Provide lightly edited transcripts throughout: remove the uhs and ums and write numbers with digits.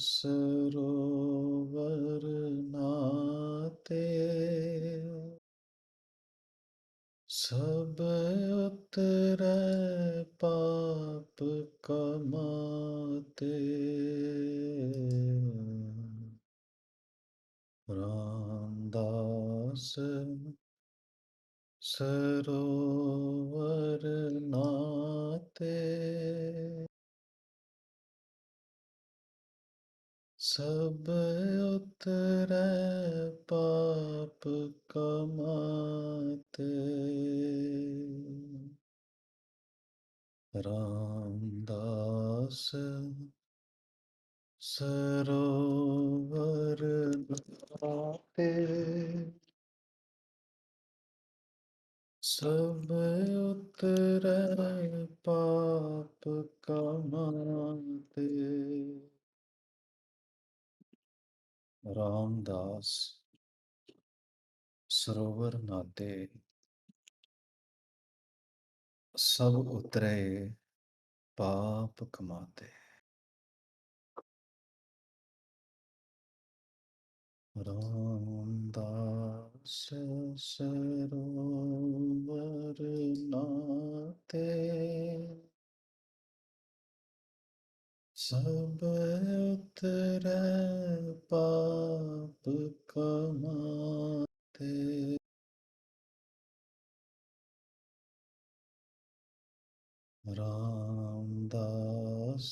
सरोवर नाते सब उतरै पाप कमाते रामदास सरोवर नाते सब उतरै पाप कमाते रामदास सरोवर नाते सब उतरै पाप कमाते रामदास सरोवर नाते सब उतरे पाप कमाते रामदास सरोवर नाते सब उतरै पाप कमाते रामदास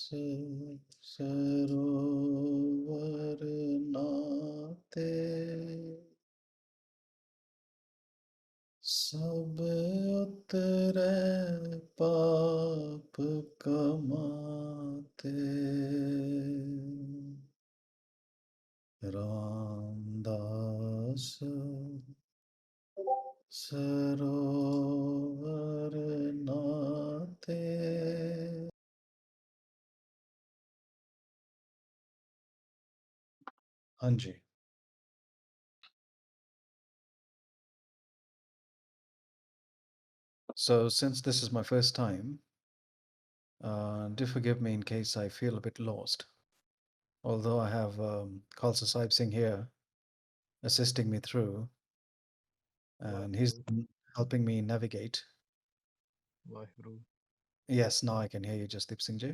सरोवर नाते सब उतरै पाप कमाते रामदास सरोवर नाते हाँ जी So since this is my first time, do forgive me in case I feel a bit lost. Although I have Khalsa Singh here assisting me through, and he's Waheguru helping me navigate. Waheguru Yes, now I can hear you, Jasdeep Singh ji.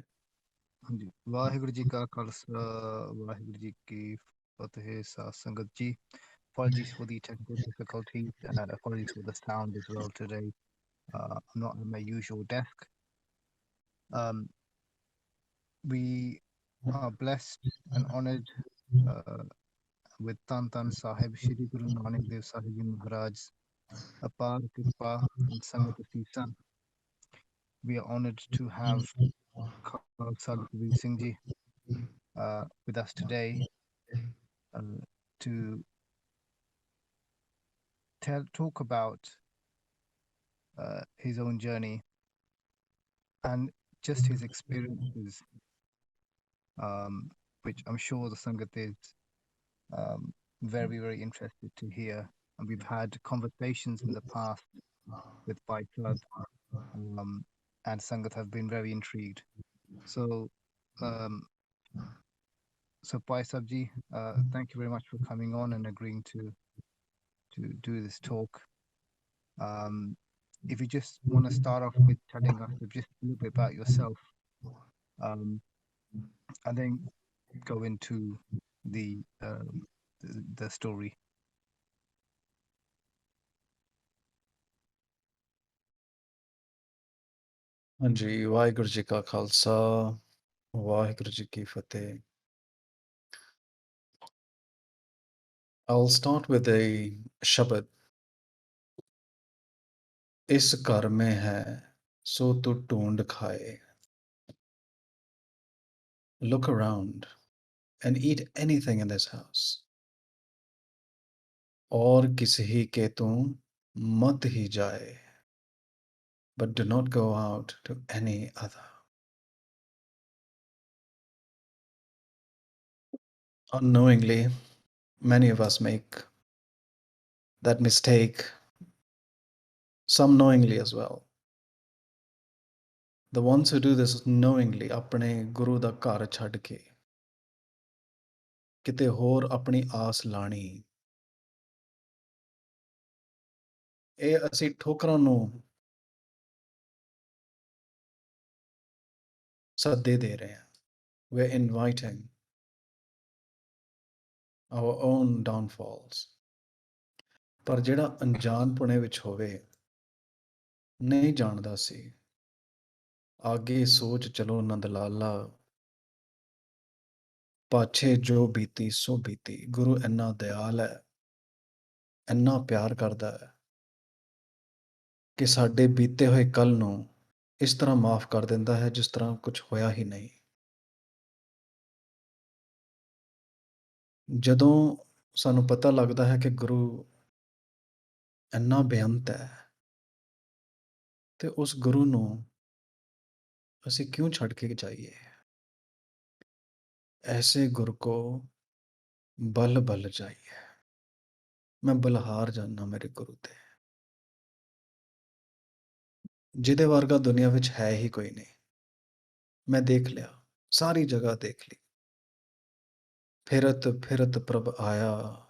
ਹਾਂਜੀ ਵਾਹਿਗੁਰੂ ਜੀ ਕਾ ਖਾਲਸਾ ਵਾਹਿਗੁਰੂ ਜੀ ਕੀ ਫਤਿਹ ਸਾਧ ਸੰਗਤ ਜੀ apologies for the technical difficulties and apologies for the sound as well today. I'm not at my usual desk. We are blessed and honored with Tan Tan Sahib Shri Guru Nanak Dev Sahib Ji Maharaj Apar Kripa and Sangat Aseesan. We are honored to have Khalsa Lakhvir-Singh Ji with us today to talk about his own journey and just his experiences, which I'm sure the Sangat is very, very interested to hear. And we've had conversations in the past with Bhai Club, and Sangat have been very intrigued. So, Bhai Sabji, thank you very much for coming on and agreeing to do this talk. If you just want to start off with telling us just a little bit about yourself, and then go into the story. हाँ जी वाहिगुरु जी का खालसा वाहिगुरु जी की फतेह. I'll start with a shabad. इस घर में है सो तू ढूंढ खाए. Look around and eat anything in this house. और किसी के तू मत ही जाए. But do not go out to any other. Unknowingly, many of us make that mistake, some knowingly as well. The ones who do this knowingly, अपने गुरु दा घर छड़ के ਕਿਤੇ ਹੋਰ ਆਪਣੀ ਆਸ ਲਾਣੀ, ਇਹ ਅਸੀਂ ਠੋਕਰਾਂ ਨੂੰ ਸੱਦੇ ਦੇ ਰਹੇ ਹਾਂ। We're inviting our own downfalls। ਪਰ ਜਿਹੜਾ ਅਣਜਾਣਪੁਣੇ ਵਿੱਚ ਹੋਵੇ, ਨਹੀਂ ਜਾਣਦਾ ਸੀ, ਆਗੇ ਸੋਚ ਚਲੋ ਨੰਦ ਲਾਲਾ, ਪਾਛੇ ਜੋ ਬੀਤੀ ਸੋ ਬੀਤੀ। ਗੁਰੂ ਇੰਨਾ ਦਿਆਲ ਹੈ, ਇੰਨਾ ਪਿਆਰ ਕਰਦਾ ਹੈ ਕਿ ਸਾਡੇ ਬੀਤੇ ਹੋਏ ਕੱਲ ਨੂੰ ਇਸ ਤਰ੍ਹਾਂ ਮਾਫ ਕਰ ਦਿੰਦਾ ਹੈ ਜਿਸ ਤਰ੍ਹਾਂ ਕੁਝ ਹੋਇਆ ਹੀ ਨਹੀਂ। ਜਦੋਂ ਸਾਨੂੰ ਪਤਾ ਲੱਗਦਾ ਹੈ ਕਿ ਗੁਰੂ ਇੰਨਾ ਬੇਅੰਤ ਹੈ, ਤੇ ਉਸ ਗੁਰੂ ਨੂੰ ਅਸੀਂ ਕਿਉਂ ਛੱਡ ਕੇ ਜਾਈਏ। ਐਸੇ ਗੁਰ ਕੋ ਬਲ ਬਲ ਜਾਈਏ। ਮੈਂ ਬਲਹਾਰ ਜਾਨਾ ਮੇਰੇ ਗੁਰੂ ਤੇ, ਜਿਹਦੇ ਵਰਗਾ ਦੁਨੀਆ ਵਿੱਚ ਹੈ ਹੀ ਕੋਈ ਨਹੀਂ। ਮੈਂ ਦੇਖ ਲਿਆ, ਸਾਰੀ ਜਗ੍ਹਾ ਦੇਖ ਲਈ। ਫਿਰਤ ਫਿਰਤ ਪ੍ਰਭ ਆਇਆ,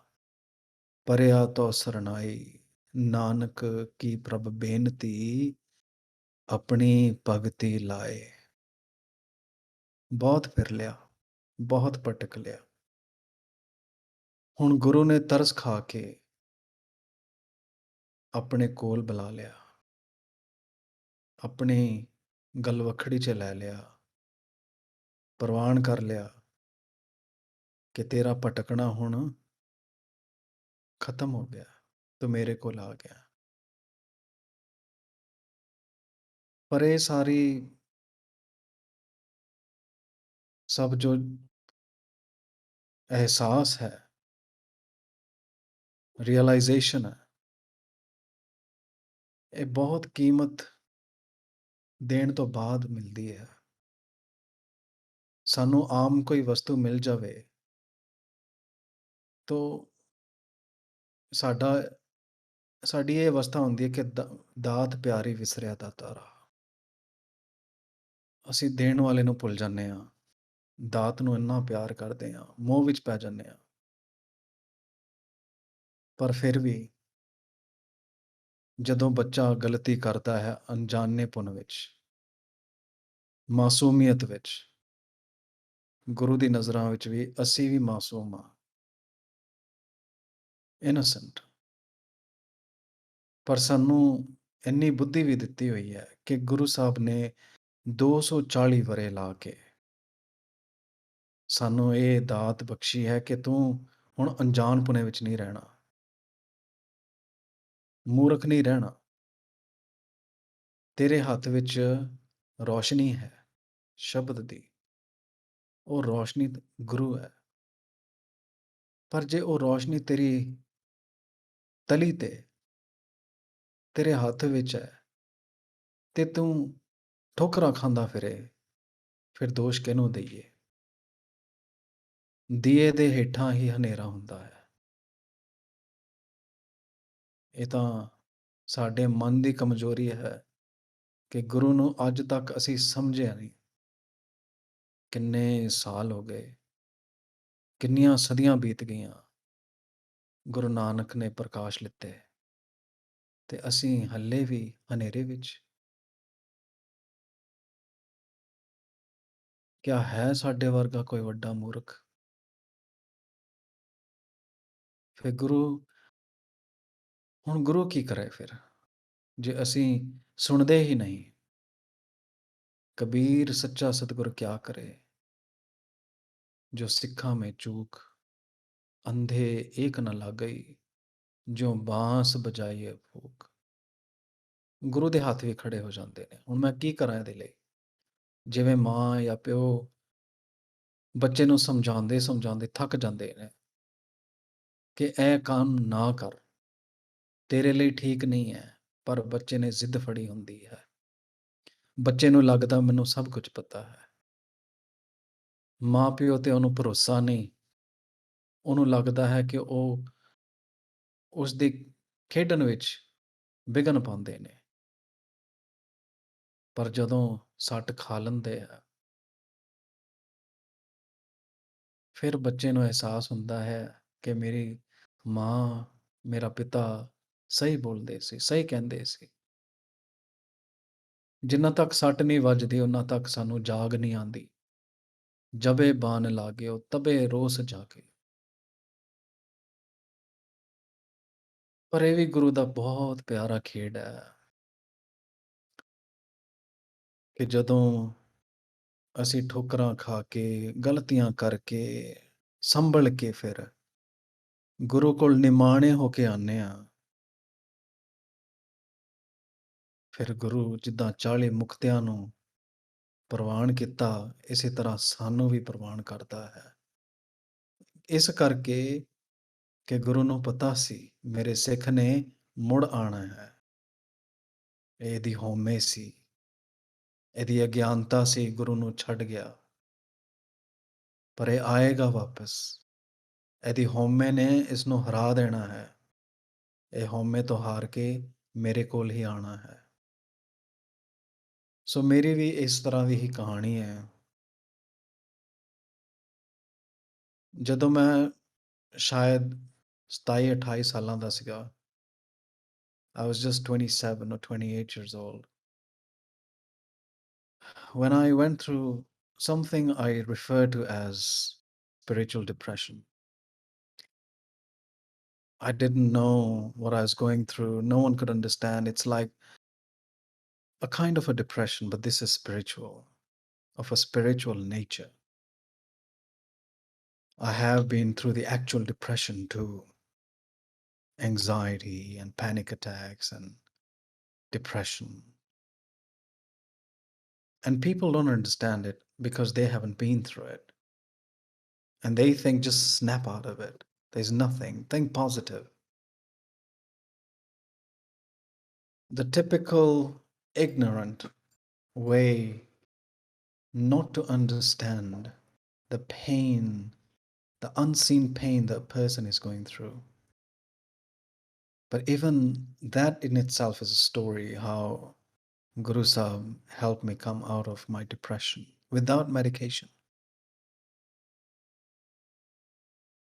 ਪਰਿਆ ਤੋ ਸਰਨਾਈ। ਨਾਨਕ ਕੀ ਪ੍ਰਭ ਬੇਨਤੀ, ਆਪਣੀ ਭਗਤੀ ਲਾਏ। ਬਹੁਤ ਫਿਰ ਲਿਆ, ਬਹੁਤ ਭਟਕ ਲਿਆ। ਹੁਣ ਗੁਰੂ ਨੇ ਤਰਸ ਖਾ ਕੇ ਆਪਣੇ ਕੋਲ ਬੁਲਾ ਲਿਆ, ਆਪਣੀ ਗਲਵਖੜੀ 'ਚ ਲੈ ਲਿਆ, ਪ੍ਰਵਾਨ ਕਰ ਲਿਆ ਕਿ ਤੇਰਾ ਭਟਕਣਾ ਹੁਣ ਖਤਮ ਹੋ ਗਿਆ, ਤੂੰ ਮੇਰੇ ਕੋਲ ਆ ਗਿਆ। ਪਰ ਇਹ ਸਾਰੀ ਸਭ ਜੋ ਅਹਿਸਾਸ ਹੈ, ਰਿਅਲਾਈਜ਼ੇਸ਼ਨ ਹੈ, ਇਹ ਬਹੁਤ ਕੀਮਤ ਦੇਣ ਤੋਂ ਬਾਅਦ ਮਿਲਦੀ ਹੈ। ਸਾਨੂੰ ਆਮ ਕੋਈ ਵਸਤੂ ਮਿਲ ਜਾਵੇ ਤਾਂ ਸਾਡੀ ਇਹ ਅਵਸਥਾ ਹੁੰਦੀ ਹੈ ਕਿ ਦਾਤ ਪਿਆਰੀ ਵਿਸਰਿਆ ਦਾਤਾਰਾ। ਅਸੀਂ ਦੇਣ ਵਾਲੇ ਨੂੰ ਭੁੱਲ ਜਾਂਦੇ ਹਾਂ, ਦਾਤ ਨੂੰ ਇੰਨਾ ਪਿਆਰ ਕਰਦੇ ਹਾਂ, ਮੋਹ ਵਿੱਚ ਪੈ ਜਾਂਦੇ ਹਾਂ। ਪਰ ਫਿਰ ਵੀ ਜਦੋਂ ਬੱਚਾ ਗਲਤੀ ਕਰਦਾ ਹੈ ਅਣਜਾਣੇਪੁਣ ਵਿੱਚ, ਮਾਸੂਮੀਅਤ ਵਿੱਚ, ਗੁਰੂ ਦੀ ਨਜ਼ਰਾਂ ਵਿੱਚ ਵੀ ਅਸੀਂ ਵੀ ਮਾਸੂਮ ਹਾਂ, ਇਨੋਸੈਂਟ। ਪਰ ਸਾਨੂੰ ਇੰਨੀ ਬੁੱਧੀ ਵੀ ਦਿੱਤੀ ਹੋਈ ਹੈ ਕਿ ਗੁਰੂ ਸਾਹਿਬ ਨੇ 240 ਵਰ੍ਹੇ ਲਾ ਕੇ ਸਾਨੂੰ ਇਹ ਦਾਤ ਬਖਸ਼ੀ ਹੈ ਕਿ ਤੂੰ ਹੁਣ ਅਣਜਾਣਪੁਣੇ ਵਿੱਚ ਨਹੀਂ ਰਹਿਣਾ, ਮੂਰਖ ਨਹੀਂ ਰਹਿਣਾ। ਤੇਰੇ ਹੱਥ ਵਿੱਚ ਰੌਸ਼ਨੀ ਹੈ ਸ਼ਬਦ ਦੀ, ਉਹ ਰੌਸ਼ਨੀ ਗੁਰੂ ਹੈ। ਪਰ ਜੇ ਉਹ ਰੌਸ਼ਨੀ ਤੇਰੀ ਤਲੀ ਤੇ, ਤੇਰੇ ਹੱਥ ਵਿੱਚ ਹੈ, ਤੇ ਤੂੰ ਠੋਕਰਾਂ ਖਾਂਦਾ ਫਿਰੇ, ਫਿਰ ਦੋਸ਼ ਕਿਹਨੂੰ ਦਈਏ। ਦੀਏ ਦੇ ਹੇਠਾਂ ਹੀ ਹਨੇਰਾ ਹੁੰਦਾ ਹੈ। ਇਹ ਤਾਂ ਸਾਡੇ ਮਨ ਦੀ ਕਮਜ਼ੋਰੀ ਹੈ ਕਿ ਗੁਰੂ ਨੂੰ ਅੱਜ ਤੱਕ ਅਸੀਂ ਸਮਝਿਆ ਨਹੀਂ। ਕਿੰਨੇ ਸਾਲ ਹੋ ਗਏ, ਕਿੰਨੀਆਂ ਸਦੀਆਂ ਬੀਤ ਗਈਆਂ, ਗੁਰੂ ਨਾਨਕ ਨੇ ਪ੍ਰਕਾਸ਼ ਲਿੱਤੇ, ਤੇ ਅਸੀਂ ਹੱਲੇ ਵੀ ਹਨੇਰੇ ਵਿੱਚ। ਕਿਆ ਹੈ ਸਾਡੇ ਵਰਗਾ ਕੋਈ ਵੱਡਾ ਮੂਰਖ? ਫਿਰ ਹੁਣ ਗੁਰੂ ਕੀ ਕਰੇ ਫਿਰ, ਜੇ ਅਸੀਂ ਸੁਣਦੇ ਹੀ ਨਹੀਂ। ਕਬੀਰ ਸੱਚਾ ਸਤਿਗੁਰ ਕਿਆ ਕਰੇ, ਜੋ ਸਿੱਖਾਂ में चूक, अंधे एक न लागई, ਜੋ ਬਾਂਸ ਬਜਾਈਏ ਫੂਕ। ਗੁਰੂ ਦੇ ਹੱਥ ਵੀ ਖੜੇ ਹੋ ਜਾਂਦੇ ਨੇ। ਹੁਣ ਮੈਂ ਕੀ ਕਰਾਂ ਇਹਦੇ ਲਈ? ਜਿਵੇਂ ਮਾਂ ਜਾਂ ਪਿਓ ਬੱਚੇ ਨੂੰ ਸਮਝਾਉਂਦੇ ਸਮਝਾਉਂਦੇ ਥੱਕ ਜਾਂਦੇ ਨੇ ਕਿ ਇਹ ਕੰਮ ਨਾ ਕਰ, ਤੇਰੇ ਲਈ ਠੀਕ ਨਹੀਂ ਹੈ, ਪਰ ਬੱਚੇ ਨੇ ਜ਼ਿੱਦ ਫੜੀ ਹੁੰਦੀ ਹੈ। ਬੱਚੇ ਨੂੰ ਲੱਗਦਾ ਮੈਨੂੰ ਸਭ ਕੁਝ ਪਤਾ ਹੈ। ਮਾਂ ਪਿਓ ਤੇ ਉਹਨੂੰ ਭਰੋਸਾ ਨਹੀਂ, ਉਹਨੂੰ ਲੱਗਦਾ ਹੈ ਕਿ ਉਹ ਉਸ ਦੀ ਖੇਡਣ ਵਿੱਚ ਵਿਘਨ ਪਾਉਂਦੇ ਨੇ। ਪਰ ਜਦੋਂ ਸੱਟ ਖਾ ਲੈਂਦੇ ਆ, ਫਿਰ ਬੱਚੇ ਨੂੰ ਅਹਿਸਾਸ ਹੁੰਦਾ ਹੈ ਕਿ ਮੇਰੀ ਮਾਂ, ਮੇਰਾ ਪਿਤਾ ਸਹੀ ਬੋਲਦੇ ਸੀ, ਸਹੀ ਕਹਿੰਦੇ ਸੀ। ਜਿੰਨਾ ਤੱਕ ਸੱਟ ਨਹੀਂ ਵੱਜਦੀ, ਉਹਨਾਂ ਤੱਕ ਸਾਨੂੰ ਜਾਗ ਨਹੀਂ ਆਉਂਦੀ। ਜਬੇ ਬਾਨ ਲਾਗਿਓ ਤਬੇ ਰੋਸ ਜਾਗੇ। ਪਰ ਇਹ ਵੀ ਗੁਰੂ ਦਾ ਬਹੁਤ ਪਿਆਰਾ ਖੇਡ ਹੈ ਕਿ ਜਦੋਂ ਅਸੀਂ ਠੋਕਰਾਂ ਖਾ ਕੇ, ਗਲਤੀਆਂ ਕਰਕੇ, ਸੰਭਲ ਕੇ ਫਿਰ ਗੁਰੂ ਕੋਲ ਨਿਮਾਣੇ ਹੋ ਕੇ ਆਉਂਦੇ ਹਾਂ, ਫਿਰ ਗੁਰੂ ਜਿੱਦਾਂ 40 ਮੁਕਤਿਆਂ ਨੂੰ ਪ੍ਰਵਾਨ ਕੀਤਾ, ਇਸੇ ਤਰ੍ਹਾਂ ਸਾਨੂੰ ਵੀ ਪ੍ਰਵਾਨ ਕਰਦਾ ਹੈ। ਇਸ ਕਰਕੇ ਕਿ ਗੁਰੂ ਨੂੰ ਪਤਾ ਸੀ ਮੇਰੇ ਸਿੱਖ ਨੇ ਮੁੜ ਆਣਾ ਹੈ। ਇਹਦੀ ਹਉਮੈ ਸੀ, ਇਹਦੀ ਅਗਿਆਨਤਾ ਸੀ, ਗੁਰੂ ਨੂੰ ਛੱਡ ਗਿਆ, ਪਰ ਇਹ ਆਏਗਾ ਵਾਪਸ। ਇਹਦੀ ਹਉਮੈ ਨੇ ਇਸ ਨੂੰ ਹਰਾ ਦੇਣਾ ਹੈ। ਇਹ ਹਉਮੈ ਤੋਂ ਹਾਰ ਕੇ ਮੇਰੇ ਕੋਲ ਹੀ ਆਣਾ ਹੈ। ਸੋ ਮੇਰੀ ਵੀ ਇਸ ਤਰ੍ਹਾਂ ਦੀ ਹੀ ਕਹਾਣੀ ਹੈ। ਜਦੋਂ ਮੈਂ ਸ਼ਾਇਦ 27-28 ਸਾਲਾਂ ਦਾ ਸੀਗਾ, I was just 27 or 28 years old, when I went through something I refer to as spiritual depression. I didn't know what I was going through. No one could understand. It's like a kind of a depression, but this is spiritual, of a spiritual nature. I have been through the actual depression too, anxiety and panic attacks and depression. And people don't understand it because they haven't been through it. And they think just snap out of it. There's nothing. Think positive. The typical ignorant way not to understand the pain, the unseen pain that a person is going through. But even that in itself is a story how Guru Sahib helped me come out of my depression without medication.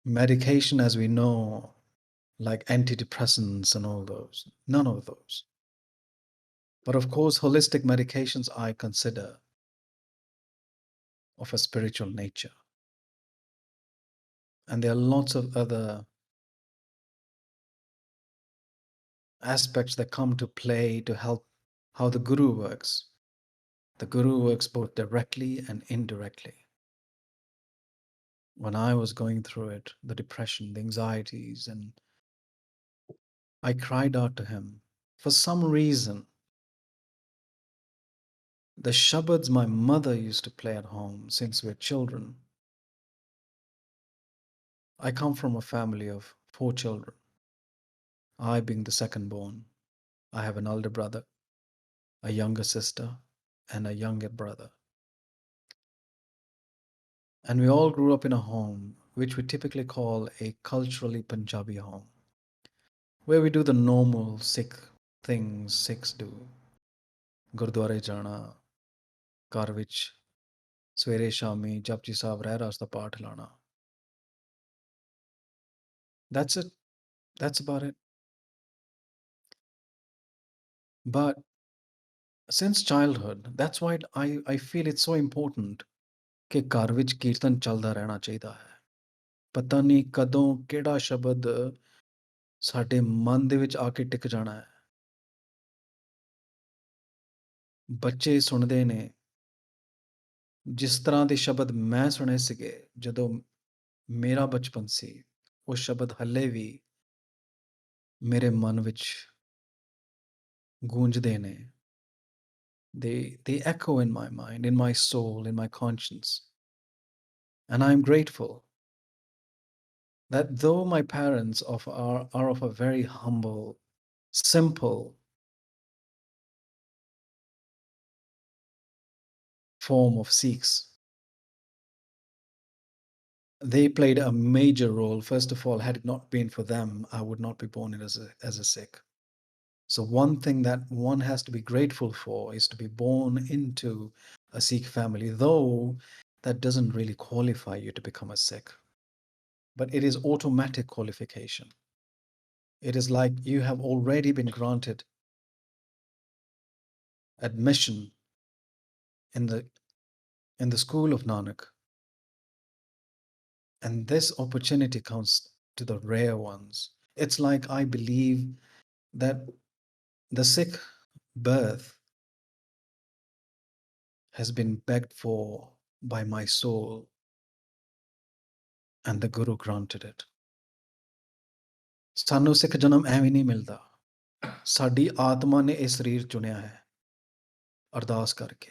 Medication, as we know, like antidepressants and all those, none of those. But of course, holistic medications I consider of a spiritual nature. And there are lots of other aspects that come to play to help how the Guru works. The Guru works both directly and indirectly. When I was going through it, the depression, the anxieties, and I cried out to him. For some reason, the shabads my mother used to play at home since we were children. I come from a family of 4 children. I being the second born. I have an elder brother, a younger sister, and a younger brother. And we all grew up in a home which we typically call a culturally Punjabi home, where we do the normal Sikh things Sikhs do. Gurdware jana, ਘਰ ਵਿੱਚ ਸਵੇਰੇ ਸ਼ਾਮੀ ਜਪਜੀ ਸਾਹਿਬ ਰਹਿਰਾਸ ਦਾ ਪਾਠ ਲਾਣਾ. That's it. That's about it. But since childhood, that's why I feel it's so important ਕਿ ਘਰ ਵਿੱਚ ਕੀਰਤਨ ਚੱਲਦਾ ਰਹਿਣਾ ਚਾਹੀਦਾ ਹੈ. ਪਤਾ ਨਹੀਂ ਕਦੋਂ ਕਿਹੜਾ ਸ਼ਬਦ ਸਾਡੇ ਮਨ ਦੇ ਵਿੱਚ ਆ ਕੇ ਟਿਕ ਜਾਣਾ ਹੈ. ਬੱਚੇ ਸੁਣਦੇ ਨੇ. ਜਿਸ ਤਰ੍ਹਾਂ ਦੇ ਸ਼ਬਦ ਮੈਂ ਸੁਣੇ ਸੀਗੇ ਜਦੋਂ ਮੇਰਾ ਬਚਪਨ ਸੀ, ਉਹ ਸ਼ਬਦ ਹੱਲੇ ਵੀ ਮੇਰੇ ਮਨ ਵਿੱਚ ਗੂੰਜਦੇ ਨੇ. They echo in my mind, in my soul, in my conscience. And I'm grateful that though my parents are of a very humble, simple form of Sikhs, they played a major role. First of all, had it not been for them, I would not be born as a Sikh. So one thing that one has to be grateful for is to be born into a Sikh family, though that doesn't really qualify you to become a Sikh, but it is automatic qualification. It is like you have already been granted admission in the school of Nanak. And this opportunity comes to the rare ones. It's like I believe that the Sikh birth has been begged for by my soul, and the Guru granted it. ਸਾਨੂੰ ਸਿੱਖ ਜਨਮ ਐਵੇਂ ਨਹੀਂ ਮਿਲਦਾ। ਸਾਡੀ ਆਤਮਾ ਨੇ ਇਹ ਸਰੀਰ ਚੁਣਿਆ ਹੈ ਅਰਦਾਸ ਕਰਕੇ।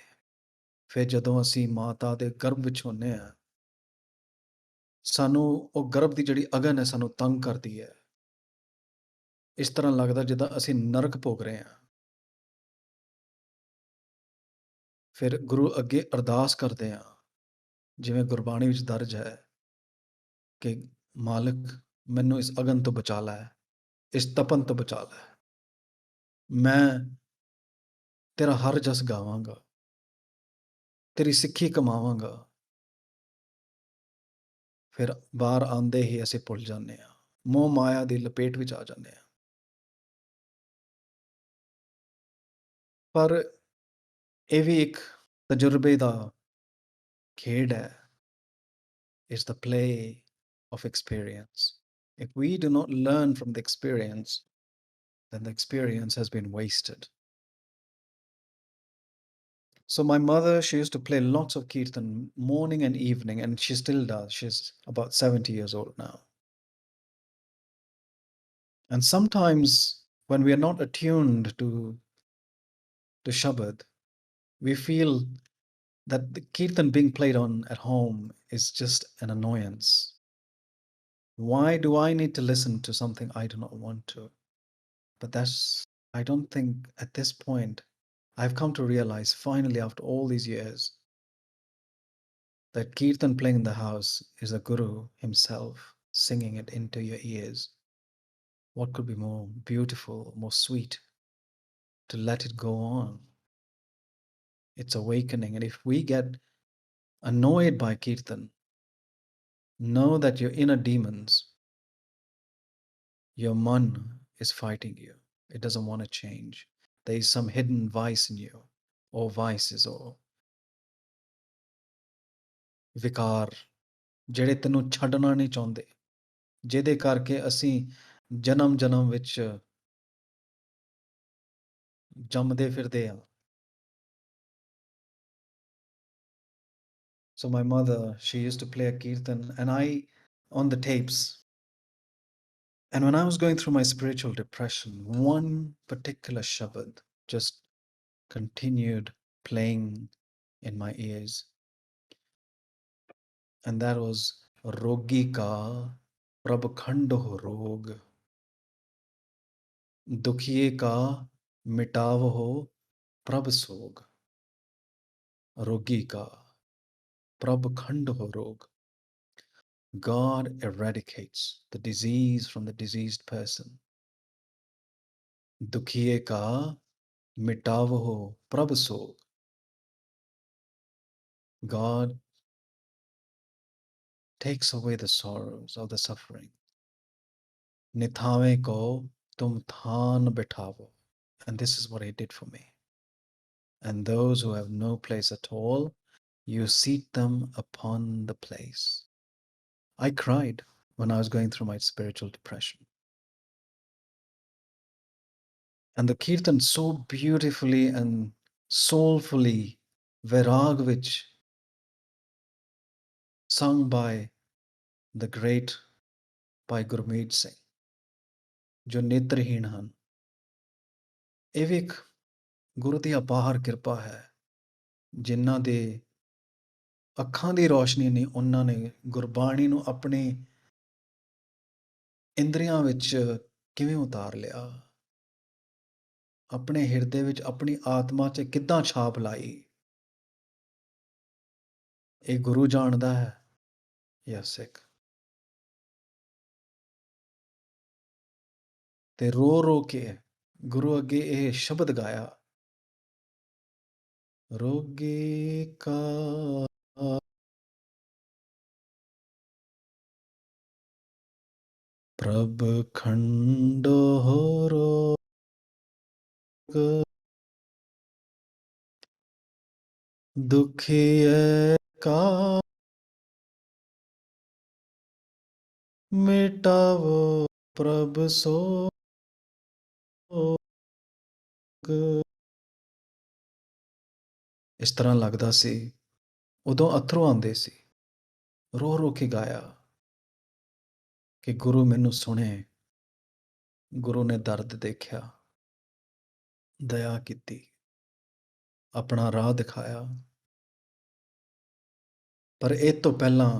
ਫਿਰ ਜਦੋਂ ਅਸੀਂ ਮਾਤਾ ਦੇ ਗਰਭ ਵਿੱਚ ਹੁੰਨੇ ਆ, ਸਾਨੂੰ ਉਹ ਗਰਭ ਦੀ ਜਿਹੜੀ ਅਗਨ ਹੈ ਸਾਨੂੰ ਤੰਗ ਕਰਦੀ ਹੈ। ਇਸ ਤਰ੍ਹਾਂ ਲੱਗਦਾ ਜਿੱਦਾਂ ਅਸੀਂ ਨਰਕ ਭੋਗ ਰਹੇ ਹਾਂ। ਫਿਰ ਗੁਰੂ ਅੱਗੇ ਅਰਦਾਸ ਕਰਦੇ ਹਾਂ, ਜਿਵੇਂ ਗੁਰਬਾਣੀ ਵਿੱਚ ਦਰਜ ਹੈ ਕਿ ਮਾਲਕ ਮੈਨੂੰ ਇਸ ਅਗਨ ਤੋਂ ਬਚਾ ਲੈ, ਇਸ ਤਪਨ ਤੋਂ ਬਚਾ ਲੈ। ਮੈਂ ਤੇਰਾ ਹਰ ਜਸ ਗਾਵਾਂਗਾ, ਤੇਰੀ ਸਿੱਖੀ ਕਮਾਵਾਂਗਾ। ਫਿਰ ਬਾਹਰ ਆਉਂਦੇ ਹੀ ਅਸੀਂ ਭੁੱਲ ਜਾਂਦੇ ਹਾਂ, ਮੋਹ ਮਾਇਆ ਦੀ ਲਪੇਟ ਵਿੱਚ ਆ ਜਾਂਦੇ ਹਾਂ। ਪਰ ਇਹ ਵੀ ਇੱਕ ਤਜਰਬੇ ਦਾ ਖੇਡ ਹੈ। It's the play of experience. If we do not learn from the experience, then the experience has been wasted. So my mother, she used to play lots of kirtan morning and evening, and she still does. She's about 70 years old now. And sometimes when we are not attuned to Shabad, we feel that the kirtan being played on at home is just an annoyance. Why do I need to listen to something I do not want to? But I don't think at this point, I've come to realize finally after all these years that kirtan playing in the house is the Guru himself singing it into your ears. What could be more beautiful, more sweet to let it go on? It's awakening. And if we get annoyed by kirtan, know that your inner demons, your man is fighting you. It doesn't want to change. There is some hidden vice in you, or vices, or vikar, ਜਿਹੜੇ ਤੈਨੂੰ ਛੱਡਣਾ ਨਹੀਂ ਚਾਹੁੰਦੇ, ਜਿਹਦੇ ਕਰਕੇ ਅਸੀਂ ਜਨਮ ਜਨਮ ਵਿੱਚ ਜੰਮਦੇ ਫਿਰਦੇ ਹਾਂ। So my mother, she used to play a kirtan, and I on the tapes. And when I was going through my spiritual depression, one particular shabad just continued playing in my ears. And that was Rogi ka prabh khand ho rog, dukhiye ka mitav ho prabh sog, Rogi ka prabh khand ho rog. God eradicates the disease from the diseased person. Dukhiye ka mitav ho prabh sog. God takes away the sorrows of the suffering. Nithave ko tum than bethavo. And this is what he did for me. And those who have no place at all, you seat them upon the place. I cried when I was going through my spiritual depression. And the kirtan so beautifully and soulfully, Vairag, sung by the great Bhai Gurmeet Singh, ਜੋ ਨੇਤਰਹੀਣ ਹਨ। ਇਹ ਵੀ ਇੱਕ ਗੁਰੂ ਦੀ ਅਪਾਰ ਕਿਰਪਾ ਹੈ, ਜਿਨ੍ਹਾਂ ਦੇ ਅੱਖਾਂ ਦੀ ਰੋਸ਼ਨੀ ਨੇ ਉਹਨਾਂ ਨੇ ਗੁਰਬਾਣੀ ਨੂੰ ਆਪਣੇ ਇੰਦਰੀਆਂ ਵਿੱਚ ਕਿਵੇਂ ਉਤਾਰ ਲਿਆ, ਆਪਣੇ ਹਿਰਦੇ ਵਿੱਚ ਆਪਣੀ ਆਤਮਾ 'ਚ ਕਿੱਦਾਂ ਛਾਪ ਲਾਈ, ਇਹ ਗੁਰੂ ਜਾਣਦਾ ਹੈ ਜਾਂ ਸਿੱਖ। ਤੇ ਰੋ ਰੋ ਕੇ ਗੁਰੂ ਅੱਗੇ ਇਹ ਸ਼ਬਦ ਗਾਇਆ, ਰੋਗੀ ਕਾ प्रभ खंडो हो रोग दुखी का मिटावो प्रभ सोग इस तरह लगदा सी उदों अथरू आंदे सी रो रो के गाया कि गुरु मैनू सुने गुरु ने दर्द देखा दया की अपना राह दिखाया पर ਇਹ ਤੋਂ ਪਹਿਲਾਂ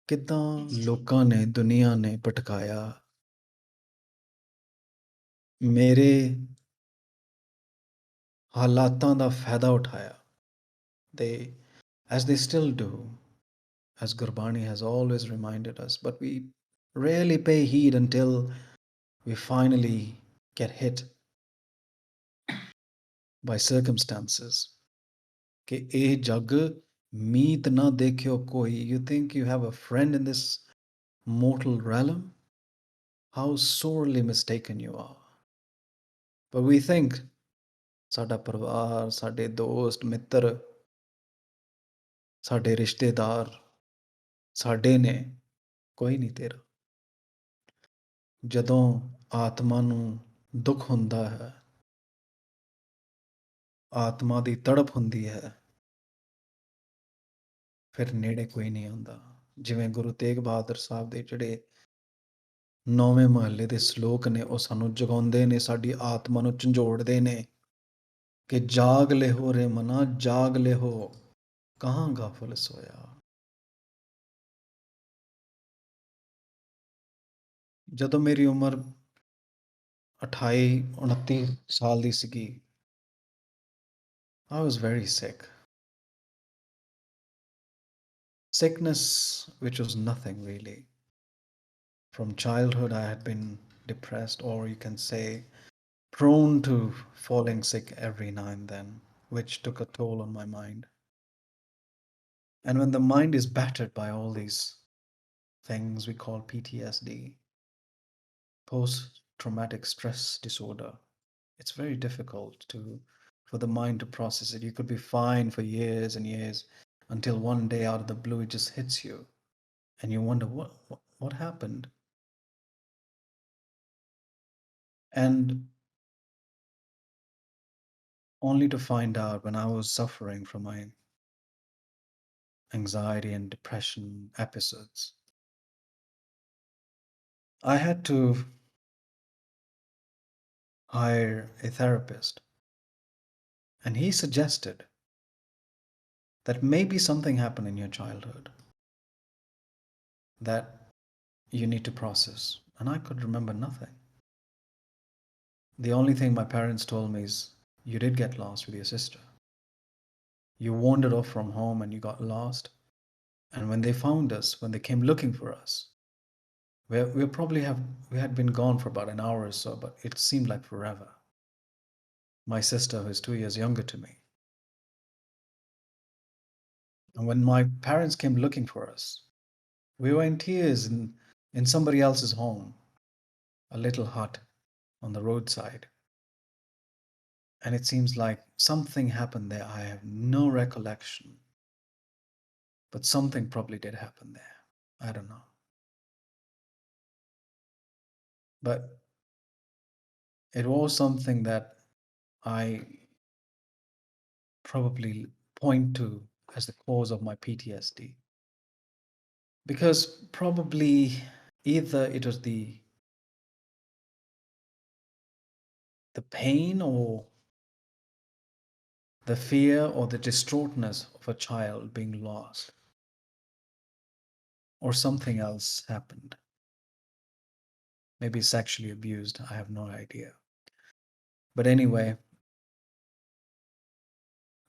ਕਿੱਦਾਂ ਲੋਕਾਂ ਨੇ ਦੁਨੀਆ ਨੇ ਭਟਕਾਇਆ ਮੇਰੇ ਹਾਲਾਤਾਂ ਦਾ ਫਾਇਦਾ ਉਠਾਇਆ they as they still do as Gurbani has always reminded us but we rarely pay heed until we finally get hit by circumstances कि ਇਹ ਜਗ ਮੀਤ ਨਾ ਦੇਖਿਓ ਕੋਈ you think you have a friend in this mortal realm how sorely mistaken you are but we think ਸਾਡਾ ਪਰਿਵਾਰ ਸਾਡੇ ਦੋਸਤ ਮਿੱਤਰ ਸਾਡੇ ਰਿਸ਼ਤੇਦਾਰ ਸਾਡੇ ਨੇ ਕੋਈ ਨਹੀਂ ਤੇਰਾ ਜਦੋਂ ਆਤਮਾ ਨੂੰ ਦੁੱਖ ਹੁੰਦਾ ਹੈ ਆਤਮਾ ਦੀ ਤੜਪ ਹੁੰਦੀ ਹੈ ਫਿਰ ਨੇੜੇ ਕੋਈ ਨਹੀਂ ਆਉਂਦਾ ਜਿਵੇਂ ਗੁਰੂ ਤੇਗ ਬਹਾਦਰ ਸਾਹਿਬ ਦੇ ਜਿਹੜੇ 9ਵੇਂ ਮਹੱਲੇ ਦੇ ਸ਼ਲੋਕ ਨੇ ਉਹ ਸਾਨੂੰ ਜਗਾਉਂਦੇ ਨੇ ਸਾਡੀ ਆਤਮਾ ਨੂੰ ਝੰਜੋੜਦੇ ਨੇ ਕਿ ਜਾਗ ਲਿਹੋ ਰੇ ਮਨਾ ਜਾਗ ਲਿਹੋ ਕਹਾਂ ਗਾਫਲ ਸੋਇਆ ਜਦੋਂ ਮੇਰੀ ਉਮਰ 28 29 ਸਾਲ ਦੀ ਸੀਗੀ I was very sick. Sickness which was nothing really. From childhood I had been depressed or you can say prone to falling sick every now and then, which took a toll on my mind. And when the mind is battered by all these things we call PTSD, post traumatic stress disorder, it's very difficult for the mind to process it. You could be fine for years and years until one day out of the blue it just hits you and you wonder what happened. And only to find out when I was suffering from my anxiety and depression episodes, I had to hire a therapist. And he suggested that maybe something happened in your childhood that you need to process. And I could remember nothing. The only thing my parents told me is, you did get lost with your sister. You wandered off from home and you got lost. And when they found us, when they came looking for us, we had been gone for about an hour or so, but it seemed like forever. My sister, who is 2 years younger to me. And when my parents came looking for us, we were in tears in somebody else's home, a little hut on the roadside. And it seems like something happened there. I have no recollection. But something probably did happen there. I don't know. But it was something that I probably point to as the cause of my PTSD. Because probably either it was the pain or the fear or the distraughtness of a child being lost, or something else happened. Maybe sexually abused, I have no idea. But anyway,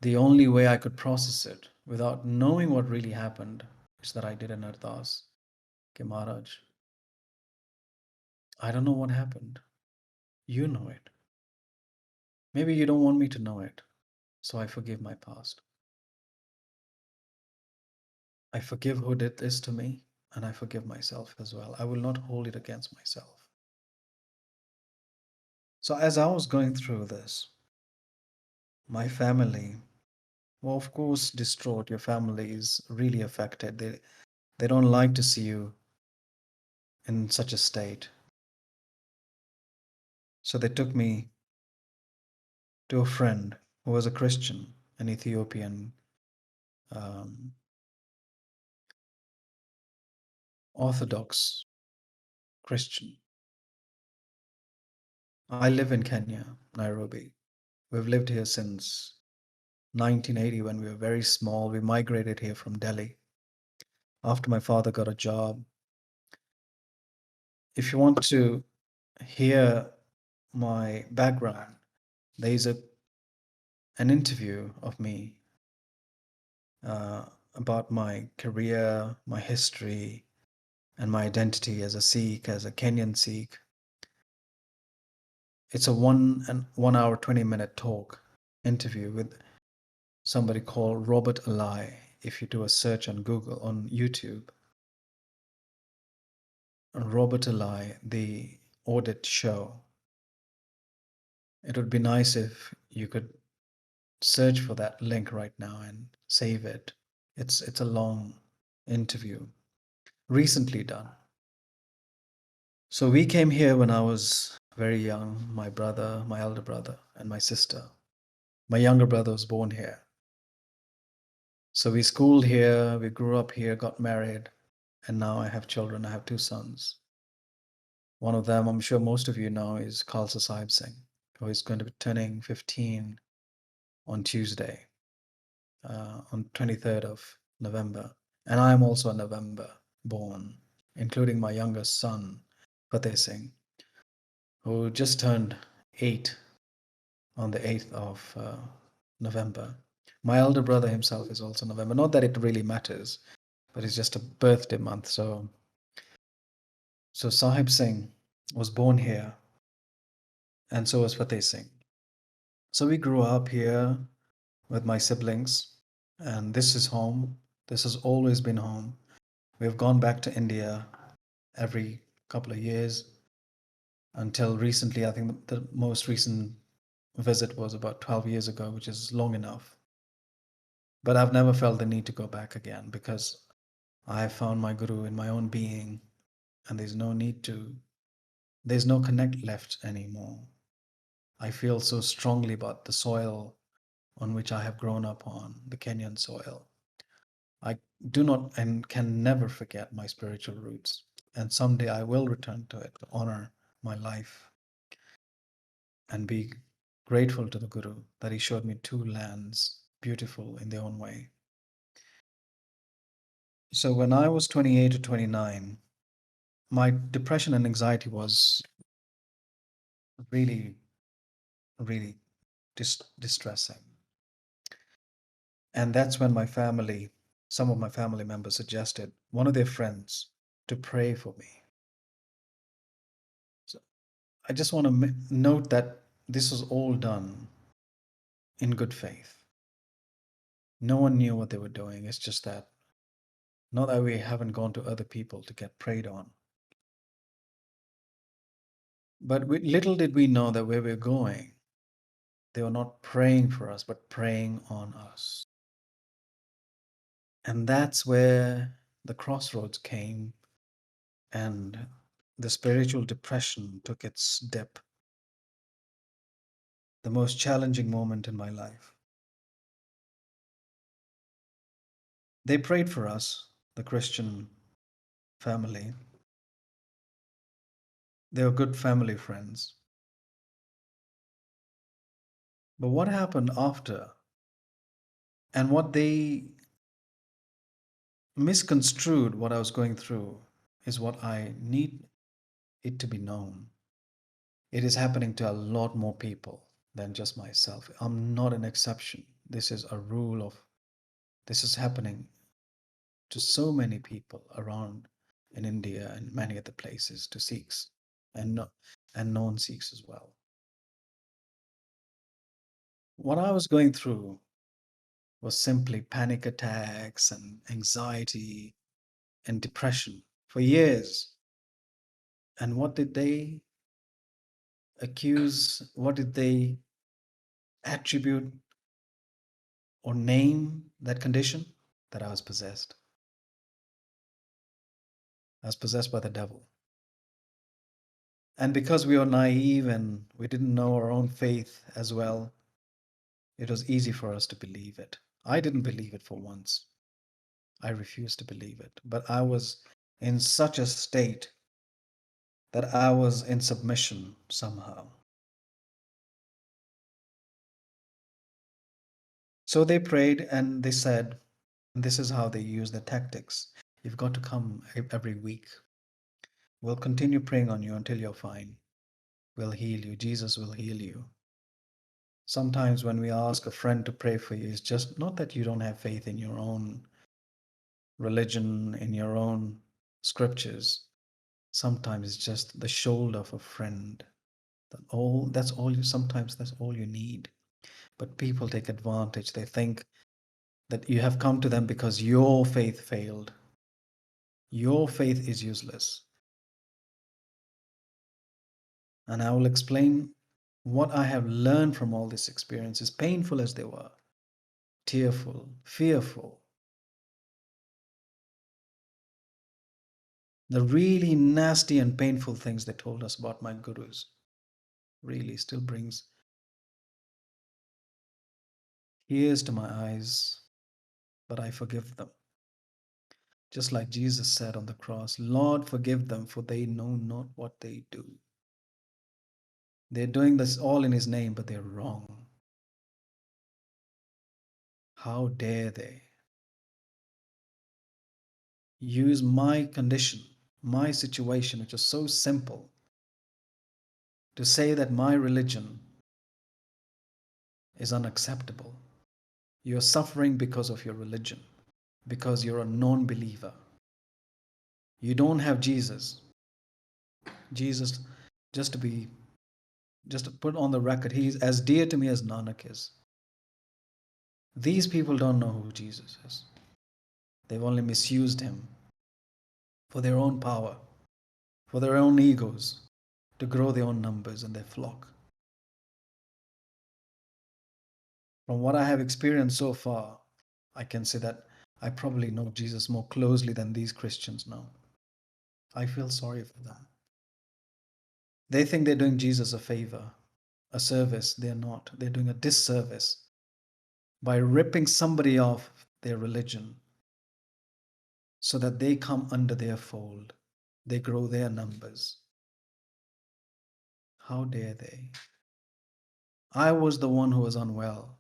the only way I could process it without knowing what really happened is that I did an ardas. Ke Maharaj, I don't know what happened. You know it. Maybe you don't want me to know it. So I forgive my past. I forgive who did this to me. and I forgive myself as well. I will not hold it against myself. So, as I was going through this, my family were, of course, distraught. Your family is really affected. They don't like to see you in such a state. So, they took me to a friend who was a Christian, an Ethiopian um, Orthodox Christian. I live in Kenya, Nairobi. We've lived here since 1980 when we were very small. We migrated here from Delhi after my father got a job. If you want to hear my background, there is an interview of me uh, about my career, my history, and my identity as a Sikh, as a Kenyan Sikh. It's a 1 hour 20-minute talk interview with somebody called Robert Alai. If you do a search on Google, on YouTube, Robert Alai, the audit show. It would be nice if you could search for that link right now and save it. It's a long interview, recently done. So we came here when I was very young, my brother, my elder brother, and my sister. My younger brother was born here. So we schooled here, we grew up here, got married, and now I have children. I have two sons. One of them, I'm sure most of you know, is Khalsa Singh, who is going to be turning 15 on Tuesday, on 23rd of November. And I am also a November born, including my youngest son, Fateh Singh, who just turned 8 on the 8th of November. My elder brother himself is also November. Not that it really matters, but it's just a birthday month. So Sahib Singh was born here, and so was Fateh Singh. So we grew up here with my siblings, and this is home. This has always been home. We've gone back to India every couple of years until recently. I think the most recent visit was about 12 years ago, which is long enough. But I've never felt the need to go back again because I have found my guru in my own being, and there's no connect left anymore. I feel so strongly about the soil on which I have grown up on, the Kenyan soil. I do not and can never forget my spiritual roots. And someday I will return to it to honor my life and be grateful to the Guru that he showed me two lands, beautiful in their own way. So when I was 28 to 29, my depression and anxiety was really, really distressing. And that's when some of my family members suggested one of their friends to pray for me. So I just want to note that this was all done in good faith. No one knew what they were doing. It's just that, not that we haven't gone to other people to get prayed on. But little did we know that where we're going, they were not praying for us, but praying on us. And that's where the crossroads came and the spiritual depression took its dip, the most challenging moment in my life. They prayed for us, the Christian family. They were good family friends. But what happened after, and what they misconstrued what I was going through, is what I need it to be known. It is happening to a lot more people than just myself. I'm not an exception. This is a rule of, this is happening to so many people around in India and many other places, to Sikhs and and non-Sikhs as well. What I was going through was simply panic attacks and anxiety in depression for years. And what did they accuse? What did they attribute or name that condition? That I was possessed. I was possessed by the devil. And because we were naive and we didn't know our own faith as well, it was easy for us to believe it. I didn't believe it for once. I refused to believe it. But I was in such a state that I was in submission somehow. So they prayed and they said, and this is how they use the tactics. You've got to come every week. We'll continue praying on you until you're fine. We'll heal you. Jesus will heal you. Sometimes when we ask a friend to pray for you, it's just not that you don't have faith in your own religion, in your own scriptures. Sometimes it's just the shoulder of a friend. That's all you sometimes that's all you need. But people take advantage. They think that you have come to them because your faith failed. Your faith is useless. And I will explain what I have learned from all these experiences, painful as they were, tearful, fearful. The really nasty and painful things they told us about my gurus really still brings tears to my eyes, but I forgive them. Just like Jesus said on the cross, Lord, forgive them, for they know not what they do. They're doing this all in His name, but they're wrong. How dare they use my condition, my situation, which is so simple, to say that my religion is unacceptable. You're suffering because of your religion, because you're a non believer. You don't have Jesus. Jesus, just to be, just to put on the record, He's as dear to me as Nanak is. These people don't know who Jesus is. They've only misused Him for their own power, for their own egos, to grow their own numbers and their flock. From what I have experienced so far, I can say that I probably know Jesus more closely than these Christians know. I feel sorry for them. They think they're doing Jesus a favor, a service. They're not. They're doing a disservice by ripping somebody off their religion so that they come under their fold. They grow their numbers. How dare they? I was the one who was unwell,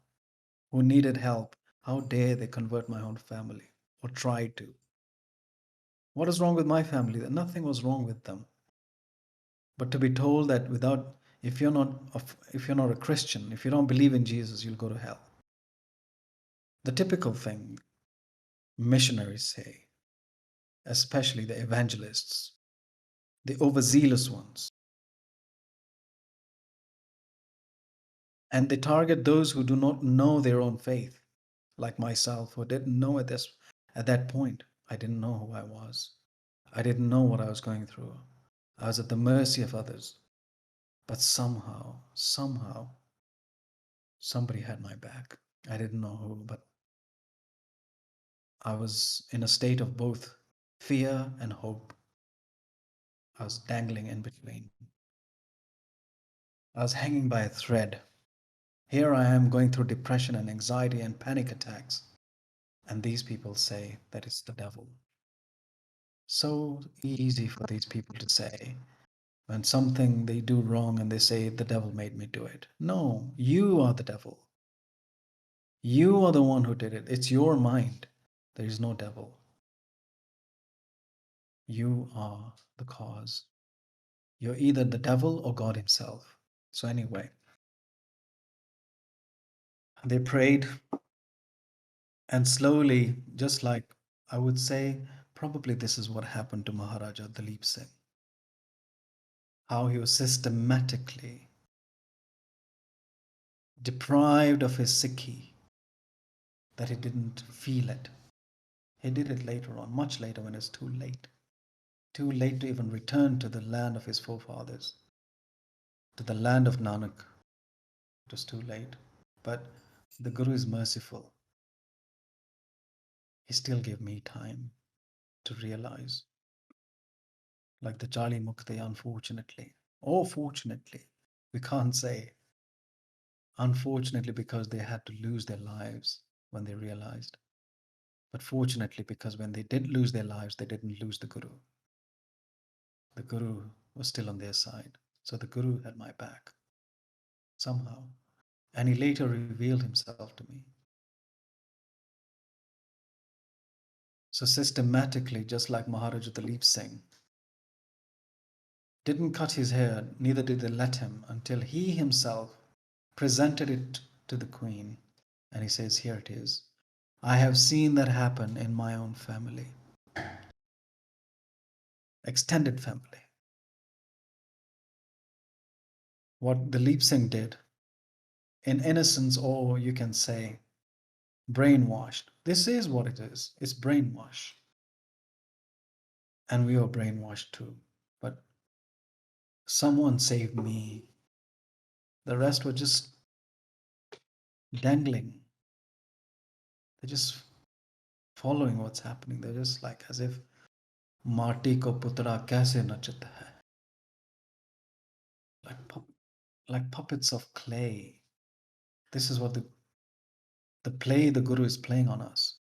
who needed help. How dare they convert my own family or try to? What is wrong with my family? That nothing was wrong with them. But to be told that without, if you're not a Christian, if you don't believe in Jesus, you'll go to hell. The typical thing missionaries say, especially the evangelists, the overzealous ones. And they target those who do not know their own faith, like myself, who didn't know at that point. I didn't know who I was. I didn't know what I was going through. I was at the mercy of others. But somehow, somebody had my back. I didn't know who, but I was in a state of both fear and hope. I was dangling in between. I was hanging by a thread. Here I am going through depression and anxiety and panic attacks. And these people say that it's the devil. So easy for these people to say when something they do wrong and they say the devil made me do it. No, you are the devil. You are the one who did it. It's your mind. There is no devil. You are the cause. You're either the devil or God Himself. So, anyway, they prayed, and slowly, just like I would say, probably this is what happened to Maharaja Dalip Singh. How he was systematically deprived of his Sikhi, that he didn't feel it. He did it later on, much later, when it's too late. Too late to even return to the land of his forefathers, to the land of Nanak. It was too late. But the Guru is merciful. He still gave me time to realize, like the Jali Mukti, unfortunately. Or fortunately, we can't say. Unfortunately, because they had to lose their lives when they realized. But fortunately, because when they did lose their lives, they didn't lose the Guru. The Guru was still on their side. So the Guru had my back somehow. And he later revealed himself to me. So systematically, just like Maharaja Dalip Singh, didn't cut his hair, neither did they let him until he himself presented it to the Queen. And he says, here it is. I have seen that happen in my own family, extended family. What Dalip Singh did, in innocence, or you can say brainwashed. This is what it is. It's brainwash. And we were brainwashed too. But someone saved me. The rest were just dangling. They're just following what's happening. They're just like as if माटी को पुतड़ा कैसे नचता है, like like puppets of clay. This is what the play the Guru is playing on us.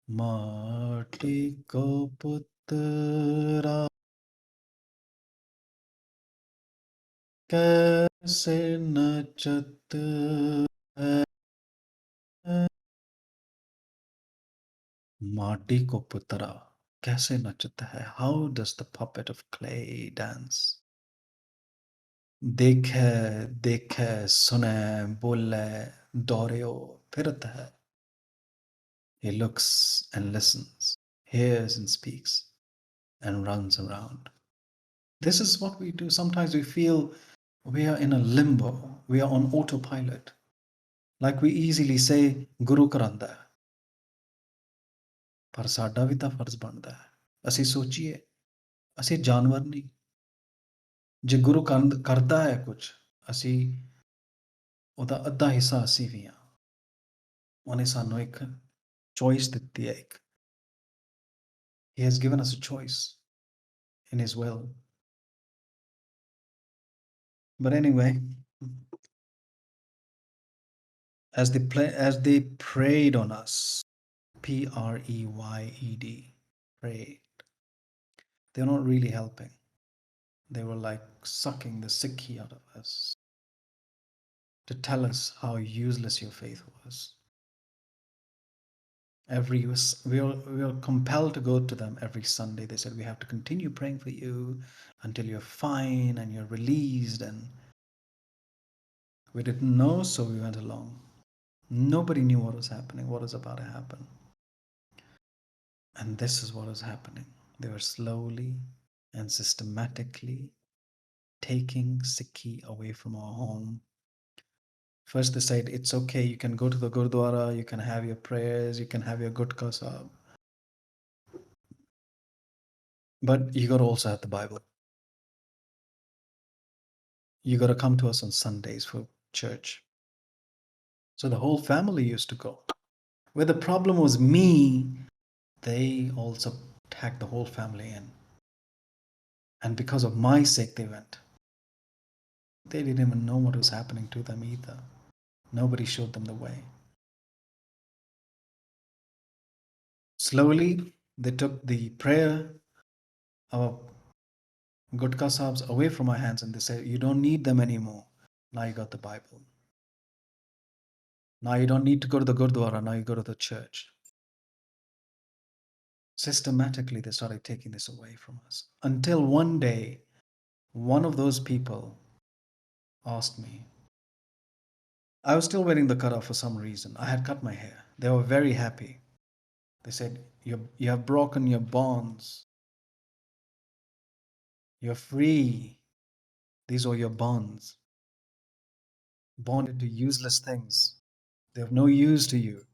माटी को पुतड़ा कैसे नचत है, माटी को पुतरा कैसे नचता है. How does the puppet of clay dance? देखे देखे सुने बोले दौड़ो फिरता है. He looks and listens, hears and speaks, and runs around. This is what we do. Sometimes we feel we are in a limbo. We are on autopilot. Like we easily say, Guru karanda hai. ਪਰ ਸਾਡਾ ਵੀ ਤਾਂ ਫਰਜ਼ ਬਣਦਾ ਹੈ. ਅਸੀਂ ਸੋਚੀਏ, ਅਸੀਂ ਜਾਨਵਰ ਨਹੀਂ. ਜੇ ਗੁਰੂ ਕਰਦਾ ਹੈ ਕੁਝ, ਅਸੀਂ ਉਹਦਾ ਅੱਧਾ ਹਿੱਸਾ ਅਸੀਂ ਵੀ ਹਾਂ. ਉਹਨੇ ਸਾਨੂੰ ਇੱਕ ਚੋਇਸ ਦਿੱਤੀ ਹੈ. ਇੱਕ He has given us a choice in his will. But anyway, as they preyed on us, Preyed, prayed, they're not really helping. They were like sucking the Sikhi out of us to tell us how useless your faith was. We were compelled to go to them every Sunday. They said, we have to continue praying for you until you're fine and you're released. And we didn't know, so we went along. Nobody knew what was happening, what was about to happen. And this is what was happening. They were slowly and systematically taking Sikhi away from our home. First they said, it's okay, you can go to the Gurdwara, you can have your prayers, you can have your Gutka Sahib. But you got to also have the Bible. You got to come to us on Sundays for church. So the whole family used to go. Where the problem was me, they also tagged the whole family in. And because of my sake, they went. They didn't even know what was happening to them either. Nobody showed them the way. Slowly, they took the prayer, our Gutka Sahibs, away from our hands, and they said, you don't need them anymore. Now you got the Bible. Now you don't need to go to the Gurdwara, now you go to the church. Systematically, they started taking this away from us. Until one day, one of those people asked me, I was still wearing the kara for some reason. I had cut my hair. They were very happy. They said, you have broken your bonds. You're free. These are your bonds. Bonded to useless things. They have no use to you.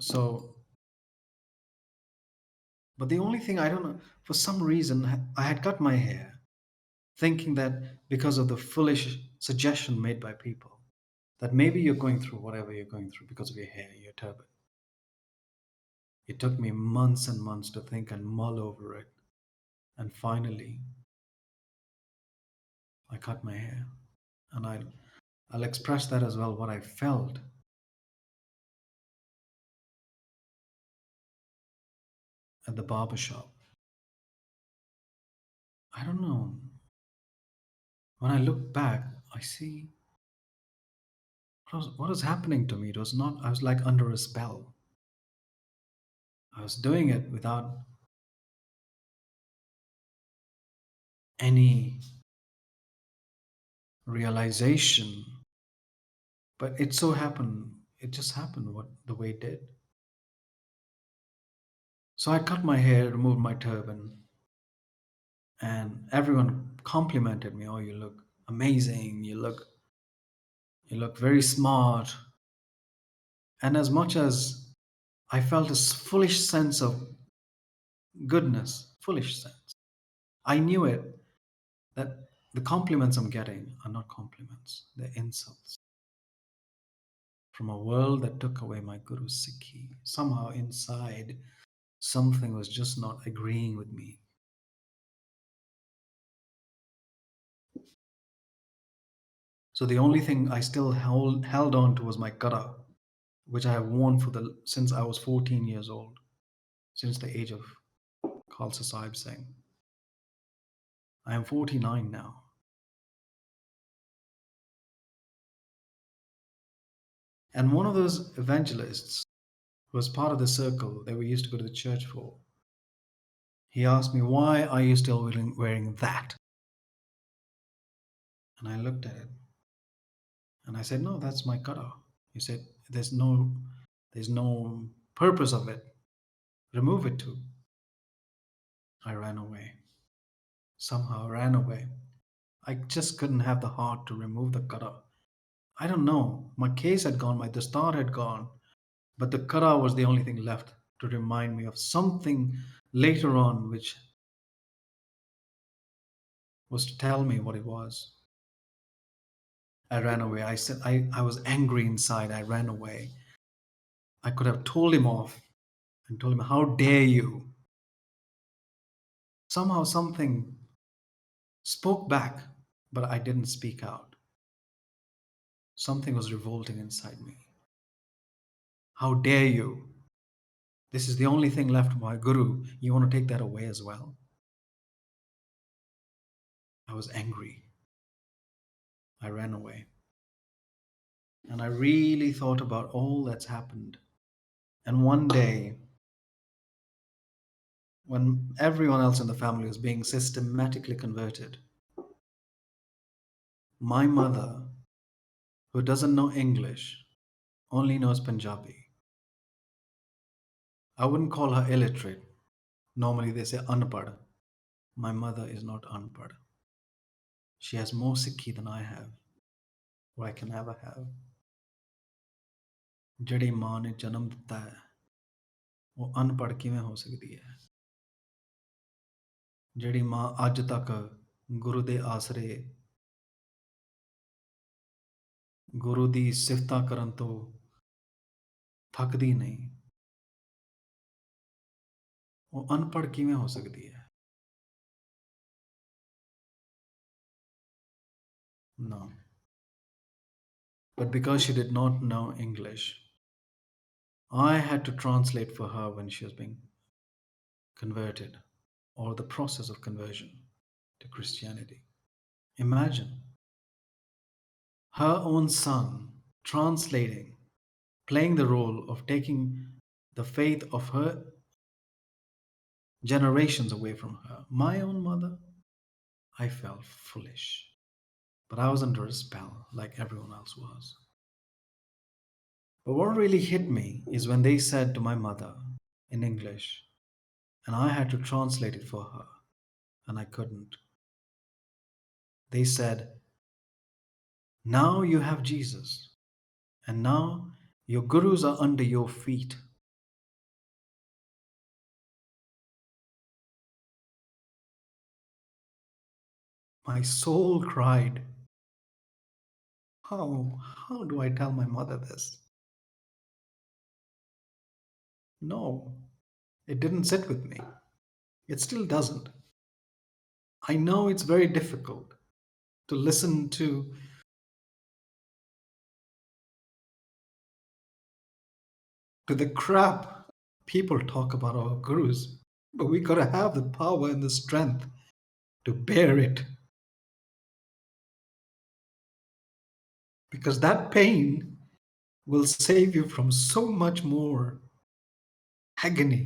So, but the only thing I don't know, for some reason, I had cut my hair, thinking that because of the foolish suggestion made by people, that maybe you're going through whatever you're going through because of your hair, your turban. It took me months and months to think and mull over it. And finally, I cut my hair. And I'll express that as well, what I felt at the barber shop. I don't know. When I look back, I see what was happening to me. It was not, I was like under a spell. I was doing it without any realization. But it so happened, it just happened what the way it did. So I cut my hair, removed my turban, and everyone complimented me. Oh, you look amazing. You look very smart. And as much as I felt this foolish sense of goodness, foolish sense, I knew it that the compliments I'm getting are not compliments, they're insults from a world that took away my Guru's Sikhi. Somehow inside, something was just not agreeing with me. So the only thing I still held on to was my kara, which I have worn since I was 14 years old, since the age of Khalsa Sahib Singh. I am 49 now. And one of those evangelists who was part of the circle that we used to go to the church for, he asked me, why are you still wearing that? And I looked at it and I said, no, that's my kara. He said, there's no purpose of it. Remove it too. I ran away. Somehow ran away. I just couldn't have the heart to remove the kara. I don't know. My case had gone, my dastar had gone, but the kara was the only thing left to remind me of something later on, which was to tell me what it was. I ran away. I said, I was angry inside. I ran away. I could have told him off and told him, how dare you? Somehow something spoke back, but I didn't speak out. Something was revolting inside me. How dare you? This is the only thing left of my Guru. You want to take that away as well? I was angry. I ran away. And I really thought about all that's happened. And one day, when everyone else in the family was being systematically converted, my mother, who doesn't know English, only knows Punjabi. I wouldn't call her illiterate. Normally they say unpad. My mother is not unpad. She has more Sikhi than I have, or I can ever have. ਜਿਹੜੀ ਮਾਂ ਨੇ ਜਨਮ ਦਿੱਤਾ ਹੈ ਉਹ ਅਨਪੜ੍ਹ ਕਿਵੇਂ ਹੋ ਸਕਦੀ ਹੈ ਜਿਹੜੀ ਮਾਂ ਅੱਜ ਤੱਕ ਗੁਰੂ ਦੇ ਆਸਰੇ ਗੁਰੂ ਦੀ ਸਿਫਤਾਂ ਕਰਨ ਤੋਂ ਥੱਕਦੀ ਨਹੀਂ ਉਹ ਅਨਪੜ੍ਹ ਕਿਵੇਂ ਹੋ ਸਕਦੀ ਹੈ No. But because she did not know English, I had to translate for her when she was being converted, or the process of conversion to Christianity. Imagine her own son translating, playing the role of taking the faith of her generations away from her. My own mother, I felt foolish, but I was under a spell like everyone else was. But what really hit me is when they said to my mother in English, and I had to translate it for her, and I couldn't. They said, now you have Jesus, and now your gurus are under your feet. My soul cried. How do I tell my mother this? No, it didn't sit with me. It still doesn't. I know it's very difficult to listen to the crap people talk about our gurus, but we gotta have the power and the strength to bear it. Because that pain will save you from so much more agony.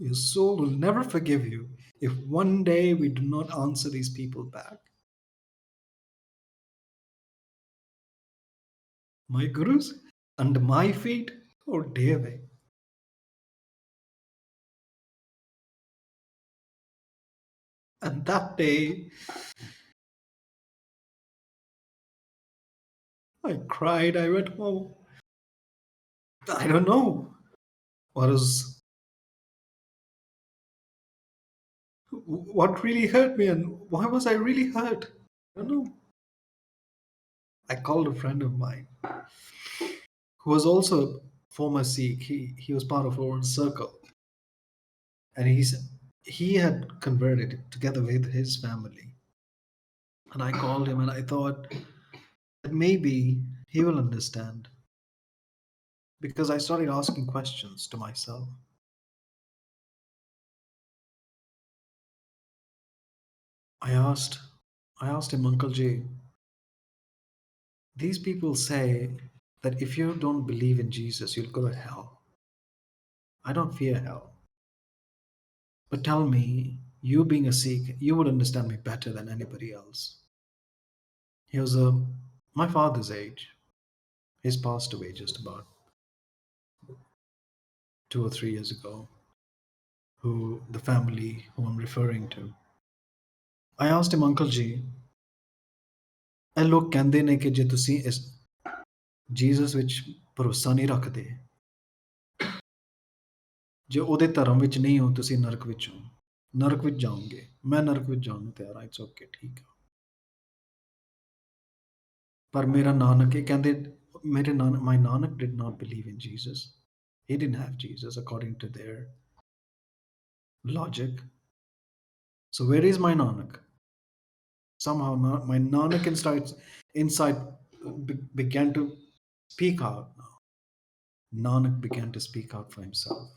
Your soul will never forgive you if one day we do not answer these people back. My gurus under my feet, oh dear way. And that day I cried, I went home. I don't know what really hurt me and why was I really hurt. I don't know. I called a friend of mine who was also a former Sikh. He was part of our circle. And he had converted together with his family. And I called him and I thought that maybe he will understand because I started asking questions to myself. I asked I asked him, Uncle J, these people say that if you don't believe in Jesus, you'll go to hell. I don't fear hell. But tell me, you being a Sikh, you would understand me better than anybody else. He was my father's age. He's passed away just about 2 or 3 years ago. Who the family who I'm referring to. I asked him, Uncle Ji, ਇਹ ਲੋਕ ਕਹਿੰਦੇ ਨੇ ਕਿ ਜੇ ਤੁਸੀਂ ਇਸ Jesus ਵਿੱਚ ਭਰੋਸਾ ਨਹੀਂ ਰੱਖਦੇ, ਜੇ ਉਹਦੇ ਧਰਮ ਵਿੱਚ ਨਹੀਂ ਹੋ ਤੁਸੀਂ ਨਰਕ ਵਿੱਚ ਜਾਓਗੇ। ਮੈਂ ਨਰਕ ਵਿੱਚ ਜਾਣ ਨੂੰ ਤਿਆਰ ਹਾਂ, ਇਟਸ ਓਕੇ, ਠੀਕ ਹੈ। ਪਰ ਮੇਰਾ ਨਾਨਕ ਇਹ ਕਹਿੰਦੇ ਮੇਰੇ Nanak my Nanak did not believe in Jesus. He didn't have Jesus according to their logic. So where is my Nanak? Somehow my Nanak inside began to speak out now. Nanak began to speak out for himself.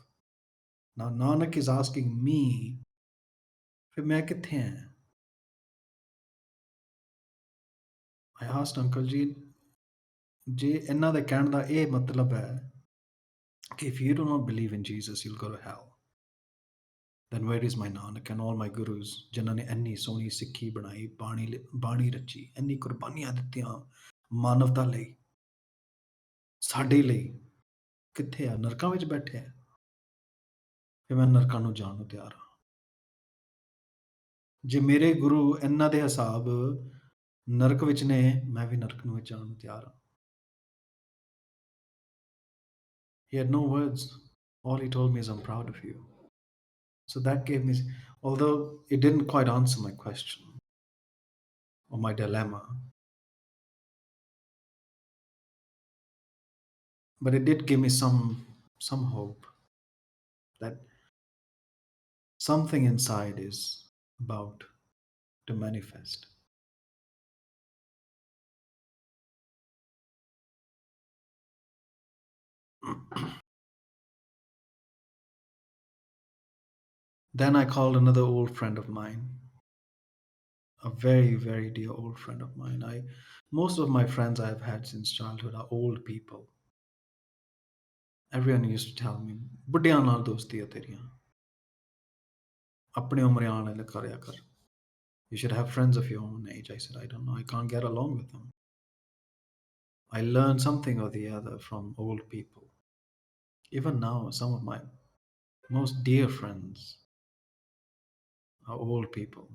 Now Nanak is asking me, "फिर मैं कित्थे हैं?" I asked Uncle Ji, ਜੇ ਇਹਨਾਂ ਦੇ ਕਹਿਣ ਦਾ ਇਹ ਮਤਲਬ ਹੈ ਕਿ if you do not believe in Jesus, you'll go to hell. Then where is my Nanak and all my gurus ਜਿਨ੍ਹਾਂ ਨੇ ਇੰਨੀ ਸੋਹਣੀ ਸਿੱਖੀ ਬਣਾਈ, ਬਾਣੀ ਰਚੀ, ਇੰਨੀ ਕੁਰਬਾਨੀਆਂ ਦਿੱਤੀਆਂ ਮਾਨਵਤਾ ਲਈ, ਸਾਡੇ ਲਈ, ਕਿੱਥੇ ਆ? ਨਰਕਾਂ ਵਿੱਚ ਬੈਠੇ ਆ। ਫਿਰ ਮੈਂ ਨਰਕਾਂ ਨੂੰ ਜਾਣ ਨੂੰ ਤਿਆਰ ਹਾਂ। ਜੇ ਮੇਰੇ ਗੁਰੂ ਇਹਨਾਂ ਦੇ ਹਿਸਾਬ ਨਰਕ ਵਿੱਚ ਨੇ, ਮੈਂ ਵੀ ਨਰਕ ਨੂੰ ਜਾਣ ਨੂੰ ਤਿਆਰ ਹਾਂ। He had no words. All he told me is, I'm proud of you. So that gave me, although it didn't quite answer my question or my dilemma, but it did give me some hope that something inside is about to manifest. Then I called another old friend of mine, a very, very dear old friend of mine. Most of my friends I've had since childhood are old people. Everyone used to tell me, "बुढ़ियां नाल दोस्ती है तेरियां, अपने उम्र आने लग करया कर. You should have friends of your own age." I said, I don't know, I can't get along with them. I learned something or the other from old people. Even now, some of my most dear friends are old people.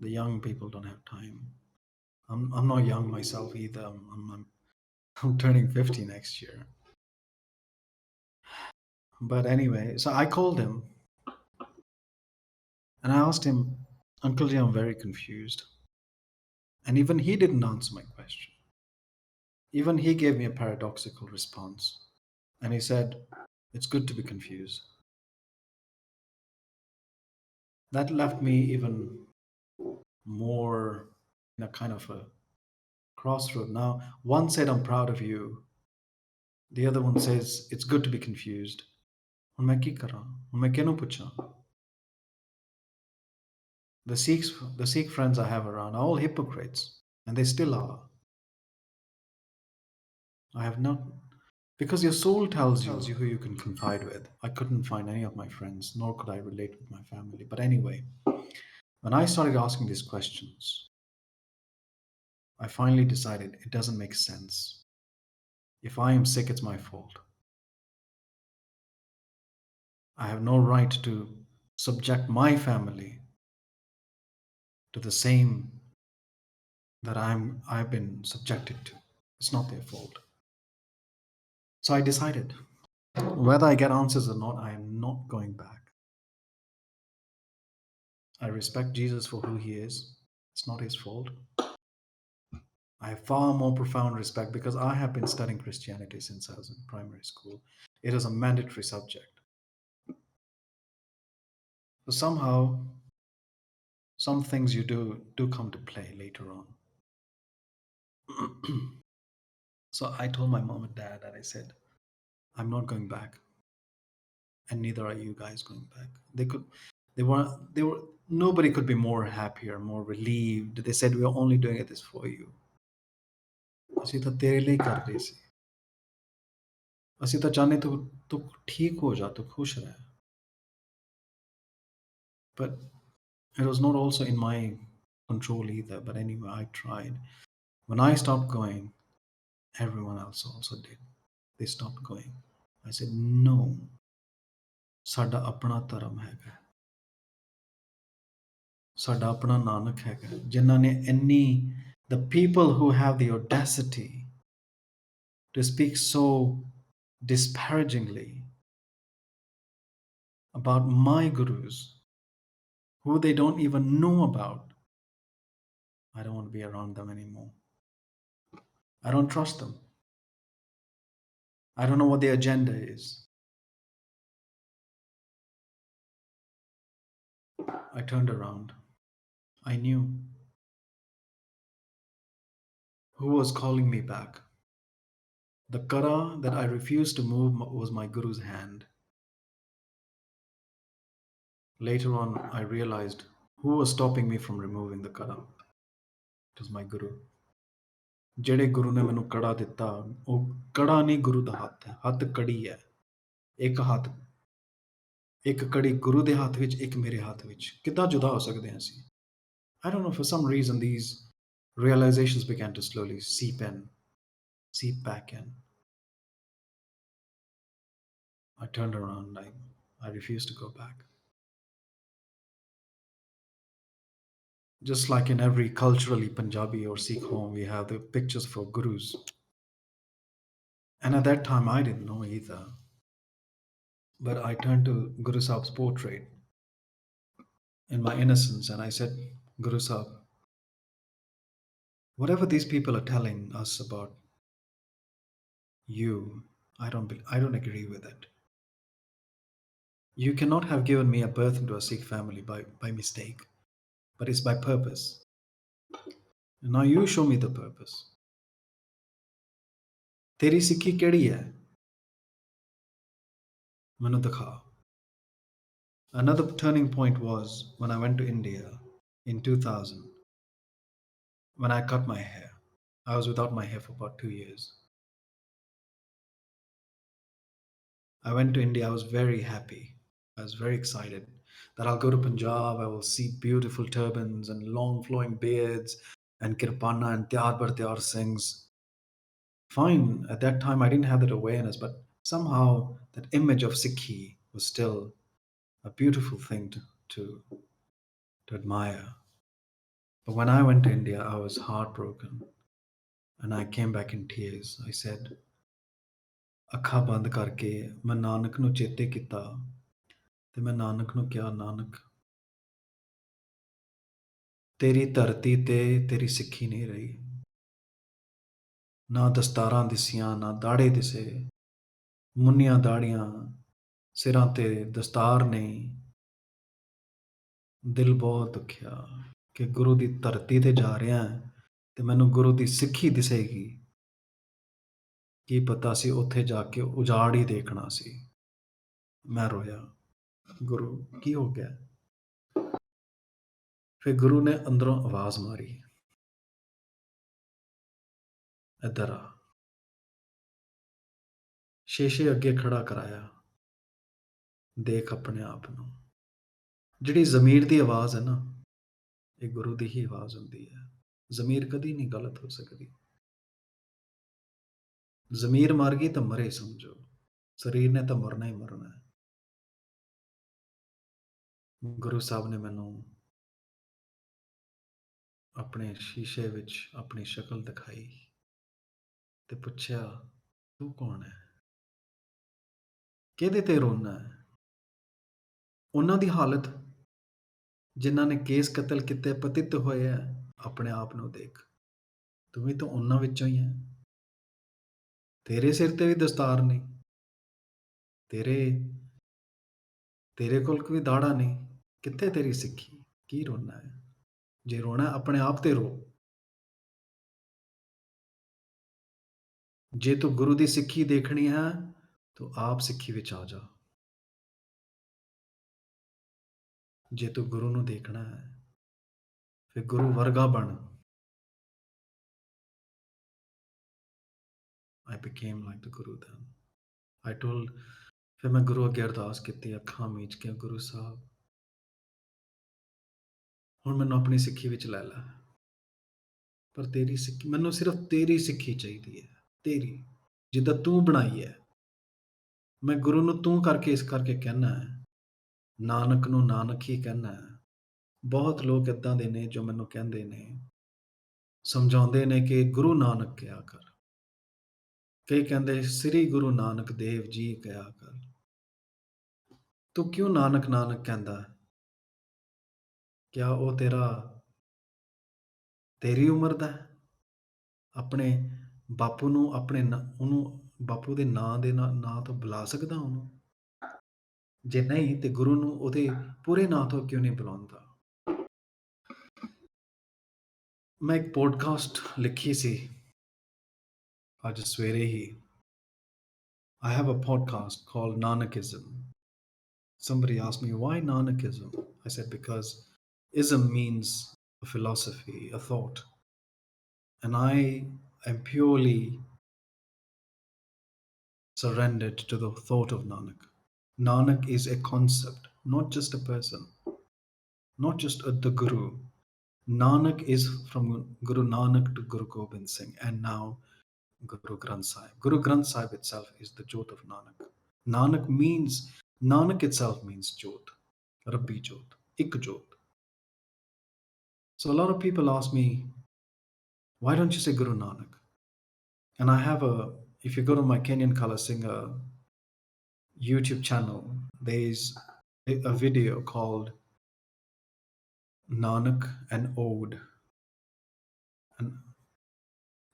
The young people don't have time. I'm not young myself either. I'm turning 50 next year. But anyway, so I called him and I asked him, Uncle Ji, I'm very confused. And even he didn't answer my question. Even he gave me a paradoxical response. And he said, "It's good to be confused." That left me even more in a kind of a crossroad. Now, one said, "I'm proud of you." The other one says, "It's good to be confused." ਹੁਣ ਮੈਂ ਕੀ ਕਰਾਂ? ਹੁਣ ਮੈਂ ਕਿਹਨੂੰ ਪੁੱਛਾਂ? The Sikh friends I have around are all hypocrites, and they still are. I have not, because your soul tells you who you can confide with. I couldn't find any of my friends, nor could I relate with my family. But anyway, when I started asking these questions, I finally decided it doesn't make sense. If I am sick, it's my fault. I have no right to subject my family to the same that I've been subjected to. It's not their fault. So I decided, whether I get answers or not, I am not going back. I respect Jesus for who he is. It's not his fault. I have far more profound respect because I have been studying Christianity since I was in primary school. It is a mandatory subject. So somehow, some things you do come to play later on. So I told my mom and dad that I said, "I'm not going back, and neither are you guys going back." They were nobody could be more happier, more relieved. They said, "We're only doing it this for you." ਅਸੀਂ ਤਾਂ ਤੇਰੇ ਲਈ ਕਰ ਰਹੇ ਸੀ। ਅਸੀਂ ਤਾਂ ਚਾਹੁੰਦੇ ਤੂੰ ਠੀਕ ਹੋ ਜਾ, ਤੂੰ ਖੁਸ਼ ਰਹਿ। But it was not also in my control either. But anyway, I tried. When I stopped going, everyone else also did. They stopped going. I said, "No, ਸਾਡਾ ਆਪਣਾ ਧਰਮ ਹੈਗਾ, ਸਾਡਾ ਆਪਣਾ ਨਾਨਕ ਹੈਗਾ, ਜਿਨ੍ਹਾਂ ਨੇ ਇੰਨੀ, the people who have the audacity to speak so disparagingly about my gurus, who they don't even know about. I don't want to be around them anymore. I don't trust them. I don't know what their agenda is." I turned around. I knew who was calling me back. The kara that I refused to move was my guru's hand. Later on, I realized who was stopping me from removing the kara. It was my guru. ਜਿਹੜੇ ਗੁਰੂ ਨੇ ਮੈਨੂੰ ਕੜਾ ਦਿੱਤਾ, ਉਹ ਕੜਾ ਨਹੀਂ ਗੁਰੂ ਦਾ ਹੱਥ ਹੈ, ਹੱਥ ਕੜੀ ਹੈ। ਇੱਕ ਹੱਥ, ਇੱਕ ਕੜੀ ਗੁਰੂ ਦੇ ਹੱਥ ਵਿੱਚ, ਇੱਕ ਮੇਰੇ ਹੱਥ ਵਿੱਚ। ਕਿੱਦਾਂ ਜੁਦਾ ਹੋ ਸਕਦੇ ਹਾਂ ਅਸੀਂ? I don't know, for some reason these realizations began to slowly seep back in. I turned around. I refused to go back. Just like in every culturally Punjabi or Sikh home, we have the pictures for gurus. And at that time, I didn't know either. But I turned to Guru Sahib's portrait in my innocence and I said, "Guru Sahib, whatever these people are telling us about you, I don't agree with it. You cannot have given me a birth into a Sikh family by mistake, but it's by purpose. And now you show me the purpose. तेरी सिक्खी केड़ी है? मैनू दिखा." Another turning point was when I went to India in 2000, when I cut my hair. I was without my hair for about 2 years. I went to India. I was very happy. I was very excited that I'll go to Punjab. I will see beautiful turbans and long flowing beards and kirpana and tyar bar tyar singhs. Fine, at that time I didn't have that awareness, but somehow that image of Sikhi was still a beautiful thing to admire. But when I went to India, I was heartbroken and I came back in tears. I said, ਅੱਖਾਂ ਬੰਦ ਕਰਕੇ ਮੈਂ ਨਾਨਕ ਨੂੰ ਚੇਤੇ ਕੀਤਾ ਤੇ ਮੈਂ ਨਾਨਕ ਨੂੰ ਕਿਹਾ, "ਨਾਨਕ, ਤੇਰੀ ਧਰਤੀ ਤੇ ਤੇਰੀ ਸਿੱਖੀ ਨਹੀਂ ਰਹੀ। ਨਾ ਦਸਤਾਰਾਂ ਦਿਸੀਆਂ, ਨਾ ਦਾੜੇ ਦਿਸੇ, ਮੁੰਨੀਆਂ ਦਾੜੀਆਂ, ਸਿਰਾਂ ਤੇ ਦਸਤਾਰ ਨਹੀਂ। ਦਿਲ ਬਹੁਤ ਦੁਖਿਆ ਕਿ ਗੁਰੂ ਦੀ ਧਰਤੀ ਤੇ ਜਾ ਰਿਹਾ ਤੇ ਮੈਨੂੰ ਗੁਰੂ ਦੀ ਸਿੱਖੀ ਦਿਸੇਗੀ। ਕੀ ਪਤਾ ਸੀ ਉੱਥੇ ਜਾ ਕੇ ਉਜਾੜ ਹੀ ਦੇਖਣਾ ਸੀ। ਮੈਂ ਰੋਇਆ, ਗੁਰੂ ਕੀ ਹੋ ਗਿਆ? ਫਿਰ ਗੁਰੂ ਨੇ ਅੰਦਰੋਂ ਆਵਾਜ਼ ਮਾਰੀ, ਇੱਧਰ ਆ। ਸ਼ੀਸ਼ੇ ਅੱਗੇ ਖੜਾ ਕਰਾਇਆ, ਦੇਖ ਆਪਣੇ ਆਪ ਨੂੰ। ਜਿਹੜੀ ਜ਼ਮੀਰ ਦੀ ਆਵਾਜ਼ ਹੈ ਨਾ, ਇਹ ਗੁਰੂ ਦੀ ਹੀ ਆਵਾਜ਼ ਹੁੰਦੀ ਹੈ। ਜ਼ਮੀਰ ਕਦੀ ਨਹੀਂ ਗਲਤ ਹੋ ਸਕਦੀ। ਜ਼ਮੀਰ ਮਰ ਗਈ ਤਾਂ ਮਰੇ ਸਮਝੋ, ਸਰੀਰ ਨੇ ਤਾਂ ਮਰਨਾ ਹੀ ਮਰਨਾ ਹੈ। ਗੁਰੂ ਸਾਹਿਬ ਨੇ ਮੈਨੂੰ ਆਪਣੇ ਸ਼ੀਸ਼ੇ ਵਿੱਚ ਆਪਣੀ ਸ਼ਕਲ ਦਿਖਾਈ ਤੇ ਪੁੱਛਿਆ, ਤੂੰ ਕੌਣ ਹੈ? ਕਿਹਦੇ ਤੇ ਰੋਣਾ ਹੈ? ਉਹਨਾਂ ਦੀ ਹਾਲਤ ਜਿਨ੍ਹਾਂ ਨੇ ਕੇਸ ਕਤਲ ਕੀਤੇ, ਪਤਿਤ ਹੋਏ ਹੈ, ਆਪਣੇ ਆਪ ਨੂੰ ਦੇਖ। ਤੂੰ ਵੀ ਤਾਂ ਉਹਨਾਂ ਵਿੱਚੋਂ ਹੀ ਹੈ। ਤੇਰੇ ਸਿਰ ਤੇ ਵੀ ਦਸਤਾਰ ਨਹੀਂ, ਤੇਰੇ ਤੇਰੇ ਕੋਲ ਕੋਈ ਦਾੜਾ ਨਹੀਂ। ਕਿੱਥੇ ਤੇਰੀ ਸਿੱਖੀ? ਕੀ ਰੋਣਾ ਹੈ? ਜੇ ਰੋਣਾ ਆਪਣੇ ਆਪ ਤੇ ਰੋ। ਜੇ ਤੂੰ ਗੁਰੂ ਦੀ ਸਿੱਖੀ ਦੇਖਣੀ ਹੈ ਤੂੰ ਆਪ ਸਿੱਖੀ ਵਿੱਚ ਆ ਜਾ। ਜੇ ਤੂੰ ਗੁਰੂ ਨੂੰ ਦੇਖਣਾ ਹੈ ਫਿਰ ਗੁਰੂ ਵਰਗਾ ਬਣ। I became like the Guru then. I told, ਫਿਰ ਮੈਂ ਗੁਰੂ ਅੱਗੇ ਅਰਦਾਸ ਕੀਤੀ ਅੱਖਾਂ ਮੀਚ ਕੇ, ਗੁਰੂ ਸਾਹਿਬ ਹੁਣ ਮੈਨੂੰ ਆਪਣੀ ਸਿੱਖੀ ਵਿੱਚ ਲੈ ਲੈ। ਪਰ ਤੇਰੀ ਸਿੱਖੀ, ਮੈਨੂੰ ਸਿਰਫ ਤੇਰੀ ਸਿੱਖੀ ਚਾਹੀਦੀ ਹੈ, ਤੇਰੀ ਜਿੱਦਾਂ ਤੂੰ ਬਣਾਈ ਹੈ। ਮੈਂ ਗੁਰੂ ਨੂੰ ਤੂੰ ਕਰਕੇ ਇਸ ਕਰਕੇ ਕਹਿਣਾ ਹੈ, ਨਾਨਕ ਨੂੰ ਨਾਨਕ ਹੀ ਕਹਿਣਾ ਹੈ। ਬਹੁਤ ਲੋਕ ਇੱਦਾਂ ਦੇ ਨੇ ਜੋ ਮੈਨੂੰ ਕਹਿੰਦੇ ਨੇ, ਸਮਝਾਉਂਦੇ ਨੇ ਕਿ ਗੁਰੂ ਨਾਨਕ ਕਿਹਾ ਕਰ। ਕਈ ਕਹਿੰਦੇ ਸ੍ਰੀ ਗੁਰੂ ਨਾਨਕ ਦੇਵ ਜੀ ਕਿਹਾ ਕਰ। ਤੂੰ ਕਿਉਂ ਨਾਨਕ ਨਾਨਕ ਕਹਿੰਦਾ? ਕਿਆ ਉਹ ਤੇਰੀ ਉਮਰ ਦਾ ਹੈ? ਆਪਣੇ ਬਾਪੂ ਨੂੰ ਉਹਨੂੰ ਬਾਪੂ ਦੇ ਨਾਂ ਦੇ ਨਾਂ ਤੋਂ ਬੁਲਾ ਸਕਦਾ ਉਹਨੂੰ? ਜੇ ਨਹੀਂ ਤੇ ਗੁਰੂ ਨੂੰ ਉਹਦੇ ਪੂਰੇ ਨਾਂ ਤੋਂ ਕਿਉਂ ਨਹੀਂ ਬੁਲਾਉਂਦਾ? ਮੈਂ ਇੱਕ ਪੋਡਕਾਸਟ ਲਿਖੀ ਸੀ ਅੱਜ ਸਵੇਰੇ ਹੀ। I have a podcast called Nanakism. Somebody asked me, why Nanakism? I said, because ism means a philosophy, a thought. And I am purely surrendered to the thought of Nanak. Nanak is a concept, not just a person, not just the Guru. Nanak is from Guru Nanak to Guru Gobind Singh, and now Guru Granth Sahib. Guru Granth Sahib itself is the Jot of Nanak. Nanak itself means Jot, Rabbi Jot, Ik Jot. So a lot of people ask me, why don't you say Guru Nanak? And I have if you go to my Kenyan Khalsa YouTube channel, there's a video called Nanak an Ode, and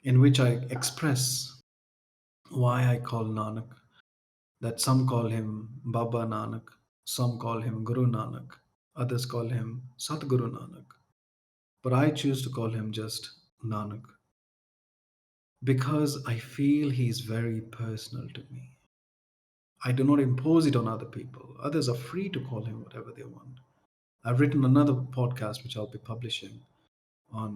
in which I express why I call Nanak, that some call him Baba Nanak, some call him Guru Nanak, others call him Satguru Nanak. But I choose to call him just Nanak because I feel he is very personal to me. I do not impose it on other people. Others are free to call him whatever they want. I've written another podcast which I'll be publishing on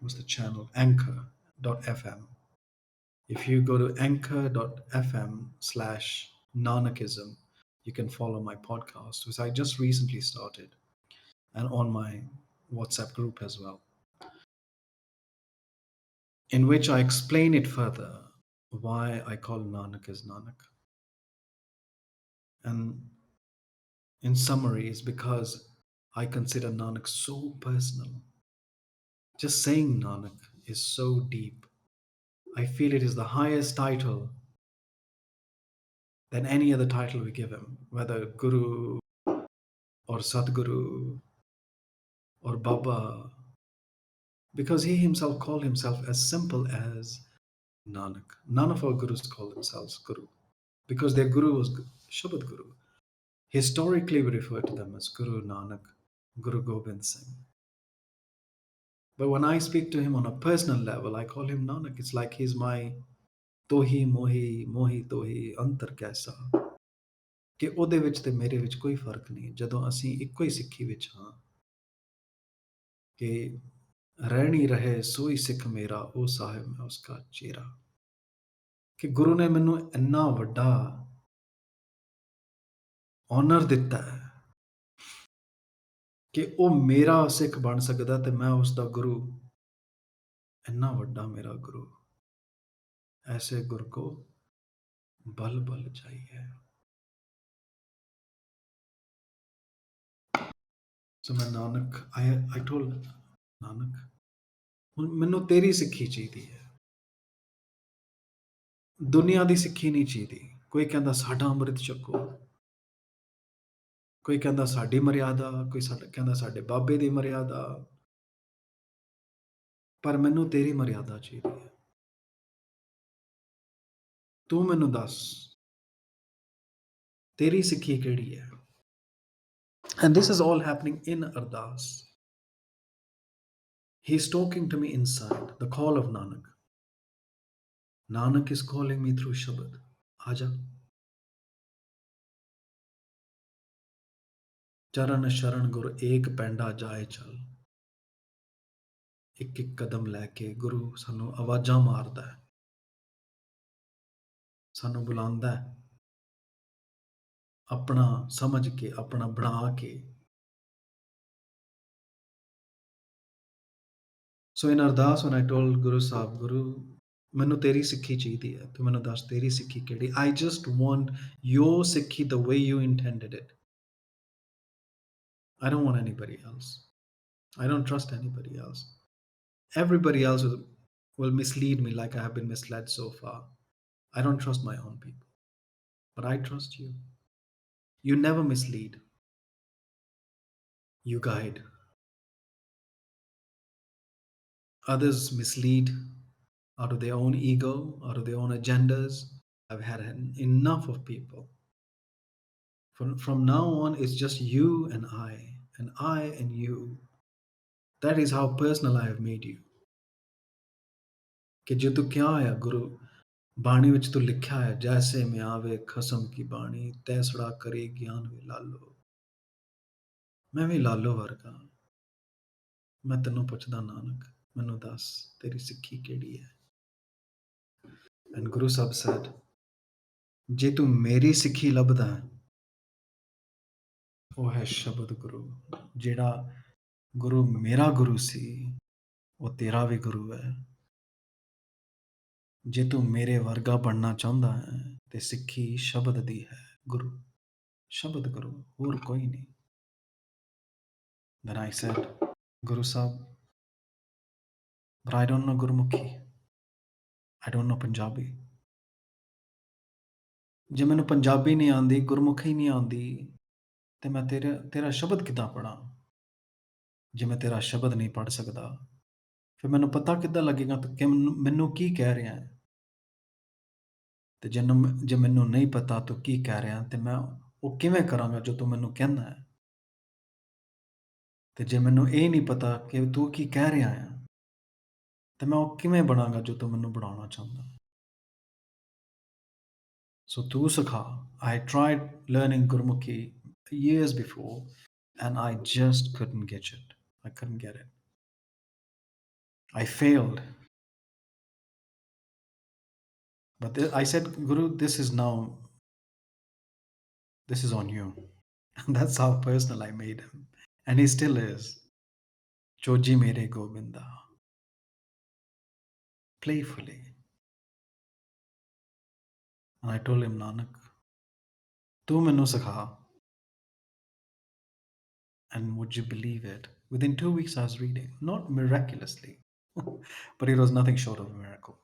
what's the channel? Anchor.fm. If you go to anchor.fm/Nanakism, you can follow my podcast, which I just recently started, and on my WhatsApp group as well, in which I explain it further why I call Nanak as Nanak. And in summary, it's because I consider Nanak so personal. Just saying Nanak is so deep. I feel it is the highest title than any other title we give him, whether Guru or Sadguru or Baba, because he himself called himself as simple as Nanak. None of our gurus call themselves Guru because their guru was Shabad Guru. Historically, we refer to them as Guru Nanak, Guru Gobind Singh. But when I speak to him on a personal level, I call him Nanak. It's like he's my tohi mohi, mohi tohi, antar kaisa. ਕਿ ਉਹਦੇ ਵਿੱਚ ਤੇ ਮੇਰੇ ਵਿੱਚ ਕੋਈ ਫਰਕ ਨਹੀਂ ਜਦੋਂ ਅਸੀਂ ਇੱਕੋ ਹੀ ਸਿੱਖੀ ਵਿੱਚ ਹਾਂ ਕਿ ਰਹਿਣੀ ਰਹੇ ਸੋਈ ਸਿੱਖ ਮੇਰਾ ਉਹ ਸਾਹਿਬ ਮੈਂ ਉਸਕਾ ਚੇਰਾ ਕਿ ਗੁਰੂ ਨੇ ਮੈਨੂੰ ਇੰਨਾ ਵੱਡਾ ਆਨਰ ਦਿੱਤਾ ਹੈ ਕਿ ਉਹ ਮੇਰਾ ਸਿੱਖ ਬਣ ਸਕਦਾ ਤੇ ਮੈਂ ਉਸ ਦਾ ਗੁਰੂ ਇੰਨਾ ਵੱਡਾ ਮੇਰਾ ਗੁਰੂ ਐਸੇ ਗੁਰ ਕੋ ਬਲ ਬਲ ਚਾਹੀਏ ਸੋ ਮੈਂ ਨਾਨਕ ਆਈ ਟੋਲਡ ਨਾਨਕ ਹੁਣ ਮੈਨੂੰ ਤੇਰੀ ਸਿੱਖੀ ਚਾਹੀਦੀ ਹੈ ਦੁਨੀਆ ਦੀ ਸਿੱਖੀ ਨਹੀਂ ਚਾਹੀਦੀ ਕੋਈ ਕਹਿੰਦਾ ਸਾਡਾ ਅੰਮ੍ਰਿਤ ਛਕੋ ਕੋਈ ਕਹਿੰਦਾ ਸਾਡੀ ਮਰਿਆਦਾ ਕੋਈ ਕਹਿੰਦਾ ਸਾਡੇ ਬਾਬੇ ਦੀ ਮਰਿਆਦਾ ਪਰ ਮੈਨੂੰ ਤੇਰੀ ਮਰਿਆਦਾ ਚਾਹੀਦੀ ਹੈ ਤੂੰ ਮੈਨੂੰ ਦੱਸ ਤੇਰੀ ਸਿੱਖੀ ਕਿਹੜੀ ਹੈ and this is all happening in ardas he's talking to me inside the call of Nanak is calling me through shabad aja ਚਰਨ ਸ਼ਰਨ ਗੁਰ ਏਕ ਪੈਂਡਾ ਜਾਏ ਚਲ ਇੱਕ ਇੱਕ ਕਦਮ ਲੈ ਕੇ ਗੁਰੂ ਸਾਨੂੰ ਆਵਾਜ਼ਾਂ ਮਾਰਦਾ ਹੈ ਸਾਨੂੰ ਬੁਲਾਉਂਦਾ ਹੈ ਆਪਣਾ ਸਮਝ ਕੇ ਆਪਣਾ ਬਣਾ ਕੇ ਸੋ ਇਨ ਅਰਦਾਸ when I told Guru Sahib ਗੁਰੂ ਮੈਨੂੰ ਤੇਰੀ ਸਿੱਖੀ ਚਾਹੀਦੀ ਹੈ ਤੂੰ ਮੈਨੂੰ ਦੱਸ ਤੇਰੀ ਸਿੱਖੀ ਕਿਹੜੀ I just want your ਸਿੱਖੀ the way you intended it I don't want anybody else I don't trust anybody else everybody else will mislead me like I have been misled so far I don't trust my own people but I trust you you never mislead you guide others mislead out of their own ego out of their own agendas I've had enough of people from now on it's just you and I and you that is how personal I have made you ਕਿ ਜੇ ਤੂੰ ਕਿਹਾ ਹੋਇਆ ਗੁਰੂ ਬਾਣੀ ਵਿੱਚ ਤੂੰ ਲਿਖਿਆ ਹੈ ਜੈਸੇ ਮੈਂ ਆਵੇ ਖਸਮ ਕੀ ਬਾਣੀ ਤੈਸੜਾ ਕਰੇ ਗਿਆਨ ਵੇ ਲਾਲੋ ਮੈਂ ਵੀ ਲਾਲੋ ਵਰਗਾ ਮੈਂ ਤੈਨੂੰ ਪੁੱਛਦਾ ਨਾਨਕ ਮੈਨੂੰ ਦੱਸ ਤੇਰੀ ਸਿੱਖੀ ਕਿਹੜੀ ਹੈ ਐਂਡ ਗੁਰੂ ਸਾਹਿਬ said ਜੇ ਤੂੰ ਮੇਰੀ ਸਿੱਖੀ ਲੱਭਦਾ ਹੈ ਉਹ ਹੈ ਸ਼ਬਦ ਗੁਰੂ ਜਿਹੜਾ ਗੁਰੂ ਮੇਰਾ ਗੁਰੂ ਸੀ ਉਹ ਤੇਰਾ ਵੀ ਗੁਰੂ ਹੈ ਜੇ ਤੂੰ ਮੇਰੇ ਵਰਗਾ ਬਣਨਾ ਚਾਹੁੰਦਾ ਹੈ ਤੇ ਸਿੱਖੀ ਸ਼ਬਦ ਦੀ ਹੈ ਗੁਰੂ ਸ਼ਬਦ ਗੁਰੂ ਹੋਰ ਕੋਈ ਨਹੀਂ then I said Guru Sahib but I don't know Gurmukhi I don't know Punjabi ਜੇ ਮੈਨੂੰ ਪੰਜਾਬੀ ਨਹੀਂ ਆਉਂਦੀ ਗੁਰਮੁਖੀ ਨਹੀਂ ਆਉਂਦੀ ਤੇ ਮੈਂ ਤੇਰਾ ਸ਼ਬਦ ਕਿੱਦਾਂ ਪੜਾਂ ਜੇ ਮੈਂ ਤੇਰਾ ਸ਼ਬਦ ਨਹੀਂ ਪੜ ਸਕਦਾ ਫਿਰ ਮੈਨੂੰ ਪਤਾ ਕਿੱਦਾਂ ਲੱਗੇਗਾ ਕਿ ਮੈਨੂੰ ਕੀ ਕਹਿ ਰਿਹਾ ਹੈ ਤੇ ਜੇ ਮੈਨੂੰ ਨਹੀਂ ਪਤਾ ਤੂੰ ਕੀ ਕਹਿ ਰਿਹਾ ਤੇ ਮੈਂ ਉਹ ਕਿਵੇਂ ਕਰਾਂਗਾ ਜੋ ਤੂੰ ਮੈਨੂੰ ਕਹਿੰਦਾ ਹੈ ਤੇ ਜੇ ਮੈਨੂੰ ਇਹ ਨਹੀਂ ਪਤਾ ਕਿ ਤੂੰ ਕੀ ਕਹਿ ਰਿਹਾ ਹੈ ਤੇ ਮੈਂ ਉਹ ਕਿਵੇਂ ਬਣਾਂਗਾ ਜੋ ਤੂੰ ਮੈਨੂੰ ਬਣਾਉਣਾ ਚਾਹੁੰਦਾ ਸੋ ਤੂੰ ਸਿਖਾ I tried learning Gurmukhi years before and I just couldn't get it I couldn't get it I failed but I said Guru this is on you and that's how personal I made him and he still is Choji mere Govinda playfully and I told him Nanak tu mainu sikha and would you believe it within 2 weeks I was reading not miraculously but it was nothing short of a miracle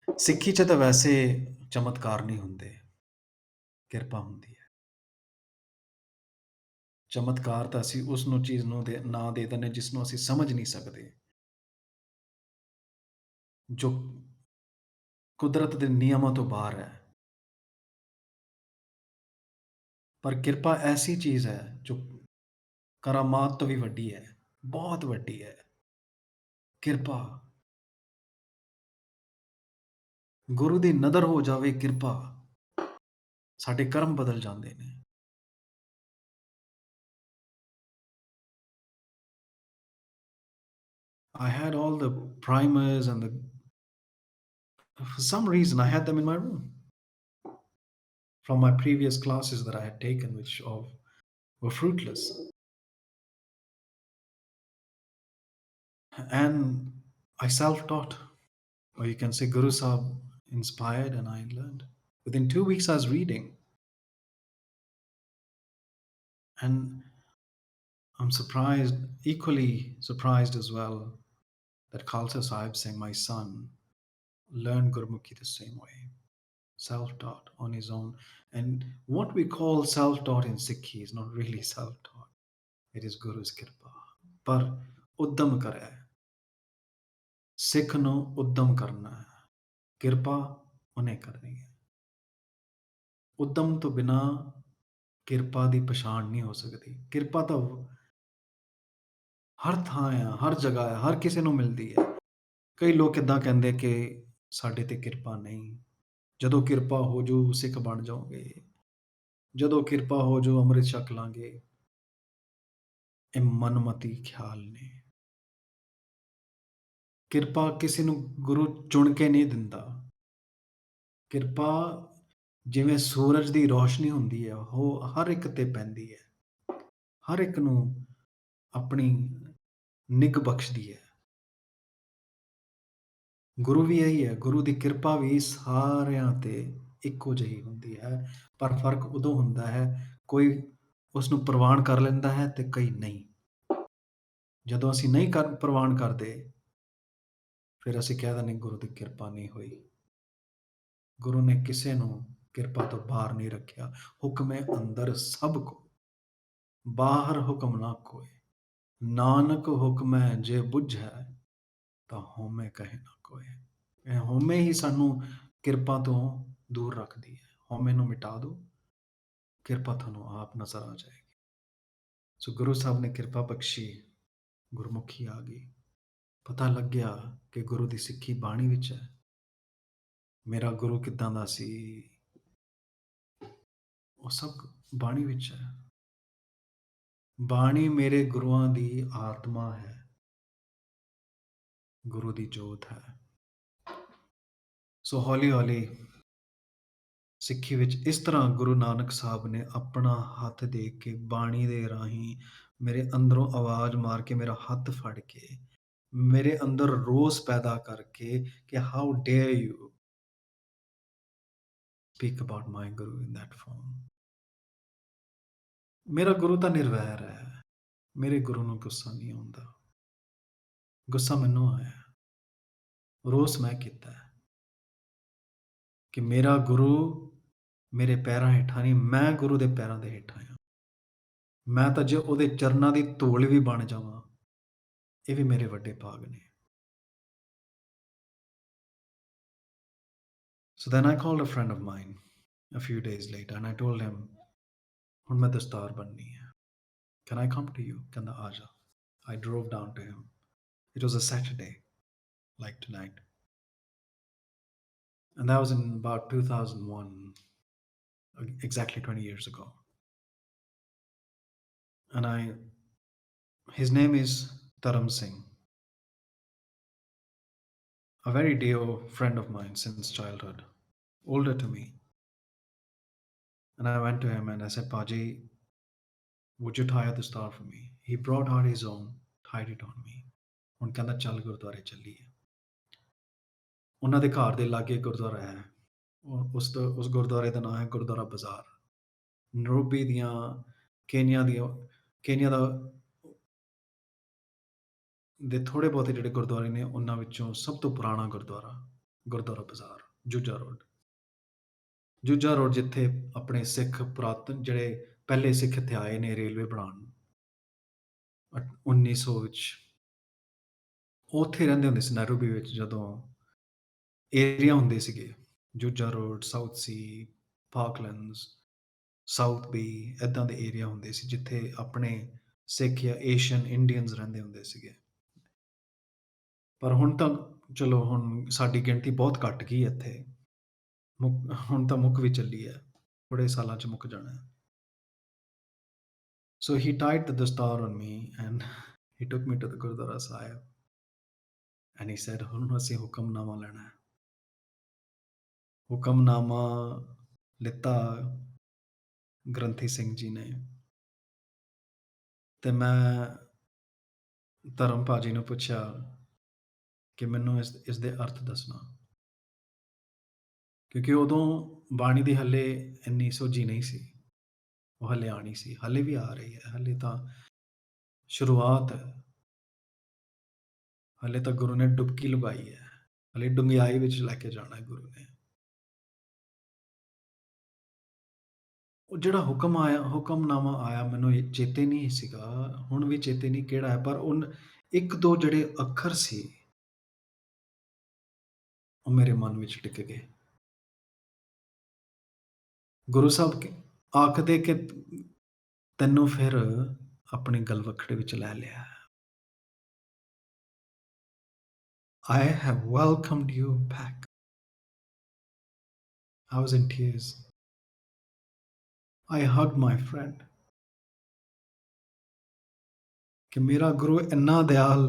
ਸਿੱਖੀ 'ਚ ਤਾਂ ਵੈਸੇ ਚਮਤਕਾਰ ਨਹੀਂ ਹੁੰਦੇ ਕਿਰਪਾ ਹੁੰਦੀ ਹੈ ਚਮਤਕਾਰ ਤਾਂ ਅਸੀਂ ਉਸ ਨੂੰ ਚੀਜ਼ ਨੂੰ ਨਾਂ ਦੇ ਦਿੰਦੇ ਜਿਸ ਨੂੰ ਅਸੀਂ ਸਮਝ ਨਹੀਂ ਸਕਦੇ, ਜੋ ਕੁਦਰਤ ਦੇ ਨਿਯਮਾਂ ਤੋਂ ਬਾਹਰ ਹੈ। ਪਰ ਕਿਰਪਾ ਐਸੀ ਚੀਜ਼ ਹੈ ਜੋ ਕਰਾਮਾਤ ਤੋਂ ਵੀ ਵੱਡੀ ਹੈ, ਬਹੁਤ ਵੱਡੀ ਹੈ। ਕਿਰਪਾ, ਗੁਰੂ ਦੀ ਨਦਰ ਹੋ ਜਾਵੇ ਕਿਰਪਾ, ਸਾਡੇ ਕਰਮ ਬਦਲ ਜਾਂਦੇ ਨੇ। I had all the primers and for some reason I had them in my room from my previous classes that I had taken, which were fruitless. And I self-taught, or you can say Guru Sahib inspired and I learned. Within 2 weeks I was reading, and I'm surprised, equally surprised as well, that Khalsa Sahib Singh, my son, learned Gurmukhi the same way, self-taught on his own. And what we call self-taught in Sikhi is not really self-taught. It is Guru's Kirpa. ਪਰ ਉਦਮ ਕਰੇ, ਸਿੱਖ ਨੂੰ ਉਦਮ ਕਰਨਾ ਹੈ, ਕਿਰਪਾ ਉਹਨੇ ਕਰਨੀ ਹੈ। ਉਦਮ ਤੋਂ ਬਿਨਾ ਕਿਰਪਾ ਦੀ ਪਛਾਣ ਨਹੀਂ ਹੋ ਸਕਦੀ। ਕਿਰਪਾ ਤਾਂ ਹਰ ਥਾਂ ਆ, ਹਰ ਜਗ੍ਹਾ ਆ, ਹਰ ਕਿਸੇ ਨੂੰ ਮਿਲਦੀ ਹੈ। ਕਈ ਲੋਕ ਇੱਦਾਂ ਕਹਿੰਦੇ ਕਿ ਸਾਡੇ ਤੇ ਕਿਰਪਾ ਨਹੀਂ, ਜਦੋਂ ਕਿਰਪਾ ਹੋ ਜੂ ਸਿੱਖ ਬਣ ਜਾਓਗੇ, ਜਦੋਂ ਕਿਰਪਾ ਹੋ ਜੂ ਅੰਮ੍ਰਿਤ ਛਕ ਲਾਂਗੇ। ਇਹ ਮਨਮਤੀ ਖਿਆਲ ਨੇ। ਕਿਰਪਾ ਕਿਸੇ ਨੂੰ ਗੁਰੂ ਚੁਣ ਕੇ ਨਹੀਂ ਦਿੰਦਾ। ਕਿਰਪਾ ਜਿਵੇਂ ਸੂਰਜ ਦੀ ਰੋਸ਼ਨੀ ਹੁੰਦੀ ਹੈ, ਉਹ ਹਰ ਇੱਕ ਤੇ ਪੈਂਦੀ ਹੈ, ਹਰ ਇੱਕ ਨੂੰ ਆਪਣੀ ਨਿੱਘ ਬਖਸ਼ਦੀ ਹੈ। ਗੁਰੂ ਵੀ ਇਹੀ ਹੈ, ਗੁਰੂ ਦੀ ਕਿਰਪਾ ਵੀ ਸਾਰਿਆਂ ਤੇ ਇੱਕੋ ਜਿਹੀ ਹੁੰਦੀ ਹੈ, ਪਰ ਫਰਕ ਉਦੋਂ ਹੁੰਦਾ ਹੈ ਕੋਈ ਉਸ ਨੂੰ ਪ੍ਰਵਾਨ ਕਰ ਲੈਂਦਾ ਹੈ ਤੇ ਕਈ ਨਹੀਂ। ਜਦੋਂ ਅਸੀਂ ਨਹੀਂ ਪ੍ਰਵਾਨ ਕਰਦੇ, ਫਿਰ ਅਸੀਂ ਕਹਿ ਦਿੰਦੇ ਗੁਰੂ ਦੀ ਕਿਰਪਾ ਨਹੀਂ ਹੋਈ। ਗੁਰੂ ਨੇ ਕਿਸੇ ਨੂੰ ਕਿਰਪਾ ਤੋਂ ਬਾਹਰ ਨਹੀਂ ਰੱਖਿਆ। ਹੁਕਮੇ ਅੰਦਰ ਸਭ ਕੋ, ਬਾਹਰ ਹੁਕਮ ਨਾ ਕੋਏ। ਨਾਨਕ ਹੁਕਮੈ ਜੇ ਬੁੱਝੈ, ਤਾਂ ਹਉਮੈ ਕਹੇ ਨਾ ਕੋਏ। ਇਹ ਹਉਮੈ ਹੀ ਸਾਨੂੰ ਕਿਰਪਾ ਤੋਂ ਦੂਰ ਰੱਖਦੀ ਹੈ। ਹਉਮੈ ਨੂੰ ਮਿਟਾ ਦਿਓ, ਕਿਰਪਾ ਤੁਹਾਨੂੰ ਆਪ ਨਜ਼ਰ ਆ ਜਾਏਗੀ। ਸੋ ਗੁਰੂ ਸਾਹਿਬ ਨੇ ਕਿਰਪਾ ਬਖਸ਼ੀ, ਗੁਰਮੁਖੀ ਆ ਗਈ। ਪਤਾ ਲੱਗਿਆ ਕਿ ਗੁਰੂ ਦੀ ਸਿੱਖੀ ਬਾਣੀ ਵਿੱਚ ਹੈ। ਮੇਰਾ ਗੁਰੂ ਕਿੱਦਾਂ ਦਾ ਸੀ, ਉਹ ਸਭ ਬਾਣੀ ਵਿੱਚ ਹੈ। ਬਾਣੀ ਮੇਰੇ ਗੁਰੂਆਂ ਦੀ ਆਤਮਾ ਹੈ, ਗੁਰੂ ਦੀ ਜੋਤ ਹੈ। ਸੋ ਹੌਲੀ ਹੌਲੀ ਸਿੱਖੀ ਵਿੱਚ ਇਸ ਤਰ੍ਹਾਂ ਗੁਰੂ ਨਾਨਕ ਸਾਹਿਬ ਨੇ ਆਪਣਾ ਹੱਥ ਦੇ ਕੇ ਬਾਣੀ ਦੇ ਰਾਹੀਂ ਮੇਰੇ ਅੰਦਰੋਂ ਆਵਾਜ਼ ਮਾਰ ਕੇ, ਮੇਰਾ ਹੱਥ ਫੜ ਕੇ, ਮੇਰੇ ਅੰਦਰ ਰੋਸ ਪੈਦਾ ਕਰਕੇ ਕਿ how dare you speak about my guru in that form. ਮੇਰਾ ਗੁਰੂ ਤਾਂ ਨਿਰਵੈਰ ਹੈ, ਮੇਰੇ ਗੁਰੂ ਨੂੰ ਗੁੱਸਾ ਨਹੀਂ ਆਉਂਦਾ। ਗੁੱਸਾ ਮੈਨੂੰ ਆਇਆ, ਰੋਸ ਮੈਂ ਕੀਤਾ ਕਿ ਮੇਰਾ ਗੁਰੂ ਮੇਰੇ ਪੈਰਾਂ ਹੇਠਾਂ ਨਹੀਂ, ਮੈਂ ਗੁਰੂ ਦੇ ਪੈਰਾਂ ਦੇ ਹੇਠਾਂ ਆ। ਮੈਂ ਤਾਂ ਜੇ ਉਹਦੇ ਚਰਨਾਂ ਦੀ ਧੂਲ ਵੀ ਬਣ ਜਾਵਾਂ, ਇਹ ਵੀ ਮੇਰੇ ਵੱਡੇ ਭਾਗ ਨੇ। So then I called a friend of mine a few days later and I told him, ਹੁਣ ਮੈਂ ਦਸਤਾਰ ਬਣਨੀ ਹੈ, can I come to you? ਕਹਿੰਦਾ ਆ ਜਾ। I drove down to him. It was a Saturday, like tonight. And that was in about 2001, exactly 20 years ago. And his name is Dharam Singh, a very dear friend of mine since childhood, older to me. And I went to him and I said, Paji, would you tie the star for me? He brought out his own, tied it on me. ਹੁਣ ਕਹਿੰਦਾ ਚੱਲ ਗੁਰਦੁਆਰੇ ਚੱਲੀਏ। ਉਹਨਾਂ ਦੇ ਘਰ ਦੇ ਲਾਗੇ ਗੁਰਦੁਆਰਾ ਹੈ, ਉਸ ਗੁਰਦੁਆਰੇ ਦਾ ਨਾਮ ਹੈ ਗੁਰਦੁਆਰਾ ਬਾਜ਼ਾਰ। ਨਰੋਬੀ ਦੀਆਂ, ਕੇਨੀਆ ਦਾ ਦੇ ਥੋੜੇ ਬਹੁਤੇ ਜਿਹੜੇ ਗੁਰਦੁਆਰੇ ਨੇ, ਉਹਨਾਂ ਵਿੱਚੋਂ ਸਭ ਤੋਂ ਪੁਰਾਣਾ ਗੁਰਦੁਆਰਾ ਬਾਜ਼ਾਰ, ਜੁੱਜਾ ਰੋਡ, ਜਿੱਥੇ ਆਪਣੇ ਸਿੱਖ ਪੁਰਾਤਨ ਜਿਹੜੇ ਪਹਿਲੇ ਸਿੱਖ ਇੱਥੇ ਆਏ ਨੇ ਰੇਲਵੇ ਬਣਾਉਣ 1900 ਵਿੱਚ। ਉਹ ਉੱਥੇ ਰਹਿੰਦੇ ਹੁੰਦੇ ਸੀ ਨੈਰੋਬੀ ਵਿੱਚ, ਜਦੋਂ ਏਰੀਆ ਹੁੰਦੇ ਸੀਗੇ ਜੂਜਾ ਰੋਡ, ਸਾਊਥ ਸੀ, ਪਾਰਕਲੈਂਡਸ, ਸਾਊਥ ਬੀ, ਇਦਾਂ ਦੇ ਏਰੀਆ ਹੁੰਦੇ ਸੀ ਜਿੱਥੇ ਆਪਣੇ ਸਿੱਖ ਜਾਂ ਏਸ਼ੀਅਨ ਇੰਡੀਅਨਸ ਰਹਿੰਦੇ ਹੁੰਦੇ ਸੀਗੇ। ਪਰ ਹੁਣ ਤਾਂ ਚਲੋ ਹੁਣ ਸਾਡੀ ਗਿਣਤੀ ਬਹੁਤ ਘੱਟ ਗਈ ਹੈ ਇੱਥੇ। ਹੁਣ ਤਾਂ ਮੁੱਕ ਵੀ ਚੱਲੀ ਹੈ, ਬੜੇ ਸਾਲਾਂ 'ਚ ਮੁੱਕ ਜਾਣਾ ਹੈ। So he tied the dastar on me and he took me to the Gurdwara Sahib and he said, ਹੁਣ ਅਸੀਂ ਹੁਕਮਨਾਮਾ ਲੈਣਾ ਹੈ। ਹੁਕਮਨਾਮਾ ਲਿੱਤਾ ਗ੍ਰੰਥੀ ਸਿੰਘ ਜੀ ਨੇ, ਤੇ ਮੈਂ ਧਰਮ ਭਾਜੀ ਨੂੰ ਪੁੱਛਿਆ ਕਿ ਮੈਨੂੰ ਇਸ ਦੇ ਅਰਥ ਦੱਸਣਾ, ਕਿਉਂਕਿ ਉਦੋਂ ਬਾਣੀ ਦੀ ਹੱਲੇ ਇੰਨੀ ਸੋਝੀ ਨਹੀਂ ਸੀ। ਉਹ ਹੱਲੇ ਆਣੀ ਸੀ, ਹੱਲੇ ਵੀ ਆ ਰਹੀ ਹੈ, ਹੱਲੇ ਤਾਂ ਸ਼ੁਰੂਆਤ ਹੈ। ਹੱਲੇ ਤਾਂ ਗੁਰੂ ਨੇ ਡੁਬਕੀ ਲਗਾਈ ਹੈ, ਹੱਲੇ ਡੁੰਗਿਆਈ ਵਿੱਚ ਲੈ ਕੇ ਜਾਣਾ ਹੈ ਗੁਰੂ ਨੇ। ਉਹ ਜਿਹੜਾ ਹੁਕਮਨਾਮਾ ਆਇਆ, ਮੈਨੂੰ ਚੇਤੇ ਨਹੀਂ ਸੀਗਾ, ਹੁਣ ਵੀ ਚੇਤੇ ਨਹੀਂ ਕਿਹੜਾ ਹੈ, ਪਰ ਇੱਕ ਦੋ ਜਿਹੜੇ ਅੱਖਰ ਸੀ ਉਹ ਮੇਰੇ ਮਨ ਵਿੱਚ ਟਿਕ ਗਏ। ਗੁਰੂ ਸਾਹਿਬ ਆਖਦੇ ਕਿ ਤੈਨੂੰ ਫਿਰ ਆਪਣੀ ਗਲਵੱਕੜ ਵਿੱਚ ਲੈ ਲਿਆ। I have welcomed you back. I was in tears. I hugged my friend. ਕਿ ਮੇਰਾ ਗੁਰੂ ਇੰਨਾ ਦਿਆਲ,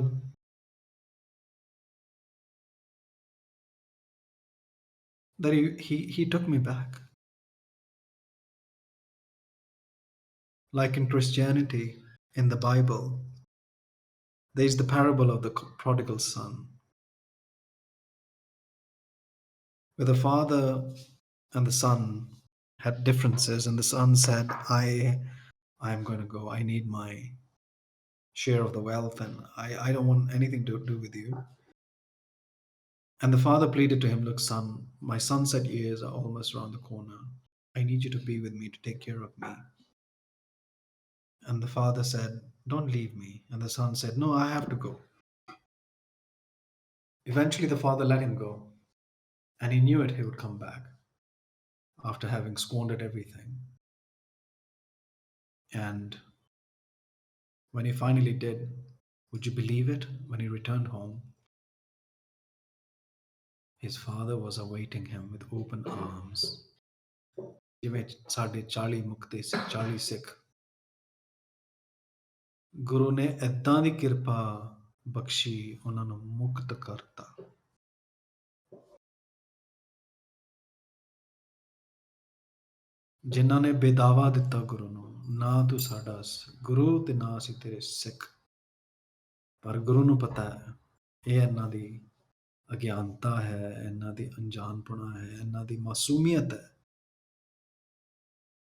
that he took me back. Like in Christianity, in the Bible, there is the parable of the prodigal son, where the father and the son had differences, and the son said, I am going to go. I need my share of the wealth, and I don't want anything to do with you. And the father pleaded to him, look, son, my sunset years are almost around the corner. I need you to be with me, to take care of me. And the father said, don't leave me. And the son said, no, I have to go. Eventually, the father let him go, and he knew it, he would come back after having squandered everything. And when he finally did, would you believe it? When he returned home, his father was awaiting him with open arms. ਜਿਵੇਂ ਸਾਡੇ 40 ਮੁਕਤੇ ਸੀ, 40 ਸਿੱਖ, ਗੁਰੂ ਨੇ ਏਦਾਂ ਦੀ ਕਿਰਪਾ ਬਖਸ਼ੀ, ਉਹਨਾਂ ਨੂੰ ਮੁਕਤ ਕਰਤਾ। ਜਿਨ੍ਹਾਂ ਨੇ ਬੇਦਾਵਾ ਦਿੱਤਾ ਗੁਰੂ ਨੂੰ, ਨਾ ਤੂੰ ਸਾਡਾ ਗੁਰੂ ਤੇ ਨਾ ਅਸੀਂ ਤੇਰੇ ਸਿੱਖ, ਪਰ ਗੁਰੂ ਨੂੰ ਪਤਾ ਹੈ ਇਹ ਇਹਨਾਂ ਦੀ ਅਗਿਆਨਤਾ ਹੈ, ਇਹਨਾਂ ਦੀ ਅਣਜਾਣਪੁਣਾ ਹੈ, ਇਹਨਾਂ ਦੀ ਮਾਸੂਮੀਅਤ ਹੈ,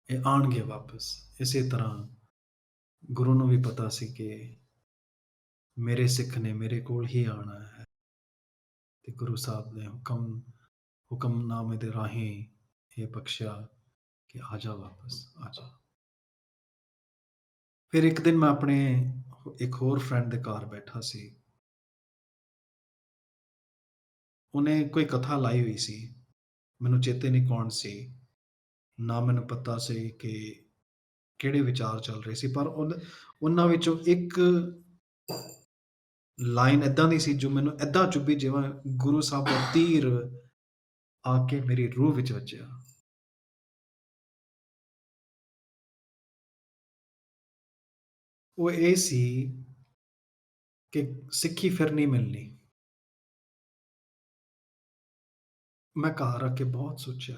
ਇਹ ਆਣਗੇ ਵਾਪਸ। ਇਸੇ ਤਰ੍ਹਾਂ ਗੁਰੂ ਨੂੰ ਵੀ ਪਤਾ ਸੀ ਕਿ ਮੇਰੇ ਸਿੱਖ ਨੇ ਮੇਰੇ ਕੋਲ ਹੀ ਆਉਣਾ ਹੈ, ਤੇ ਗੁਰੂ ਸਾਹਿਬ ਨੇ ਹੁਕਮਨਾਮੇ ਦੇ ਰਾਹੀਂ ਇਹ ਬਖਸ਼ਿਆ ਕਿ ਆ ਜਾ ਵਾਪਸ, ਆ ਜਾ। ਫਿਰ ਇੱਕ ਦਿਨ ਮੈਂ ਆਪਣੇ ਇੱਕ ਹੋਰ ਫਰੈਂਡ ਦੇ ਘਰ ਬੈਠਾ ਸੀ, ਉਹਨੇ ਕੋਈ ਕਥਾ ਲਾਈ ਹੋਈ ਸੀ, ਮੈਨੂੰ ਚੇਤੇ ਨਹੀਂ ਕੌਣ ਸੀ, ਨਾ ਮੈਨੂੰ ਪਤਾ ਸੀ ਕਿ ਕਿਹੜੇ ਵਿਚਾਰ ਚੱਲ ਰਹੇ ਸੀ, ਪਰ ਉਹਨਾਂ ਵਿੱਚੋਂ ਇੱਕ ਲਾਈਨ ਏਦਾਂ ਦੀ ਸੀ ਜੋ ਮੈਨੂੰ ਏਦਾਂ ਚੁੱਭੀ ਜਿਵੇਂ ਗੁਰੂ ਸਾਹਿਬ ਦਾ ਤੀਰ ਆ ਕੇ ਮੇਰੀ ਰੂਹ ਵਿੱਚ ਵੱਜਿਆ। ਉਹ ਇਹ ਸੀ ਕਿ ਸਿੱਖੀ ਫਿਰ ਨਹੀਂ ਮਿਲਣੀ। ਮੈਂ ਘਰ ਆ ਕੇ ਬਹੁਤ ਸੋਚਿਆ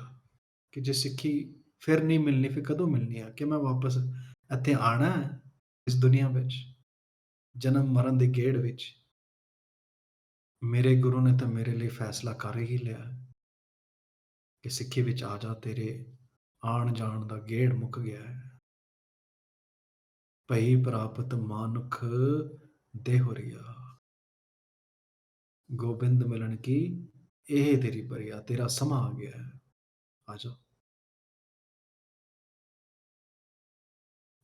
ਕਿ ਜੇ ਸਿੱਖੀ ਫਿਰ ਨਹੀਂ ਮਿਲਣੀ, ਫਿਰ ਕਦੋਂ ਮਿਲਣੀ ਆ? ਕਿ ਮੈਂ ਵਾਪਸ ਇੱਥੇ ਆਣਾ ਹੈ ਇਸ ਦੁਨੀਆ ਵਿੱਚ, ਜਨਮ ਮਰਨ ਦੇ ਗੇੜ ਵਿੱਚ? ਮੇਰੇ ਗੁਰੂ ਨੇ ਤਾਂ ਮੇਰੇ ਲਈ ਫੈਸਲਾ ਕਰ ਹੀ ਲਿਆ ਕਿ ਸਿੱਖੀ ਵਿੱਚ ਆ ਜਾ, ਤੇਰੇ ਆਣ ਜਾਣ ਦਾ ਗੇੜ ਮੁੱਕ ਗਿਆ ਹੈ। ਭਈ ਪ੍ਰਾਪਤ ਮਾਨੁਖ ਦੇਹੁਰੀਆ, ਗੋਬਿੰਦ ਮਿਲਣ ਕੀ ਇਹ ਤੇਰੀ ਬਰੀਆ, ਤੇਰਾ ਸਮਾਂ ਆ ਗਿਆ ਹੈ, ਆ ਜਾ।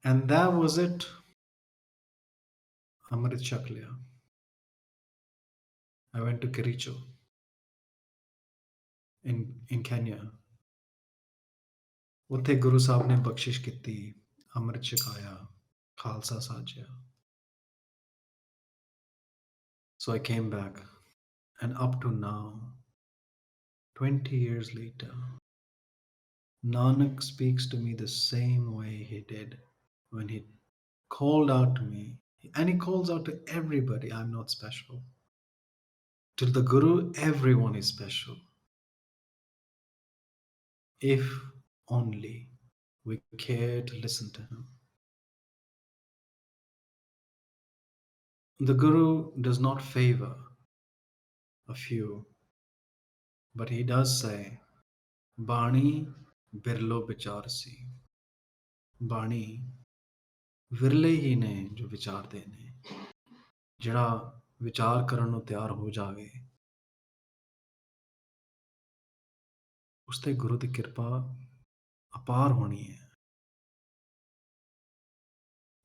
And that was it. Amrit ਛਕ ਲਿਆ. I went to Kericho in Kenya. ਉੱਥੇ ਗੁਰੂ ਸਾਹਿਬ ਨੇ ਬਖਸ਼ਿਸ਼ ਕੀਤੀ, ਅੰਮ੍ਰਿਤ ਛਕਾਇਆ, Khalsa ਸਾਜਿਆ. So I came back, and up to now, 20 years later, Nanak speaks to me the same way he did when he called out to me. And he calls out to everybody, I'm not special. To the Guru, everyone is special. If only we care to listen to him. The Guru does not favor a few, but he does say, Bani birlo bicharsi. Bani ਵਿਰਲੇ ਹੀ ਨੇ ਜੋ ਵਿਚਾਰਦੇ ਨੇ. ਜਿਹੜਾ ਵਿਚਾਰ ਕਰਨ ਨੂੰ ਤਿਆਰ ਹੋ ਜਾਵੇ, ਉਸ ਤੇ ਗੁਰੂ ਦੀ ਕਿਰਪਾ ਅਪਾਰ ਹੋਣੀ ਹੈ.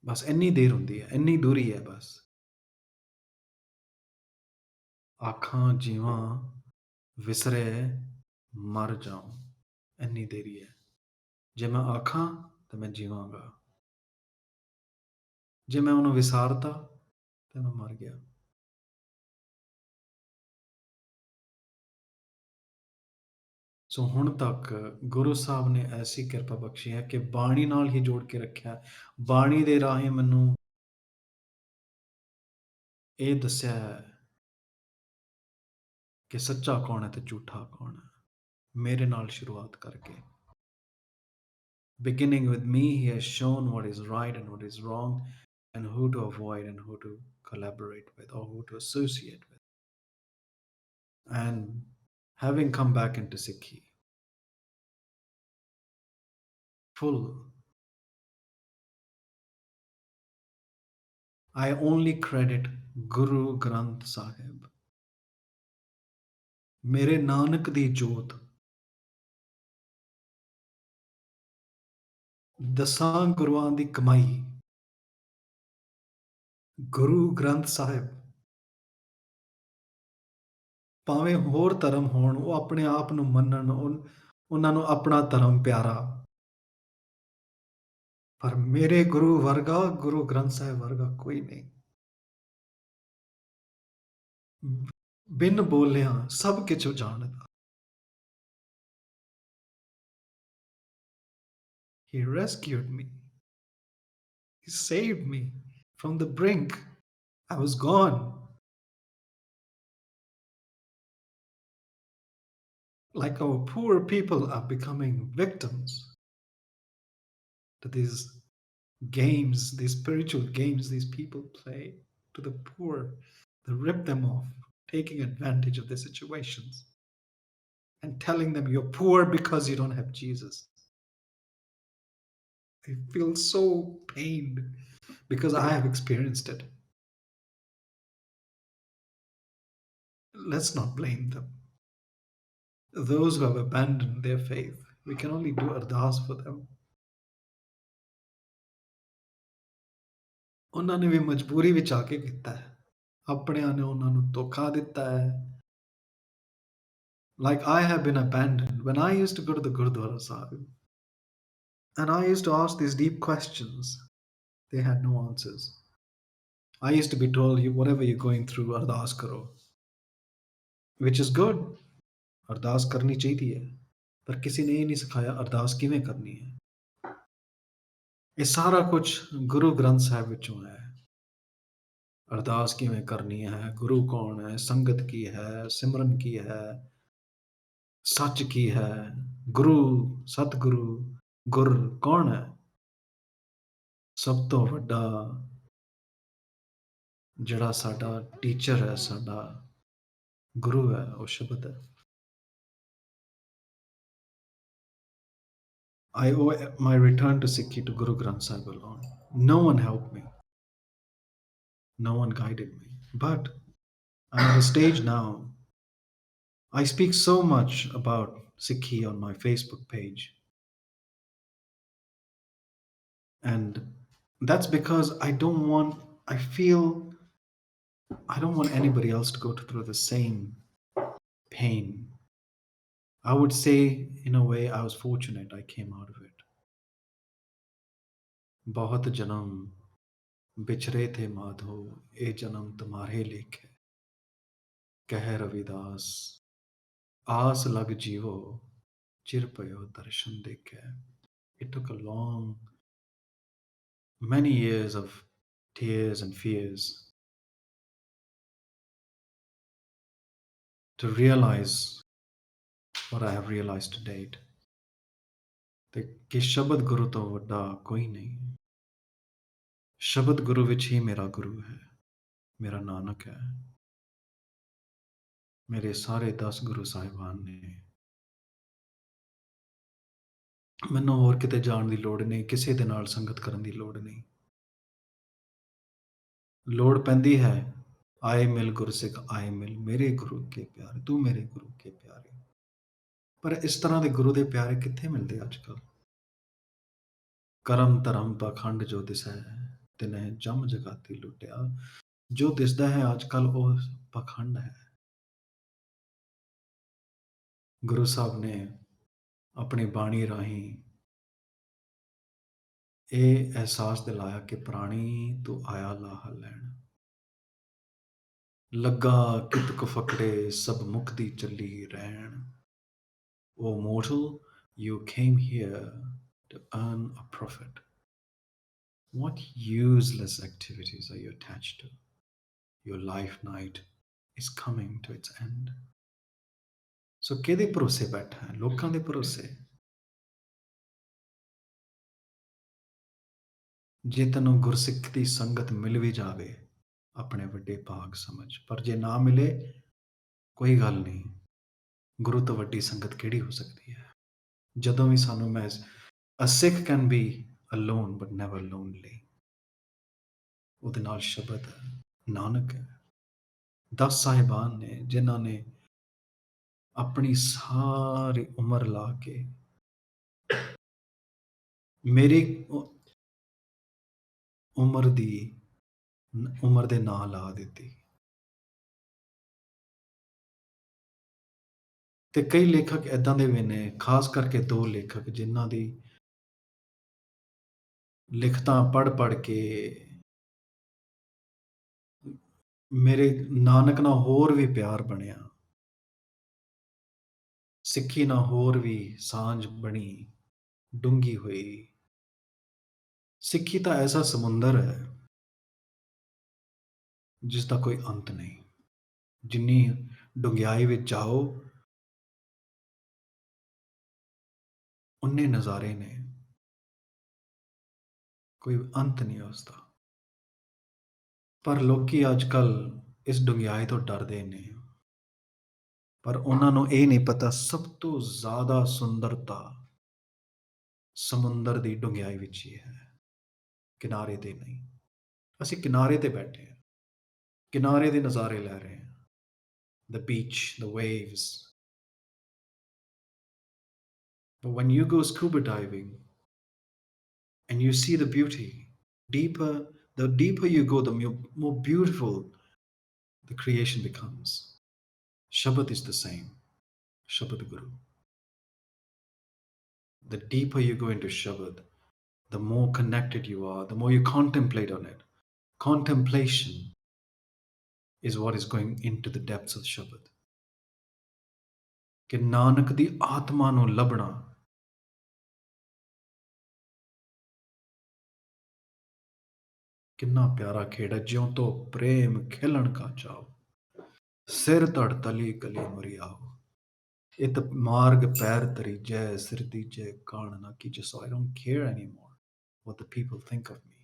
ਬਸ ਇੰਨੀ ਦੇਰ ਹੁੰਦੀ ਹੈ, ਇੰਨੀ ਦੂਰੀ ਹੈ. ਬਸ ਆਖਾਂ ਜੀਵਾਂ ਵਿਸਰੇ ਮਰ ਜਾਉਂ, ਇੰਨੀ ਦੇਰੀ ਹੈ. ਜੇ ਮੈਂ ਆਖਾਂ ਤਾਂ ਮੈਂ ਜੀਵਾਂਗਾ, ਜੇ ਮੈਂ ਉਹਨੂੰ ਵਿਸਾਰਤਾ ਤਾਂ ਮੈਂ ਮਰ ਗਿਆ. ਸੋ ਹੁਣ ਤੱਕ ਗੁਰੂ ਸਾਹਿਬ ਨੇ ਐਸੀ ਕਿਰਪਾ ਬਖਸ਼ੀ ਹੈ ਕਿ ਬਾਣੀ ਨਾਲ ਹੀ ਜੋੜ ਕੇ ਰੱਖਿਆ. ਬਾਣੀ ਦੇ ਰਾਹੀਂ ਮੈਨੂੰ ਇਹ ਦੱਸਿਆ ਹੈ ਕਿ ਸੱਚਾ ਕੌਣ ਹੈ ਤੇ ਝੂਠਾ ਕੌਣ ਹੈ, ਮੇਰੇ ਨਾਲ ਸ਼ੁਰੂਆਤ ਕਰਕੇ. Beginning with me, he has shown what is right and what is wrong, and who to avoid and who to collaborate with or who to associate with. And having come back into Sikhi, full, I only credit Guru Granth Sahib. ਮੇਰੇ ਨਾਨਕ ਦੀ ਜੋਤ ਦਸਾਂ ਗੁਰੂਆਂ ਦੀ ਕਮਾਈ, ਗੁਰੂ ਗ੍ਰੰਥ ਸਾਹਿਬ. ਭਾਵੇਂ ਹੋਰ ਧਰਮ ਹੋਣ, ਉਹ ਆਪਣੇ ਆਪ ਨੂੰ ਮੰਨਣ, ਉਹਨਾਂ ਨੂੰ ਆਪਣਾ ਧਰਮ ਪਿਆਰਾ, ਪਰ ਮੇਰੇ ਗੁਰੂ ਵਰਗਾ, ਗੁਰੂ ਗ੍ਰੰਥ ਸਾਹਿਬ ਵਰਗਾ ਕੋਈ ਨਹੀਂ. ਬਿਨ ਬੋਲਿਆਂ ਸਭ ਕੁਝ ਜਾਣਦਾ. He rescued me. He saved me from the brink. I was gone. Like our poor people are becoming victims to these games, these spiritual games these people play to the poor. They rip them off, taking advantage of their situations and telling them you're poor because you don't have Jesus. I feel so pained because I have experienced it. Let's not blame them. Those who have abandoned their faith, we can only do ardas for them. ਉਹਨਾਂ ਨੇ ਵੀ ਮਜਬੂਰੀ ਵਿੱਚ ਆ ਕੇ ਕੀਤਾ ਹੈ, ਆਪਣਿਆਂ ਨੇ ਉਹਨਾਂ ਨੂੰ ਧੋਖਾ ਦਿੱਤਾ ਹੈ. Like I have been abandoned when I used to go to the Gurdwara Sahib. And I used to ask these deep questions. They had no answers. I used to be told, whatever you're going through, ardas karo. Which is good. Ardas karni chahiye hai. पर किसी ने ये नहीं सिखाया अरदास किवें करनी है. ये सारा कुछ गुरु ग्रंथ साहिब विचों है. अरदास किवें करनी है, गुरु कौन है, संगत की है, सिमरन की है, सच की है, गुरु सतगुरु गुर कौन है. सब तो वड्डा ਜਿਹੜਾ ਸਾਡਾ ਟੀਚਰ ਹੈ, ਸਾਡਾ ਗੁਰੂ ਹੈ, ਉਹ ਸ਼ਬਦ ਹੈ. I owe my return to Sikhi to Guru Granth Sahib alone. No one helped me. No one guided me. But I'm at a stage now. I speak so much about Sikhi on my Facebook page. And That's because I feel I don't want anybody else to go through the same pain. I would say, in a way, I was fortunate I came out of it. बहुत जन्म बिछरे थे माधो ए जन्म तुम्हारे लेखे कह रविदास आस लग जीवो चिर पयो दर्शन देखे. It took a many years of tears and fears to realize what I have realized to date. ਤੇ ਕਿ ਸ਼ਬਦ ਗੁਰੂ ਤੋਂ ਵੱਡਾ ਕੋਈ ਨਹੀਂ. ਸ਼ਬਦ ਗੁਰੂ ਵਿੱਚ ਹੀ ਮੇਰਾ ਗੁਰੂ ਹੈ, ਮੇਰਾ ਨਾਨਕ ਹੈ. ਮੇਰੇ ਸਾਰੇ 10 ਗੁਰੂ ਸਾਹਿਬਾਨ ਨੇ. ਮੈਨੂੰ ਹੋਰ ਕਿਤੇ ਜਾਣ ਦੀ ਲੋੜ ਨਹੀਂ, ਕਿਸੇ ਦੇ ਨਾਲ ਸੰਗਤ ਕਰਨ ਦੀ ਲੋੜ ਨਹੀਂ. ਲੋੜ ਪੈਂਦੀ ਹੈ ਆਏ ਮਿਲ ਗੁਰਸਿੱਖ ਆਏ ਮਿਲ ਮੇਰੇ ਗੁਰੂ ਕੇ ਪਿਆਰੇ, ਤੂੰ ਮੇਰੇ ਗੁਰੂ ਕੇ ਪਿਆਰੇ. ਪਰ ਇਸ ਤਰ੍ਹਾਂ ਦੇ ਗੁਰੂ ਦੇ ਪਿਆਰੇ ਕਿੱਥੇ ਮਿਲਦੇ ਅੱਜ ਕੱਲ੍ਹ? ਕਰਮ ਧਰਮ ਪਾਖੰਡ ਜੋ ਦਿਸੈ ਤਿਨਹਿ ਜਮ ਜਗਾਤੀ ਲੁੱਟਿਆ. ਜੋ ਦਿਸਦਾ ਹੈ ਅੱਜ ਕੱਲ੍ਹ ਉਹ ਪਾਖੰਡ ਹੈ. ਗੁਰੂ ਸਾਹਿਬ ਨੇ ਆਪਣੀ ਬਾਣੀ ਰਾਹੀਂ ਇਹ ਅਹਿਸਾਸ ਦਿਲਾਇਆ ਕਿ ਪ੍ਰਾਣੀ ਤੂੰ ਆਇਆ ਲਾਹਾ ਲੈਣ. ਲੱਗਾ ਕਿਤ ਕੁ ਫਕੜੇ ਸਭ ਮੁਕਤੀ ਚੱਲੀ ਰਹਿਣ. O mortal, you came here to earn a profit. What useless activities are you attached to? Your life night is coming to its end. So ਕਿਹਦੇ ਭਰੋਸੇ ਬੈਠਾ ਹੈ? ਲੋਕਾਂ ਦੇ ਭਰੋਸੇ. ਜੇ ਤੈਨੂੰ ਗੁਰਸਿੱਖ ਦੀ ਸੰਗਤ ਮਿਲ ਵੀ ਜਾਵੇ ਆਪਣੇ ਵੱਡੇ ਭਾਗ ਸਮਝ, ਪਰ ਜੇ ਨਾ ਮਿਲੇ ਕੋਈ ਗੱਲ ਨਹੀਂ. ਗੁਰੂ ਤੋਂ ਵੱਡੀ ਸੰਗਤ ਕਿਹੜੀ ਹੋ ਸਕਦੀ ਹੈ? ਜਦੋਂ ਵੀ ਸਾਨੂੰ a Sikh can be alone but never lonely. ਉਹਦੇ ਨਾਲ ਸ਼ਬਦ ਹੈ, ਨਾਨਕ ਹੈ. 10 ਸਾਹਿਬਾਨ ਨੇ ਜਿਨ੍ਹਾਂ ਨੇ ਆਪਣੀ ਸਾਰੀ ਉਮਰ ਲਾ ਕੇ ਮੇਰੀ ਉਮਰ ਦੇ ਨਾਂ ਲਾ ਦਿੱਤੀ. ਤੇ ਕਈ ਲੇਖਕ ਇਦਾਂ ਦੇ ਵੀ ਨੇ, ਖਾਸ ਕਰਕੇ 2 ਲੇਖਕ ਜਿਨ੍ਹਾਂ ਦੀ ਲਿਖਤਾਂ ਪੜ੍ਹ ਕੇ ਮੇਰੇ ਨਾਨਕ ਨਾਲ ਹੋਰ ਵੀ ਪਿਆਰ ਬਣਿਆ. ਸਿੱਖੀ ਨਾਲ ਹੋਰ ਵੀ ਸਾਂਝ ਬਣੀ, ਡੂੰਘੀ ਹੋਈ. ਸਿੱਖੀ ਤਾਂ ਐਸਾ ਸਮੁੰਦਰ ਹੈ ਜਿਸ ਦਾ ਕੋਈ ਅੰਤ ਨਹੀਂ. ਜਿੰਨੀ ਡੂੰਘਾਈ ਵਿੱਚ ਜਾਓ ਉਨੇ ਨਜ਼ਾਰੇ ਨੇ, ਕੋਈ ਅੰਤ ਨਹੀਂ ਉਸਦਾ. ਪਰ ਲੋਕੀ ਅੱਜ ਕੱਲ੍ਹ ਇਸ ਡੂੰਘਾਈ ਤੋਂ ਡਰਦੇ ਨੇ. ਪਰ ਉਹਨਾਂ ਨੂੰ ਇਹ ਨਹੀਂ ਪਤਾ ਸਭ ਤੋਂ ਜ਼ਿਆਦਾ ਸੁੰਦਰਤਾ ਸਮੁੰਦਰ ਦੀ ਡੂੰਘਾਈ ਵਿੱਚ ਹੀ ਹੈ, ਕਿਨਾਰੇ ਤੇ ਨਹੀਂ. ਅਸੀਂ ਕਿਨਾਰੇ ਤੇ ਬੈਠੇ ਹਾਂ, ਕਿਨਾਰੇ ਦੇ ਨਜ਼ਾਰੇ ਲੈ ਰਹੇ ਹਾਂ. The beach, the waves. But when you go scuba diving and you see the beauty, the deeper you go, the more beautiful the creation becomes. Shabad is the same. Shabad Guru. The deeper you go into Shabad, the more connected you are, the more you contemplate on it. Contemplation is what is going into the depths of Shabad. ਕਿ ਨਾਨਕ ਦੀ ਆਤਮਾ ਨੂੰ ਲੱਭਣਾ. ਕਿੰਨਾ ਪਿਆਰਾ ਖੇੜਾ, ਜਿਉਂ ਤੋਂ ਪ੍ਰੇਮ ਖਿਲਣ ਕਾ ਚਾਓ ਸਿਰ ਧੜ ਤਲੀ ਕਲੀ ਮੁਰਿਆਓ. ਇਤ ਮਾਰਗ ਪੈਰ ਤਰੀ ਜੈ ਸਿਰ ਦੀਜੈ ਕਾਣ ਨਾ ਕੀਜੈ. So I don't care anymore what the people think of me.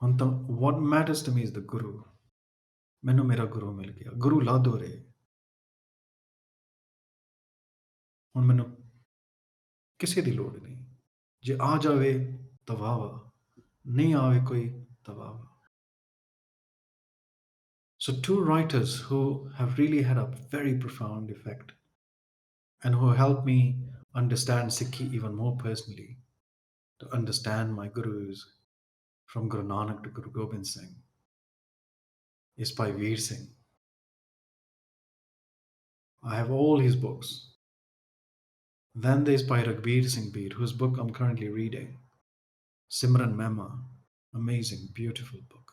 ਹੁਣ ਤਾਂ what matters to me is the Guru. ਮੈਨੂੰ ਮੇਰਾ ਗੁਰੂ ਮਿਲ ਗਿਆ. ਗੁਰੂ ਲਾਦੋ ਰੇ. ਹੁਣ ਮੈਨੂੰ ਕਿਸੇ ਦੀ ਲੋੜ ਨਹੀਂ. ਜੇ ਆ ਜਾਵੇ ਤਾਂ ਵਾਹ ਵਾਹ, ਨਹੀਂ ਆਵੇ ਕੋਈ ਤਾਂ ਵਾਹ ਵਾਹ. So 2 writers who have really had a very profound effect and who helped me understand Sikhi even more personally to understand my gurus from Guru Nanak to Guru Gobind Singh is by Veer Singh. I have all his books. Then there's by Lakhvir-Singh Beer, whose book I'm currently reading, Simran Mema. Amazing, beautiful book.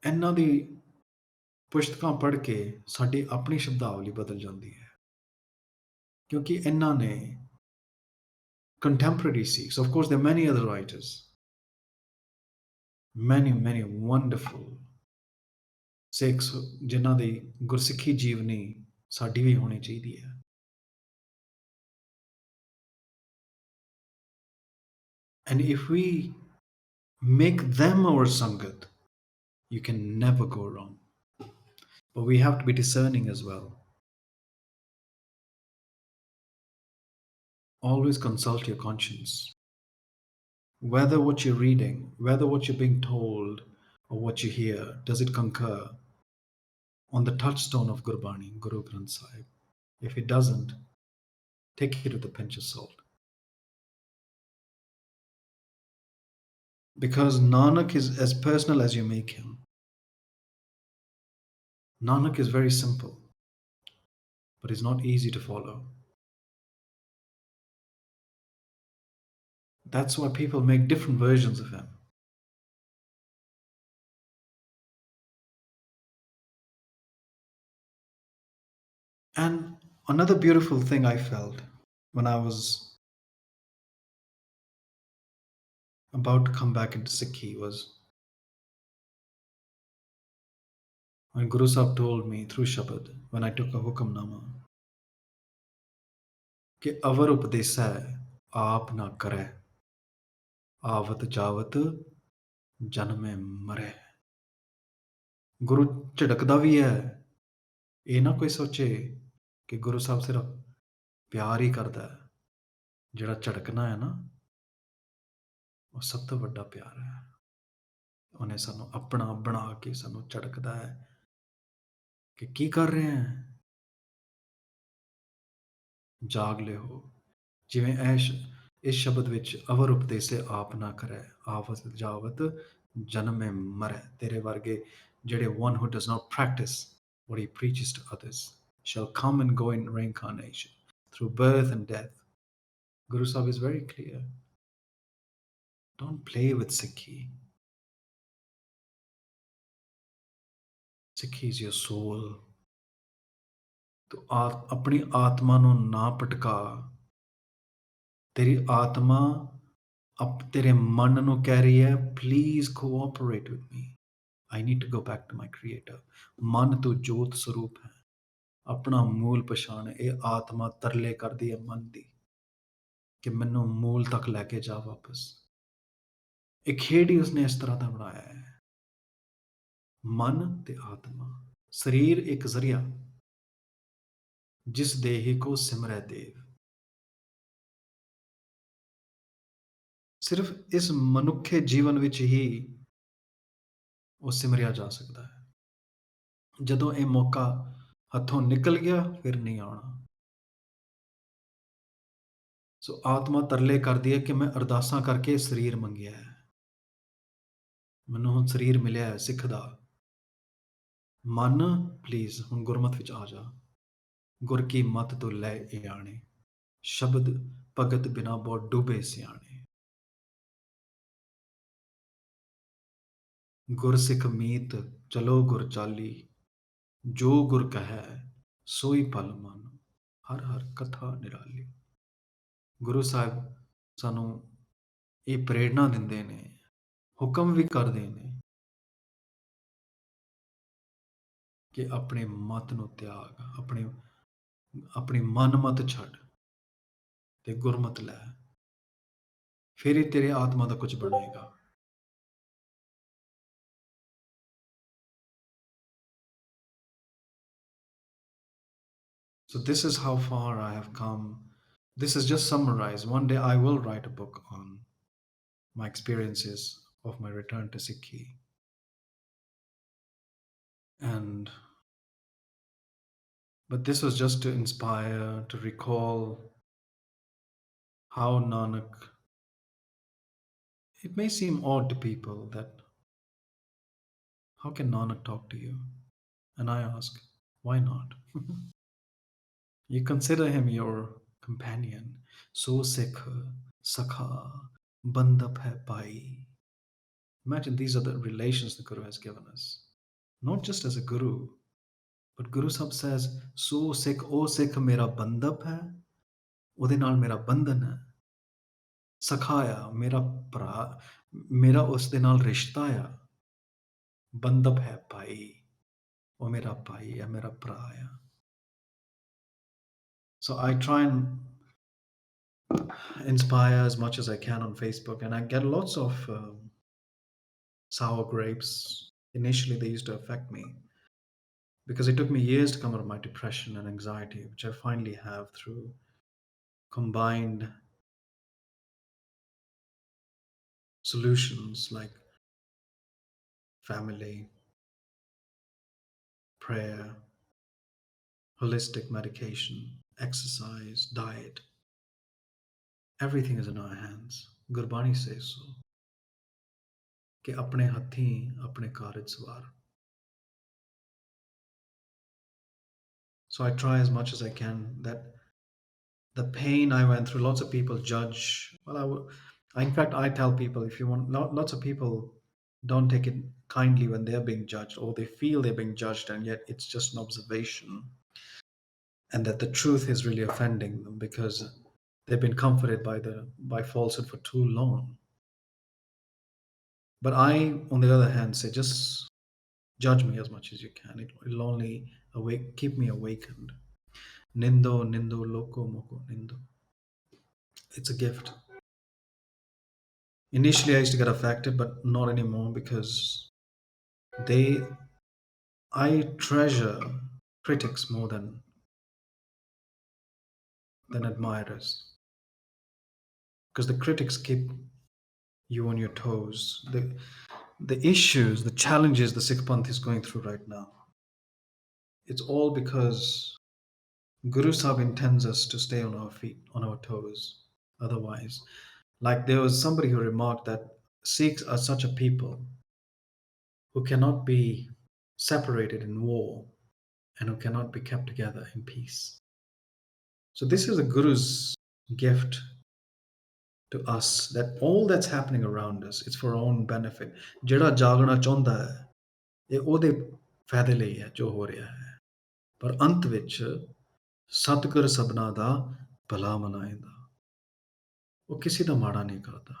ਇਹਨਾਂ ਦੀ ਪੁਸਤਕਾਂ ਪੜ੍ਹ ਕੇ ਸਾਡੀ ਆਪਣੀ ਸ਼ਬਦਾਵਲੀ ਬਦਲ ਜਾਂਦੀ ਹੈ ਕਿਉਂਕਿ ਇਹਨਾਂ ਨੇ contemporary Sikhs, of course there are many other writers, many wonderful Sikhs ਜਿਨ੍ਹਾਂ ਦੀ ਗੁਰਸਿੱਖੀ ਜੀਵਨੀ ਸਾਡੀ ਵੀ ਹੋਣੀ ਚਾਹੀਦੀ ਹੈ and if we make them our sangat, you can never go wrong. But we have to be discerning as well. Always consult your conscience. Whether what you're reading, whether what you're being told, or what you hear, does it concur on the touchstone of Gurbani, Guru Granth Sahib? If it doesn't, take it with a pinch of salt. Because Nanak is as personal as you make him. Nanak is very simple, but it's not easy to follow. That's why people make different versions of him. And another beautiful thing I felt when I was about to come back into Sikhi was when Guru Sahib told me through Shabad, when I took a Hukamnama, कि अवर उपदेसा आप ना करे आवत जावत जन्मे मरे गुरु झिड़कदा भी है ये ना कोई सोचे कि गुरु साहब सिर्फ प्यार ही करता है जिहड़ा झड़कना है ना वो सब तो वड्डा प्यार है उन्हें सानू अपना बना के सानू झड़कदा है कि की कर रहे हैं जाग ले हो जिवें ऐश इस शब्द विच अवर उपदेसे आप ना करे आवत जावत जन्मे मरे तेरे वर्गे जेड़े one who does not practice what he preaches to others shall come and go in reincarnation through birth and death. Guru Sahib is very clear. Don't play with Sikhi. Sikhi is your soul. तो अपनी आत्मा ਨੂੰ ਨਾ ਪਟਕਾ तेरी आत्मा अब तेरे मन ਨੂੰ ਕਹਿ ਰਹੀ ਹੈ please cooperate with me. I need to go back to my creator. ਮਨ ਤੋਂ ਜੋਤ ਸਰੂਪ ਹੈ ਆਪਣਾ ਮੂਲ ਪਛਾਣ ਇਹ ਆਤਮਾ ਤਰਲੇ ਕਰਦੀ ਹੈ ਮਨ ਦੀ ਕਿ ਮੈਨੂੰ ਮੂਲ ਤੱਕ ਲੈ ਕੇ ਜਾ ਵਾਪਸ ਇਹ ਖੇਡ ਹੀ ਉਸਨੇ ਇਸ ਤਰ੍ਹਾਂ ਦਾ ਬਣਾਇਆ ਹੈ ਮਨ ਤੇ ਆਤਮਾ ਸਰੀਰ ਇੱਕ ਜ਼ਰੀਆ ਜਿਸ ਦੇਹੀ ਕੋ ਸਿਮਰੈ ਦੇਵ ਸਿਰਫ ਇਸ ਮਨੁੱਖੇ ਜੀਵਨ ਵਿੱਚ ਹੀ ਉਹ ਸਿਮਰਿਆ ਜਾ ਸਕਦਾ ਹੈ ਜਦੋਂ ਇਹ ਮੌਕਾ ਹੱਥੋਂ ਨਿਕਲ ਗਿਆ ਫਿਰ ਨਹੀਂ ਆਉਣਾ ਸੋ ਆਤਮਾ ਤਰਲੇ ਕਰਦੀ ਹੈ ਕਿ ਮੈਂ ਅਰਦਾਸਾਂ ਕਰਕੇ ਸਰੀਰ ਮੰਗਿਆ ਹੈ ਮੈਨੂੰ ਹੁਣ ਸਰੀਰ ਮਿਲਿਆ ਹੈ ਸਿੱਖ ਦਾ ਮਨ ਪਲੀਜ਼ ਹੁਣ ਗੁਰਮਤ ਵਿੱਚ ਆ ਜਾ ਗੁਰ ਕੀ ਮਤ ਤੋਂ ਲੈ ਇਹ ਆਣੇ ਸ਼ਬਦ ਭਗਤ ਬਿਨਾ ਬਹੁਤ ਡੁੱਬੇ ਸਿਆਣੇ ਗੁਰ ਸਿੱਖ ਮੀਤ ਚਲੋ ਗੁਰ ਚਾਲੀ ਜੋ ਗੁਰ ਕਹੈ ਸੋਈ ਭਲ ਮਨ ਹਰ ਹਰ ਕਥਾ ਨਿਰਾਲੀ ਗੁਰੂ ਸਾਹਿਬ ਸਾਨੂੰ ਇਹ ਪ੍ਰੇਰਣਾ ਦਿੰਦੇ ਨੇ ਹੁਕਮ ਵੀ ਕਰਦੇ ਨੇ ਕਿ ਆਪਣੇ ਮਤ ਨੂੰ ਤਿਆਗ ਆਪਣੀ ਮਨਮਤ ਛੱਡ ਤੇ ਗੁਰਮਤ ਲੈ ਫਿਰ ਹੀ ਤੇਰੇ ਆਤਮਾ ਦਾ ਕੁਝ ਬਣੇਗਾ So this is how far I have come. This is just summarized. One day I will write a book on my experiences of my return to Sikhi. But this was just to inspire, to recall how Nanak, it may seem odd to people that how can Nanak talk to you? And I ask, why not? You consider him your companion. So Sikh, Sakha, Bandap hai pai. Imagine these are the relations the Guru has given us. Not just as a Guru, but Guru Sahib says, So Sikh, O Sikh, mera bandap hai. ਉਹਦੇ ਨਾਲ ਮੇਰਾ ਬੰਧਨ ਹੈ ਸਖਾ ਆ ਮੇਰਾ ਭਰਾ ਮੇਰਾ ਉਸ ਦੇ ਨਾਲ ਰਿਸ਼ਤਾ ਆ ਬੰਧਪ ਹੈ ਭਾਈ ਉਹ ਮੇਰਾ ਭਾਈ ਹੈ ਮੇਰਾ ਭਰਾ ਆ so I try and inspire as much as I can on Facebook and I get lots of sour grapes initially they used to affect me because it took me years to come out of my depression and anxiety which I finally have through combined solutions like family prayer holistic medication, exercise, diet, everything is in our hands. Gurbani says so. कि अपने हथीं अपने कारज सवार. So I try as much as I can that the pain I went through, lots of people judge. Well, in fact, I tell people if you want, lots of people don't take it kindly when they're being judged or they feel they're being judged and yet it's just an observation and that the truth is really offending them because they've been comforted by falsehood for too long. But I, on the other hand, say just judge me as much as you can. It'll only keep me awakened. Nindo, nindo, loko, moko, nindo. It's a gift. Initially, I used to get affected, but not anymore because they, I treasure critics more than admirers because the critics keep you on your toes. The issues, the challenges the Sikh Panth is going through right now, it's all because Guru Sahib intends us to stay on our feet, on our toes. Otherwise, like there was somebody who remarked that Sikhs are such a people who cannot be separated in war and who cannot be kept together in peace. So this is a Guru's gift to us that all that's happening around us, it's for our own benefit. ਜਿਹੜਾ ਜਾਗਣਾ ਚਾਹੁੰਦਾ ਹੈ ਇਹ ਉਹਦੇ ਫਾਇਦੇ ਲਈ ਹੈ ਜੋ ਹੋ ਰਿਹਾ ਹੈ ਪਰ ਅੰਤ ਵਿੱਚ ਸਤਿਗੁਰ ਸਭਨਾ ਦਾ ਭਲਾ ਮਨਾਏਂਦਾ ਉਹ ਕਿਸੇ ਦਾ ਮਾੜਾ ਨਹੀਂ ਕਰਦਾ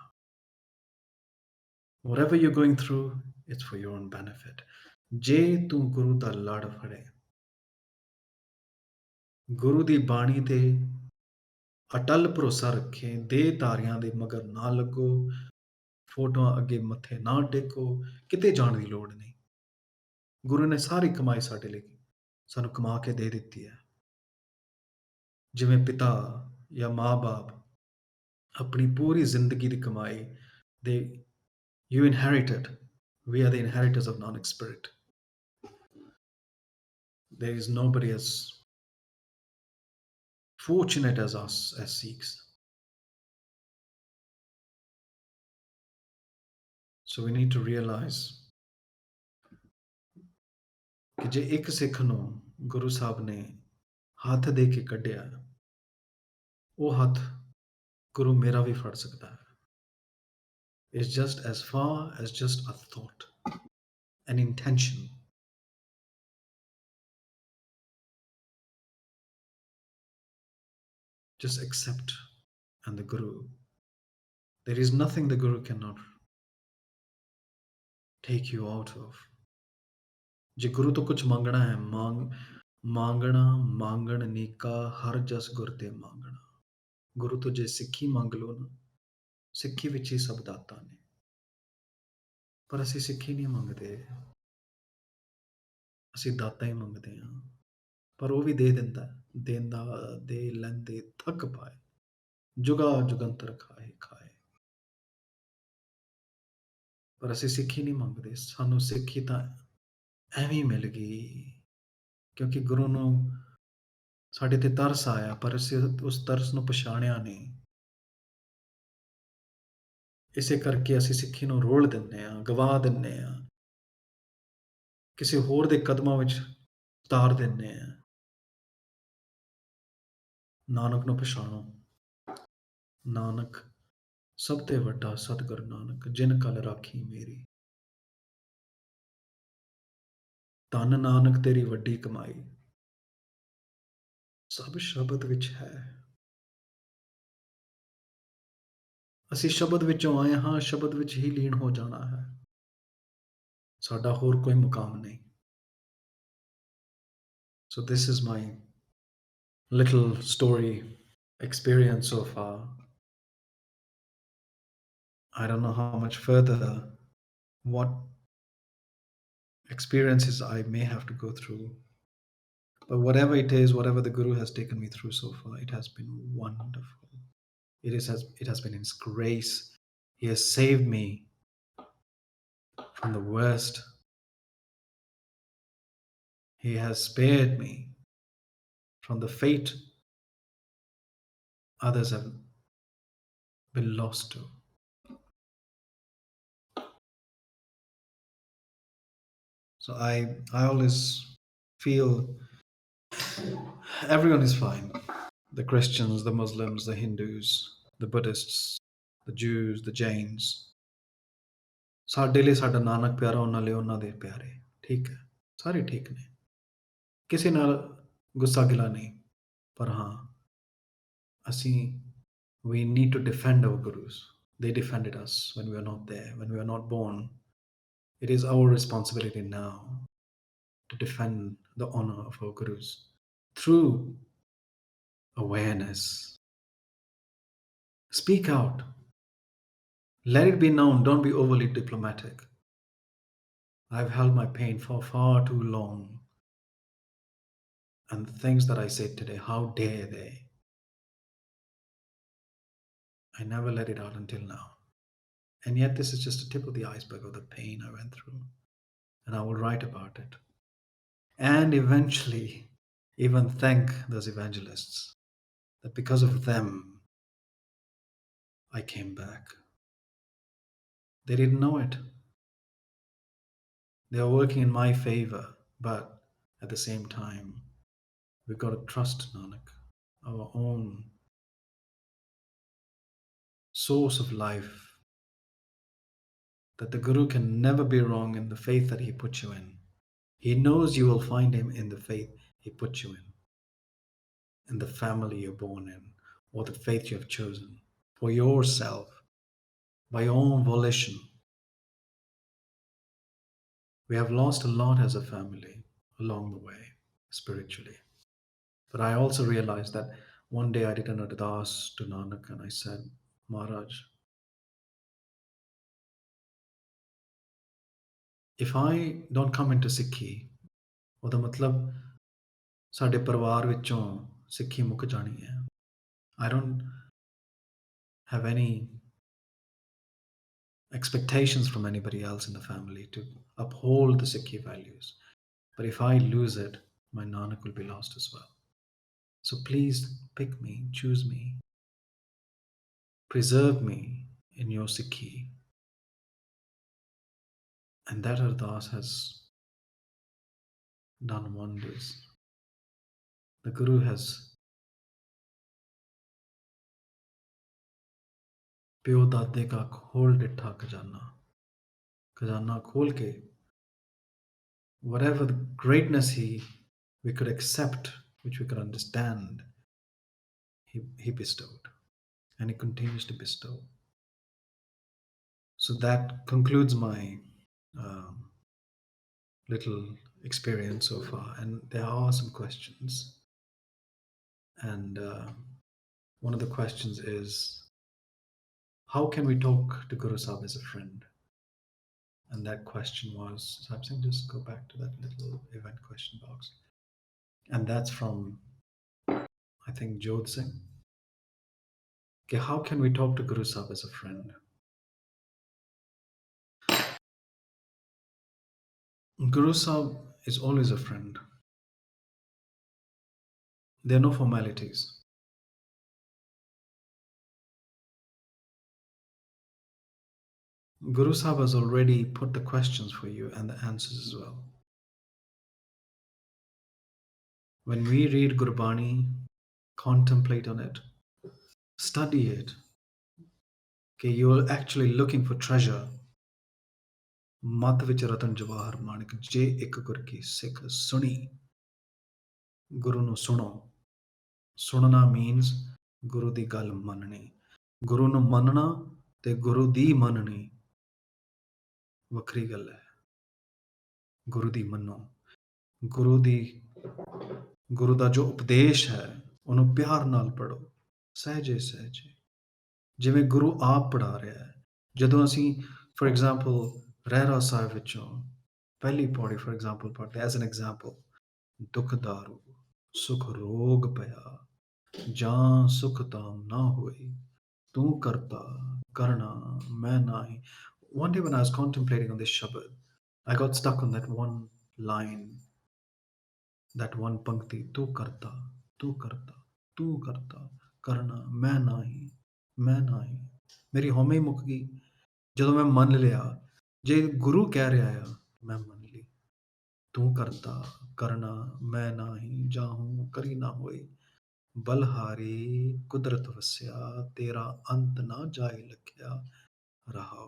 whatever you're going through it's for your own benefit ਜੇ ਤੂੰ ਗੁਰੂ ਦਾ ਲੜ ਫੜੇ ਗੁਰੂ ਦੀ ਬਾਣੀ ਤੇ ਅਟਲ ਭਰੋਸਾ ਰੱਖੇ ਦੇ ਤਾਰਿਆਂ ਦੇ ਮਗਰ ਨਾ ਲੱਗੋ ਫੋਟੋਆਂ ਅੱਗੇ ਮੱਥੇ ਨਾ ਟੇਕੋ ਕਿਤੇ ਜਾਣ ਦੀ ਲੋੜ ਨਹੀਂ ਗੁਰੂ ਨੇ ਸਾਰੀ ਕਮਾਈ ਸਾਡੇ ਲਈ ਸਾਨੂੰ ਕਮਾ ਕੇ ਦੇ ਦਿੱਤੀ ਹੈ ਜਿਵੇਂ ਪਿਤਾ ਜਾਂ ਮਾਂ-ਬਾਪ ਆਪਣੀ ਪੂਰੀ ਜ਼ਿੰਦਗੀ ਦੀ ਕਮਾਈ ਦੇ you inherited we are the inheritors of Nanak spirit there is nobody as fortunate as us as Sikhs so we need to realize ਕਿ ਜੇ ਇੱਕ ਸਿੱਖ ਨੂੰ ਗੁਰੂ ਸਾਹਿਬ ਨੇ ਹੱਥ ਦੇ ਕੇ ਕੱਢਿਆ ਉਹ ਹੱਥ ਗੁਰੂ ਮੇਰਾ ਵੀ ਫੜ ਸਕਦਾ ਹੈ it's just as far as just a thought an intention just accept and the Guru there is nothing the Guru cannot take you out of ਜੇ ਗੁਰੂ ਤੋਂ ਕੁਝ ਮੰਗਣਾ ਹੈ ਮੰਗਣਾ ਮੰਗਣ ਨੀਕਾ ਹਰ ਜਸ ਗੁਰ ਤੇ ਮੰਗਣਾ ਗੁਰੂ ਤੋਂ ਜੇ ਸਿੱਖੀ ਮੰਗ ਲਓ ਨਾ ਸਿੱਖੀ ਵਿੱਚ ਹੀ ਸਭ ਦਾਤਾਂ ਨੇ ਪਰ ਅਸੀਂ ਸਿੱਖੀ ਨਹੀਂ ਮੰਗਦੇ ਅਸੀਂ ਦਾਤਾਂ ਹੀ ਮੰਗਦੇ ਹਾਂ ਪਰ ਉਹ ਵੀ ਦੇ ਦਿੰਦਾ ਦੇਂਦਾ ਦੇ ਲੈਂਦੇ ਥੱਕ ਪਾਏ ਜੁਗਾ ਜੁਗੰਤਰ ਖਾਏ ਖਾਏ ਪਰ ਅਸੀਂ ਸਿੱਖੀ ਨਹੀਂ ਮੰਗਦੇ ਸਾਨੂੰ ਸਿੱਖੀ ਤਾਂ ਐਵੇਂ ਹੀ ਮਿਲ ਗਈ ਕਿਉਂਕਿ ਗੁਰੂ ਨੂੰ ਸਾਡੇ ਤੇ ਤਰਸ ਆਇਆ ਪਰ ਅਸੀਂ ਉਸ ਤਰਸ ਨੂੰ ਪਛਾਣਿਆ ਨਹੀਂ ਇਸੇ ਕਰਕੇ ਅਸੀਂ ਸਿੱਖੀ ਨੂੰ ਰੋਲ ਦਿੰਦੇ ਹਾਂ, ਗਵਾ ਦਿੰਦੇ ਹਾਂ, ਕਿਸੇ ਹੋਰ ਦੇ ਕਦਮਾਂ ਵਿੱਚ ਉਤਾਰ ਦਿੰਦੇ ਹਾਂ। ਨਾਨਕ ਨੂੰ ਪਛਾਣੋ। ਨਾਨਕ ਸਭ ਤੋਂ ਵੱਡਾ ਸਤਿਗੁਰ ਨਾਨਕ, ਜਿਨ ਕਲ ਰਾਖੀ ਮੇਰੀ। ਧੰਨ ਨਾਨਕ ਤੇਰੀ ਵੱਡੀ ਕਮਾਈ, ਸਭ ਸ਼ਬਦ ਵਿੱਚ ਹੈ। ਅਸੀਂ ਸ਼ਬਦ ਵਿੱਚੋਂ ਆਏ ਹਾਂ, ਸ਼ਬਦ ਵਿੱਚ ਹੀ ਲੀਨ ਹੋ ਜਾਣਾ ਹੈ। ਸਾਡਾ ਹੋਰ ਕੋਈ ਮੁਕਾਮ ਨਹੀਂ। So this is my little story experience so far. I don't know how much further, what experiences I may have to go through. But whatever it is, whatever the Guru has taken me through so far, it has been wonderful. It has been His grace. He has saved me from the worst. He has spared me from the fate others have been lost to. So I always feel everyone is fine. The Christians, the Muslims, the Hindus, the Buddhists, the Jews, the Jains. ਸਾਡੇ ਲਈ ਸਾਡਾ ਨਾਨਕ ਪਿਆਰਾ, ਉਹਨਾਂ ਲਈ ਉਹਨਾਂ ਦੇ ਪਿਆਰੇ। ਠੀਕ ਹੈ, ਸਾਰੇ ਠੀਕ ਨੇ, ਕਿਸੇ ਨਾਲ ਗੁੱਸਾ ਗਿਲਾ ਨਹੀਂ। ਪਰ ਹਾਂ, ਅਸੀਂ we need to defend our gurus. They defended us when we are not there, when we are not born. It is our responsibility now to defend the honor of our gurus through awareness. Speak out. Let it be known. Don't be overly diplomatic. I've held my pain for far too long. And the things that I said today, how dare they? I never let it out until now. And yet, this is just a tip of the iceberg of the pain I went through. And I will write about it. And eventually, even thank those evangelists that because of them, I came back. They didn't know it. They are working in my favor, but at the same time, we've got to trust Nanak, our own source of life, that the Guru can never be wrong in the faith that he puts you in. He knows you will find him in the faith he puts you in the family you're born in, or the faith you have chosen for yourself, by your own volition. We have lost a lot as a family along the way, spiritually. But I also realized that one day I did an ardas to Nanak and I said, Maharaj, if I don't come into Sikhi, ਉਹਦਾ ਮਤਲਬ ਸਾਡੇ ਪਰਿਵਾਰ ਵਿੱਚੋਂ ਸਿੱਖੀ ਮੁੱਕ ਜਾਣੀ ਹੈ. I don't have any expectations from anybody else in the family to uphold the Sikhi values. But if I lose it, my Nanak will be lost as well. So please pick me, choose me, preserve me in your Sikhi. And that ardas has done wonders. The Guru has ਪਿਓ ਦਾਦੇ का खोल डिठा खजाना, खजाना खोल के whatever the greatness we could accept, which we could understand, he bestowed, and he continues to bestow. So that concludes my little experience so far, and there are some questions. And one of the questions is, how can we talk to Guru Sahib as a friend? And that question was, Sahib Singh, just go back to that little event question box. And that's from, I think, Jodh Singh. Okay, how can we talk to Guru Sahib as a friend? Guru Sahib is always a friend. There are no formalities. Guru Sahib has already put the questions for you and the answers as well. When we read Gurbani, contemplate on it, study it, okay, you're actually looking for treasure. ਮਤ ਵਿੱਚ ਰਤਨ ਜਵਾਹਰ ਮਾਣਕ ਜੇ ਇੱਕ ਗੁਰ ਕੀ ਸਿੱਖ ਸੁਣੀ ਗੁਰੂ ਨੂੰ ਸੁਣੋ ਸੁਣਨਾ means ਗੁਰੂ ਦੀ ਗੱਲ ਮੰਨਣੀ ਗੁਰੂ ਨੂੰ ਮੰਨਣਾ ਤੇ ਗੁਰੂ ਦੀ ਮੰਨਣੀ ਵੱਖਰੀ ਗੱਲ ਹੈ ਗੁਰੂ ਦੀ ਮੰਨੋ ਗੁਰੂ ਦੀ ਗੁਰੂ ਦਾ ਜੋ ਉਪਦੇਸ਼ ਹੈ ਉਹਨੂੰ ਪਿਆਰ ਨਾਲ ਪੜੋ ਸਹਿਜੇ ਸਹਿਜੇ ਜਿਵੇਂ ਗੁਰੂ ਆਪ ਪੜ੍ਹਾ ਰਿਹਾ ਹੈ ਜਦੋਂ ਅਸੀਂ ਫॉर ਐਗਜ਼ਾਮਪਲ ਰਹਿਰਾਸ ਸਾਹਿਬ ਵਿੱਚੋਂ ਪਹਿਲੀ ਪੌੜੀ ਫॉर ਐਗਜ਼ਾਮਪਲ ਪੜ੍ਹਦੇ ਐਜ਼ ਐਨ ਐਗਜ਼ਾਮਪਲ ਦੁਖ ਦਾਰੂ ਸੁਖ ਰੋਗ ਪਿਆ ਜਾਂ ਸੁਖ ਤਾਮ ਨਾ ਹੋਈ ਤੂੰ ਕਰਤਾ ਕਰਨਾ ਮੈਂ ਨਾਹੀ one day when I was contemplating on this Shabad I got stuck on that one line that one pankti tu karta tu karta karna ਮੈਂ ਨਾਹੀ ਮੇਰੀ ਹਉਮੈ ਹੀ ਮੁੱਕ ਗਈ ਜਦੋਂ ਮੈਂ ਮੰਨ ਲਿਆ ਜੇ ਗੁਰੂ ਕਹਿ ਰਿਹਾ ਆ ਮੈਂ ਮੰਨ ਲਈ ਤੂੰ ਕਰਤਾ ਕਰਨਾ ਮੈਂ ਨਾਹੀ ਜਾਹੂੰ ਕਰੀ ਨਾ ਹੋਏ ਬਲਹਾਰੀ ਕੁਦਰਤ ਵਸਿਆ ਤੇਰਾ ਅੰਤ ਨਾ ਜਾਏ ਲਖਿਆ ਰਹਾ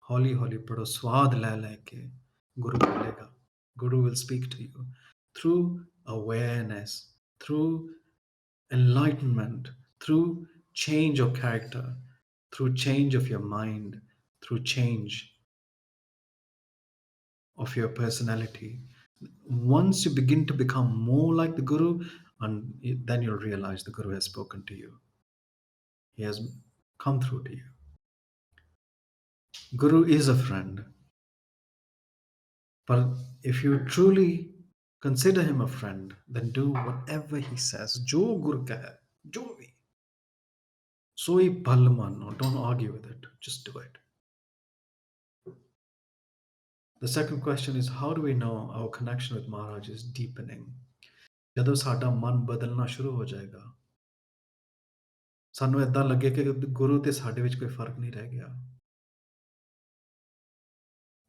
ਹੌਲੀ ਹੌਲੀ ਪੜੋ ਸਵਾਦ ਲੈ ਲੈ ਕੇ ਗੁਰੂ ਬੋਲੇਗਾ Guru will speak to you through awareness, through enlightenment, through change of character, through change of your mind, through change of your personality. Once you begin to become more like the Guru, and then you'll realize the Guru has spoken to you. He has come through to you. Guru is a friend. But if you truly consider him a friend, then do whatever he says. Jo Guru kahe, jo bhi. Soi bhal mano. Don't argue with it. Just do it. The second question is, how do we know our connection with Maharaj is deepening? ਜਦੋਂ ਸਾਡਾ ਮਨ ਬਦਲਣਾ ਸ਼ੁਰੂ ਹੋ ਜਾਏਗਾ ਸਾਨੂੰ ਇਦਾਂ ਲੱਗੇ ਕਿ ਗੁਰੂ ਤੇ ਸਾਡੇ ਵਿੱਚ ਕੋਈ ਫਰਕ ਨਹੀਂ ਰਹਿ ਗਿਆ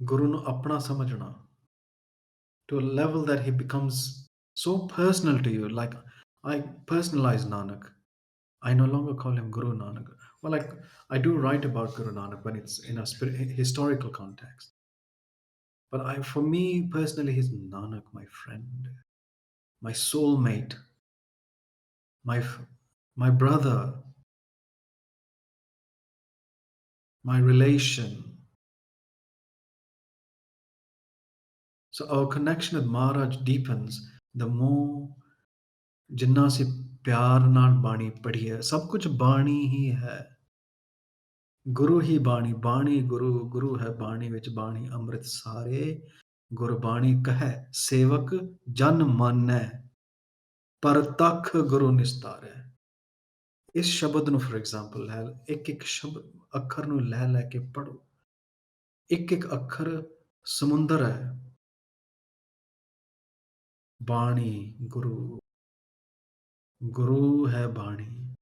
ਗੁਰੂ ਨੂੰ ਆਪਣਾ ਸਮਝਣਾ to a level that he becomes so personal to you. Like I personalize Nanak. I no longer call him Guru Nanak. Well, like I do write about Guru Nanak when it's in a historical context. But for me personally, he's Nanak, my friend, my soulmate, my brother, my relation. So our connection with Maharaj deepens the more ਜਿੰਨਾ ਅਸੀਂ ਪਿਆਰ ਨਾਲ ਬਾਣੀ ਪੜ੍ਹੀਏ ਸਭ ਕੁਝ ਬਾਣੀ ਹੀ ਹੈ ਗੁਰੂ ਹੀ ਬਾਣੀ ਬਾਣੀ ਗੁਰੂ ਗੁਰੂ ਹੈ ਬਾਣੀ ਵਿੱਚ ਬਾਣੀ ਅੰਮ੍ਰਿਤ ਸਾਰੇ ਗੁਰਬਾਣੀ ਕਹੈ ਸੇਵਕ ਜਨ ਮਾਨੈ ਪਰਤਖ ਗੁਰੂ ਨਿਸਤਾਰੈ ਇਸ ਸ਼ਬਦ ਨੂੰ ਫॉर ਐਗਜ਼ਾਮਪਲ ਹੈ ਇੱਕ ਇੱਕ ਸ਼ਬਦ ਅੱਖਰ ਨੂੰ ਲੈ ਲੈ ਕੇ ਪੜੋ ਇੱਕ ਇੱਕ ਅੱਖਰ ਸਮੁੰਦਰ ਹੈ ਬਾਣੀ ਗੁਰੂ ਗੁਰੂ ਹੈ ਬਾਣੀ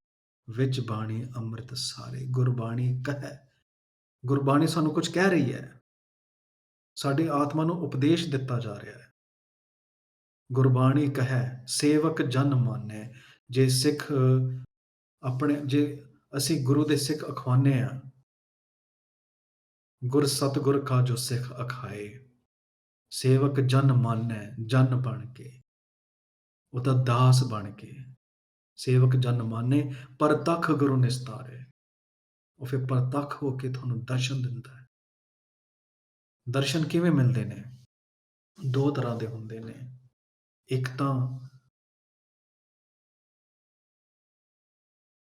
ਵਿੱਚ ਬਾਣੀ ਅੰਮ੍ਰਿਤ ਸਾਰੇ ਗੁਰਬਾਣੀ ਕਹੈ ਗੁਰਬਾਣੀ ਸਾਨੂੰ ਕੁਝ ਕਹਿ ਰਹੀ ਹੈ ਸਾਡੀ ਆਤਮਾ ਨੂੰ ਉਪਦੇਸ਼ ਦਿੱਤਾ ਜਾ ਰਿਹਾ ਹੈ ਗੁਰਬਾਣੀ ਕਹੈ ਸੇਵਕ ਜਨ ਮਾਨੈ ਜੇ ਸਿੱਖ ਆਪਣੇ ਜੇ ਅਸੀਂ ਗੁਰੂ ਦੇ ਸਿੱਖ ਅਖਵਾਨੇ ਆ ਗੁਰ ਸਤਿਗੁਰ ਕਾ ਜੋ ਸਿੱਖ ਅਖਾਏ ਸੇਵਕ ਜਨ ਮਾਨੈ ਜਨ ਬਣ ਕੇ ਉਹਦਾ ਦਾਸ ਬਣ ਕੇ ਸੇਵਕ ਜਨ ਮਾਨੇ ਪਰਤਖ ਗੁਰੂ ਨਿਸਤਾਰੇ ਉਹ ਫਿਰ ਪਰਤਖ ਹੋ ਕੇ ਤੁਹਾਨੂੰ ਦਰਸ਼ਨ ਦਿੰਦਾ ਹੈ ਦਰਸ਼ਨ ਕਿਵੇਂ ਮਿਲਦੇ ਨੇ ਦੋ ਤਰ੍ਹਾਂ ਦੇ ਹੁੰਦੇ ਨੇ ਇੱਕ ਤਾਂ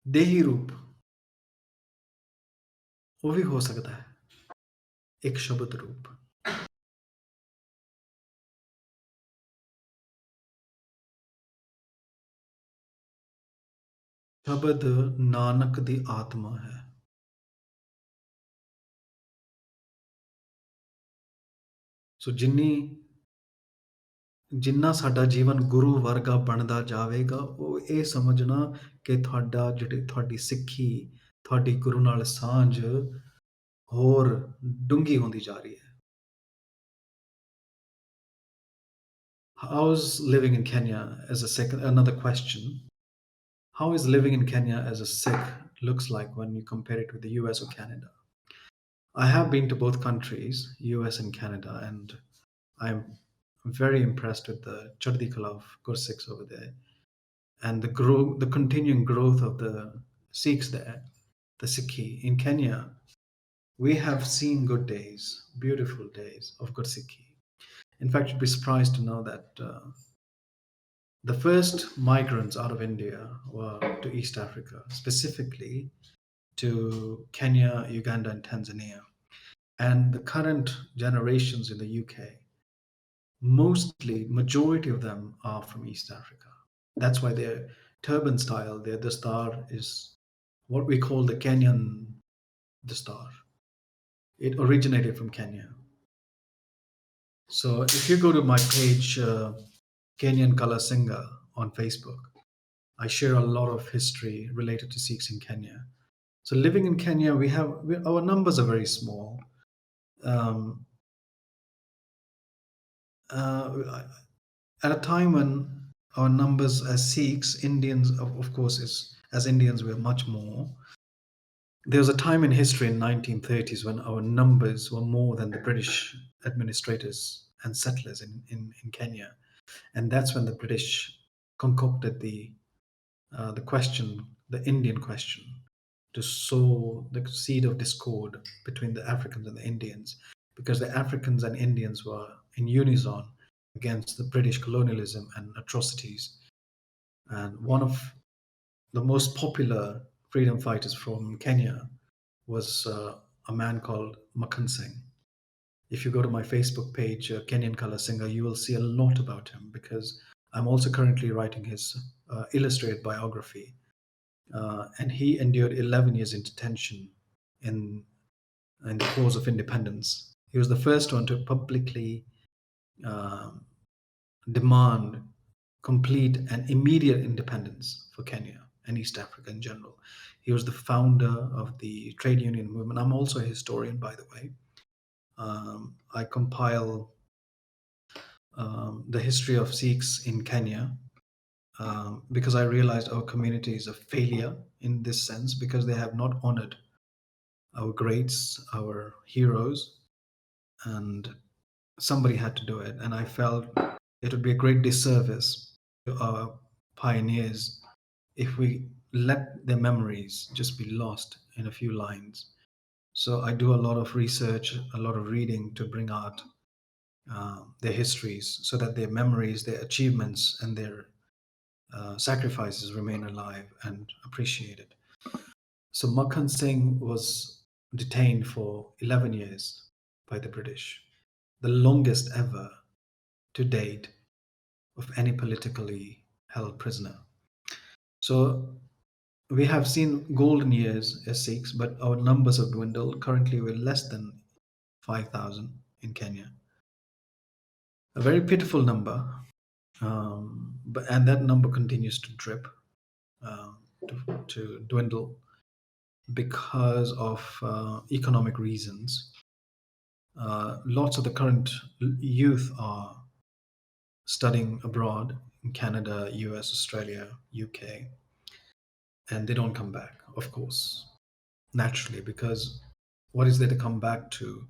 ਦੇਹੀ ਰੂਪ ਉਹ ਵੀ ਹੋ ਸਕਦਾ ਹੈ ਇੱਕ ਸ਼ਬਦ ਰੂਪ ਸ਼ਬਦ ਨਾਨਕ ਦੀ ਆਤਮਾ ਹੈ ਸੋ ਜਿੰਨਾ ਸਾਡਾ ਜੀਵਨ ਗੁਰੂ ਵਰਗਾ ਬਣਦਾ ਜਾਵੇਗਾ ਉਹ ਇਹ ਸਮਝਣਾ ਕਿ ਤੁਹਾਡੀ ਸਿੱਖੀ ਤੁਹਾਡੀ ਗੁਰੂ ਨਾਲ ਸਾਂਝ ਹੋਰ ਡੂੰਘੀ ਹੁੰਦੀ ਜਾ ਰਹੀ ਹੈ. How's living in Kenya as a Sikh? Another question. How is living in Kenya as a Sikh looks like when you compare it with the US or Canada? I have been to both countries, US and Canada, and I'm very impressed with the Chardi Kala of Gursikhs over there and the continuing growth of the Sikhs there, the Sikhi. In Kenya, we have seen good days, beautiful days of good Sikhi. In fact, you'd be surprised to know that the first migrants out of India were to East Africa, specifically to Kenya, Uganda, and Tanzania. And the current generations in the UK, mostly, majority of them are from East Africa. That's why their turban style, their dastar is what we call the Kenyan dastar. It originated from Kenya. So if you go to my page, Kenyan Kala Singha on Facebook, I share a lot of history related to Sikhs in Kenya. So living in Kenya, our numbers are very small. Um, uh, at a time when our numbers as Sikhs, Indians, of course, as Indians, we're much more. There was a time in history in 1930s when our numbers were more than the British administrators and settlers in Kenya, and that's when the British concocted the question, the Indian question, to sow the seed of discord between the Africans and the Indians, because the Africans and Indians were in unison against the British colonialism and atrocities. And one of the most popular freedom fighters from Kenya was a man called Makhan Singh. If you go to my Facebook page, Kenyan Kala Singer, you will see a lot about him because I'm also currently writing his illustrated biography. And he endured 11 years in detention in, in the cause of independence. He was the first one to publicly um demand complete and immediate independence for Kenya and East Africa in general. He was the founder of the trade union movement. I'm also a historian, by the way. I compile the history of Sikhs in Kenya because I realized our community is a failure in this sense because they have not honored our greats, our heroes, and somebody had to do it. And I felt it would be a great disservice to our pioneers if we let their memories just be lost in a few lines. So I do a lot of research, a lot of reading to bring out their histories so that their memories, their achievements, and their sacrifices remain alive and appreciated. So Makhan Singh was detained for 11 years by the British, the longest ever to date of any politically held prisoner. So we have seen golden years as Sikhs, but our numbers have dwindled. Currently, we're less than 5,000 in Kenya. A very pitiful number, and that number continues to drip, to dwindle because of economic reasons. Lots of the current youth are studying abroad in Canada, US, Australia, UK, and they don't come back, of course, naturally, because what is there to come back to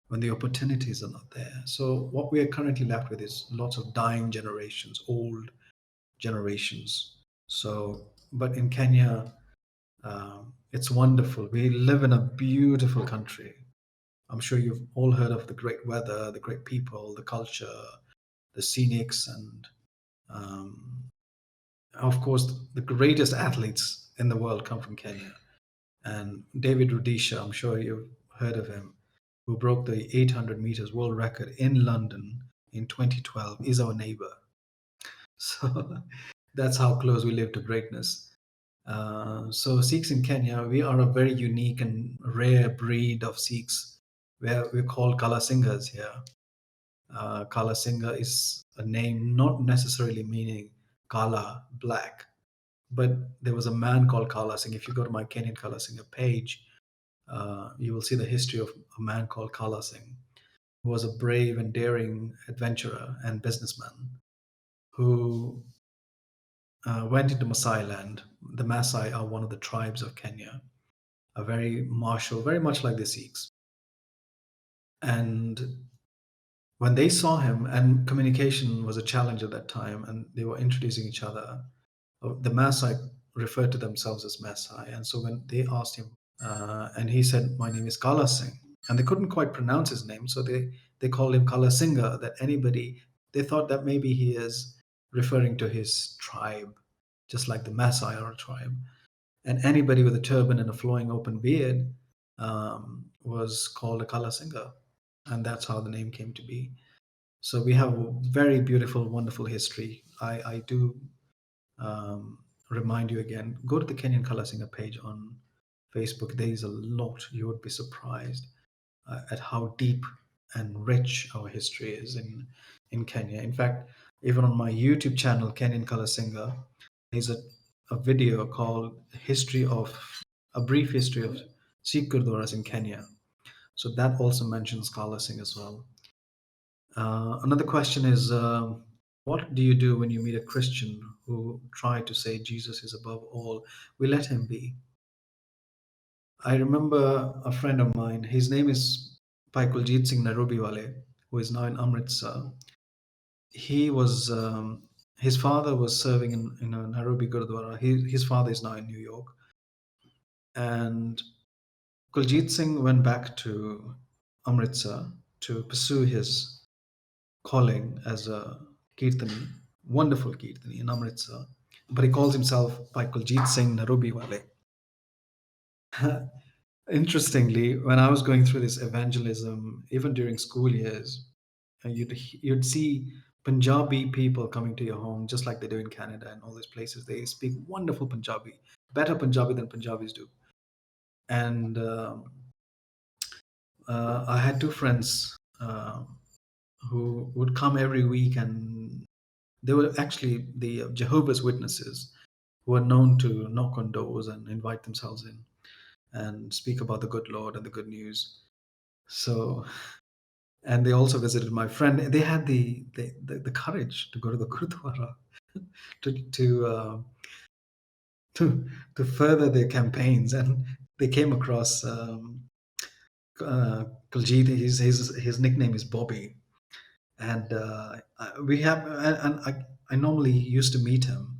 when the opportunities are not there? So, what we are currently left with is lots of dying generations, old generations. So, but in Kenya, it's wonderful. We live in a beautiful country. I'm sure you've all heard of the great weather, the great people, the culture, the scenics, and um, of course, the greatest athletes in the world come from Kenya. And David Rudisha, I'm sure you've heard of him, who broke the 800 meters world record in London in 2012, is our neighbor. So that's how close we live to greatness. So Sikhs in Kenya, we are a very unique and rare breed of Sikhs, where we're called Kala Singhas here. Kala Singha is a name not necessarily meaning Kala, black, but there was a man called Kala Singh. If you go to my Kenyan Kala Singha page, you will see the history of a man called Kala Singh, who was a brave and daring adventurer and businessman who went into Maasai land. The Maasai are one of the tribes of Kenya, are very martial, very much like the Sikhs. And when they saw him, and communication was a challenge at that time, and they were introducing each other, the Maasai referred to themselves as Maasai. And so when they asked him, and he said, "My name is Kala Singh," and they couldn't quite pronounce his name, so they called him Kala Singha. That anybody, they thought that maybe he is referring to his tribe, just like the Maasai are a tribe, and anybody with a turban and a flowing open beard was called a Kala Singha, and that's how the name came to be. So we have a very beautiful, wonderful history. I do um, remind you again, go to the Kenyan Kala Singha page on Facebook. There is a lot. You would be surprised at how deep and rich our history is in Kenya. In fact, even on my YouTube channel, Kenyan Kala Singha, there's a video called "History of a Brief History of Sikh Gurdwaras in Kenya." So that also mentions Kala Singh as well. Another question is, what do you do when you meet a Christian who try to say Jesus is above all? We let him be. I remember a friend of mine. His name is Bhai Kuljit Singh Narobiwale, who is now in Amritsar. He was his father was serving in a Nairobi Gurdwara. His father is now in New York, and Kuljit Singh went back to Amritsar to pursue his calling as a Kirtani, wonderful Kirtani in Amritsar. But he calls himself by Kuljit Singh Narobiwale. Interestingly, when I was going through this evangelism, even during school years, you'd see Punjabi people coming to your home, just like they do in Canada and all these places. They speak wonderful Punjabi, better Punjabi than Punjabis do. And I had two friends who would come every week, and they were actually the Jehovah's Witnesses who are known to knock on doors and invite themselves in and speak about the good Lord and the good news. So, and they also visited my friend. They had the courage to go to the Gurdwara to to uh, to to further their campaigns, and they came across Kuljit. His nickname is Bobby, and we have and I normally used to meet him,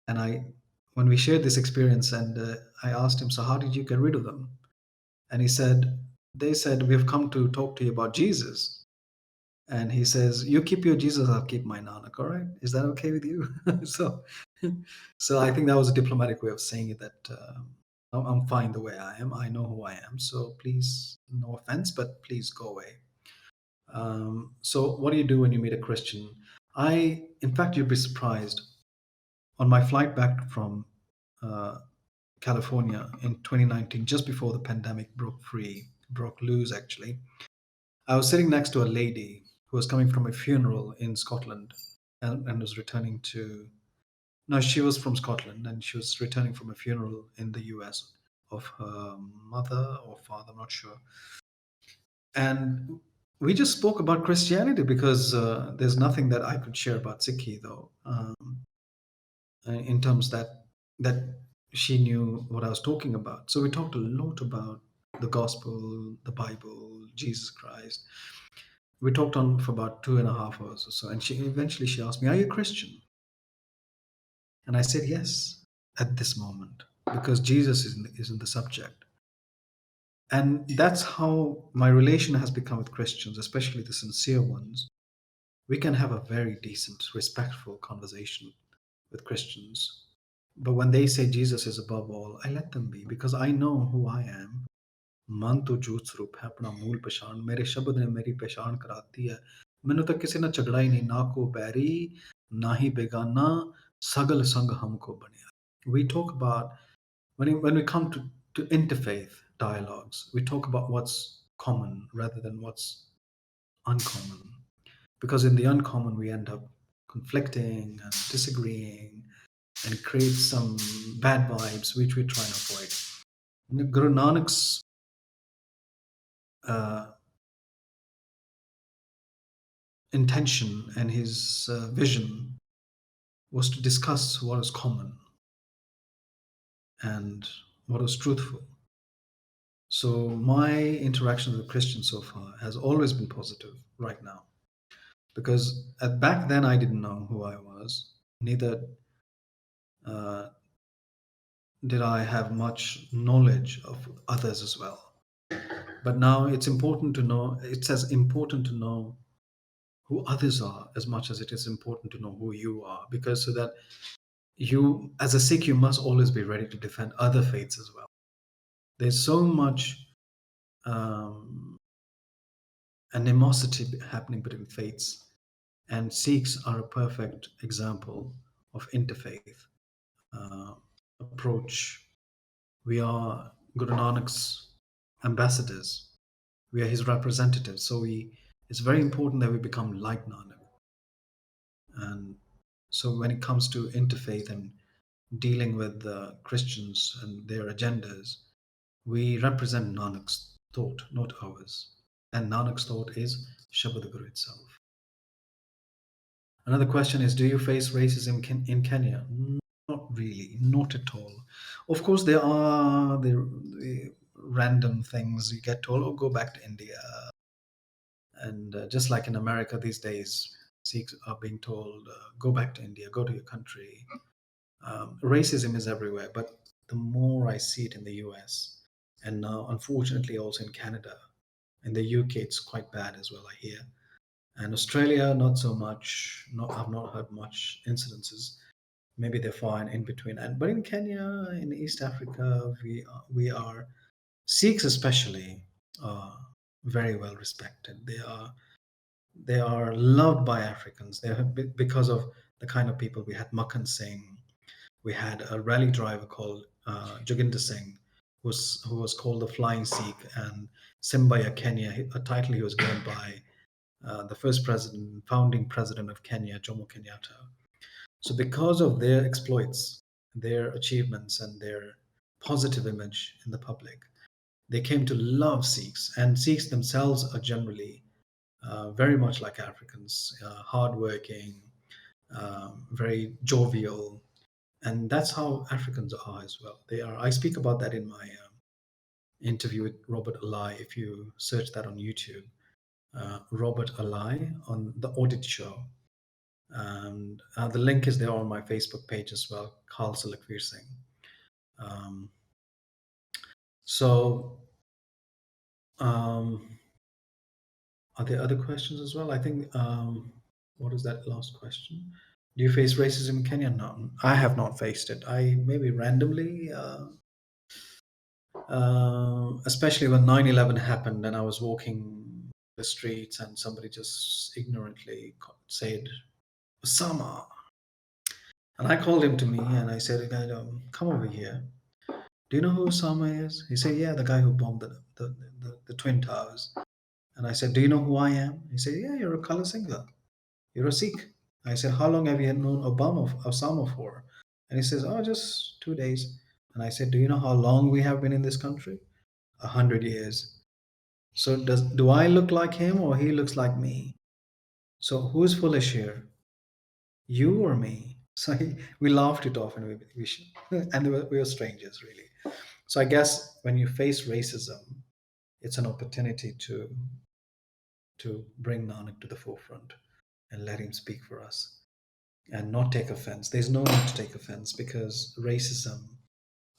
and I when we shared this experience, and I asked him, so how did you get rid of them? And he said, they said, we've come to talk to you about Jesus. And he says, you keep your Jesus, I'll keep my Nanak. All right, is that okay with you? so so I think that was a diplomatic way of saying it, that I'm fine the way I am, I know who I am, so please, no offense, but please go away. So what do you do when you meet a Christian? In fact, you'd be surprised. On my flight back from uh, California in 2019, just before the pandemic broke loose actually, I was sitting next to a lady who was coming from a funeral in Scotland, and was returning to. No, she was from Scotland and she was returning from a funeral in the US of her mother or father, I'm not sure. And we just spoke about Christianity because there's nothing that I could share about Sikhi though. In terms that she knew what I was talking about. So we talked a lot about the gospel, the Bible, Jesus Christ. We talked on for about 2.5 hours or so, and she asked me, "Are you a Christian?" And I said yes at this moment because Jesus is in the subject. And that's how my relation has become with Christians, especially the sincere ones. We can have a very decent, respectful conversation with Christians. But when they say Jesus is above all, I let them be because I know who I am. मन तो जूत स्वरूप है अपना मूल पहचान मेरे शब्द ने मेरी पहचान कराती है मैंने तो किसी ने झगड़ा ही नहीं ना को बैरी ना ही बेगाना सगल संग हमको बनिया. We talk about when we come to interfaith dialogues, we talk about what's common rather than what's uncommon, because in the uncommon we end up conflicting and disagreeing and create some bad vibes which we try and avoid. Guru Nanak's uh, intention and his vision was to discuss what is common and what is truthful. So my interaction with Christians so far has always been positive right now, because back then I didn't know who I was, neither uh, did I have much knowledge of others as well. But now it's as important to know who others are as much as it is important to know who you are, because so that you, as a Sikh, you must always be ready to defend other faiths as well. There's so much um, animosity happening between faiths, and Sikhs are a perfect example of interfaith uh, approach. We are Guru Nanak's ambassadors. We are his representatives. So it's very important that we become like Nanak. And so when it comes to interfaith and dealing with the Christians and their agendas, we represent Nanak's thought, not ours. And Nanak's thought is Shabad Guru itself. Another question is, do you face racism in Kenya? Not really, not at all. Of course, there are the random things you get told, oh, go back to India. And just like in America these days, Sikhs are being told, go back to India, go to your country. Racism is everywhere, but the more I see it in the US, and now unfortunately also in Canada, in the UK, it's quite bad as well, I hear. And Australia, not so much. Not, I've not heard much incidences. Maybe they're fine in between. And but in Kenya, in East Africa, we are Sikhs especially are very well respected. They are loved by Africans. They have because of the kind of people we had. Makhan Singh, we had a rally driver called Joginder Singh, who was called the Flying Sikh, and Simbaya Kenya, a title he was given by the first president, founding president of Kenya, Jomo Kenyatta. So, because of their exploits, their achievements, and their positive image in the public, they came to love Sikhs. And Sikhs themselves are generally very much like Africans, hardworking, very jovial, and that's how Africans are as well. They are. I speak about that in my interview with Robert Alai. If you search that on YouTube, Robert Alai on the Audit Show. And the link is there on my Facebook page as well, Khalsa Lakhvir-Singh. Um, so, um, are there other questions as well? I think, what is that last question? Do you face racism in Kenya? No, I have not faced it. I maybe randomly, especially when 9/11 happened and I was walking the streets and somebody just ignorantly said, Osama. And I called him to me and I said, come over here. Do you know who Osama is? He said, yeah, the guy who bombed the Twin Towers. And I said, do you know who I am? He said, yeah, you're a color singer. You're a Sikh. I said, how long have you known Osama for? And he says, oh, just 2 days. And I said, do you know how long we have been in this country? 100 years. So do I look like him or he looks like me? So who's foolish here? You or me? So we laughed it off, and and we were strangers really. So I guess when you face racism, it's an opportunity to bring Nanak to the forefront and let him speak for us and not take offense. There's no need to take offense, because racism,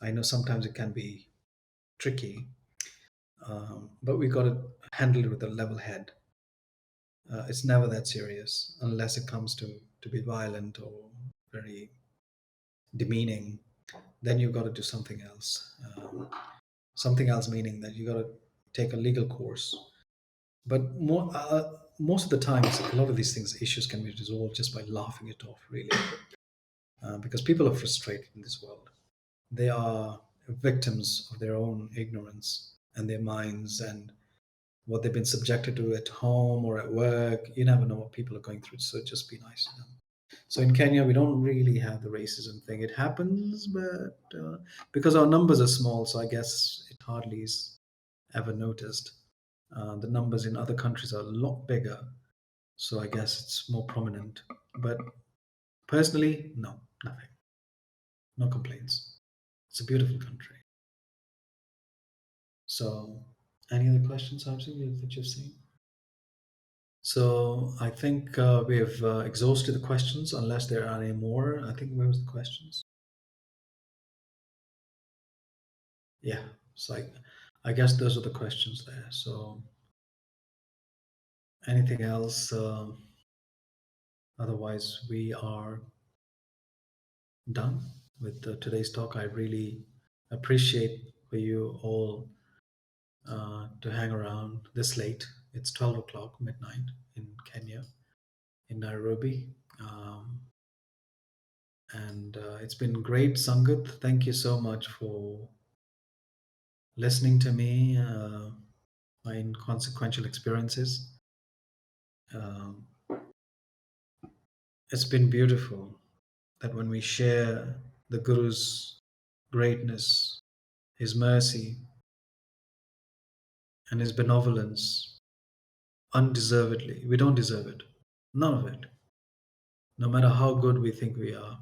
I know sometimes it can be tricky, but we got to handle it with a level head. It's never that serious unless it comes to be violent or very demeaning. Then you've got to do something else. Something else meaning that you got to take a legal course. But most of the times, a lot of these things, issues can be resolved just by laughing it off, really, because people are frustrated in this world. They are victims of their own ignorance and their minds and what they've been subjected to at home or at work. You never know what people are going through, so just be nice to them. So in Kenya, we don't really have the racism thing. It happens, but because our numbers are small, so I guess it hardly is ever noticed. The numbers in other countries are a lot bigger, so I guess it's more prominent. But personally, no, nothing. No complaints. It's a beautiful country. So, any other questions, Hamsi, that you've seen? So, I think we have exhausted the questions, unless there are any more. I think where was the questions? Yeah. So, I guess those are the questions there. So, anything else? Otherwise, we are done with today's talk. I really appreciate for you all to hang around this late. It's 12 o'clock midnight in Kenya, in Nairobi. And it's been great, Sangat. Thank you so much for listening to me, my inconsequential experiences. Um, it's been beautiful that when we share the Guru's greatness, his mercy, and his benevolence undeservedly, we don't deserve it. None of it. No matter how good we think we are,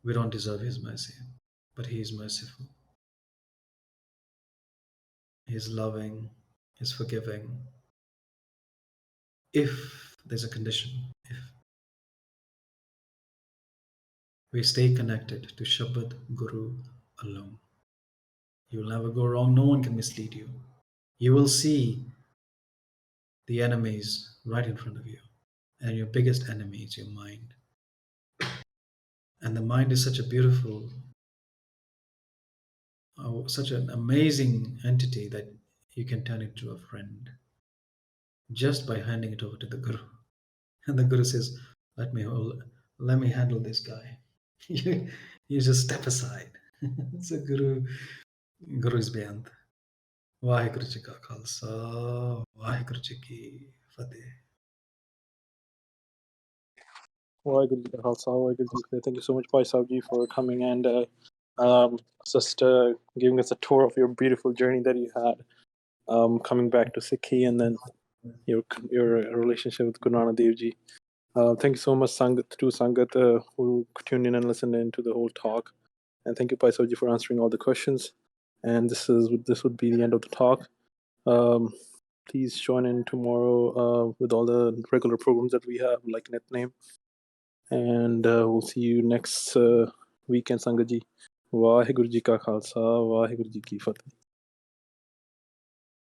we don't deserve his mercy. But he is merciful, he is loving, he is forgiving. If there's a condition, if we stay connected to Shabad Guru alone, you will never go wrong. No one can mislead you. You will see the enemies right in front of you, and your biggest enemy is your mind. And the mind is such a beautiful, such an amazing entity that you can turn it to a friend just by handing it over to the Guru. And the Guru says, let me handle this guy. You just step aside. So Guru is beyond. Vaheguru Ji Ka Khalsa, Vaheguru Ji Ki Fateh. Thank you so much, Bhai Sahib, for coming and just giving us a tour of your beautiful journey that you had, coming back to Sikhi, and then your relationship with Guru Nanak Dev Ji. Thank you so much, Sangat, who tuned in and listened in to the whole talk. And thank you, Bhai Sahib, for answering all the questions. And this would be the end of the talk. Please join in tomorrow with all the regular programs that we have, like Nitname. And we'll see you next weekend, Sangat Ji. Vaheguru Ji Ka Khalsa, Vaheguru Ji Ki Fateh.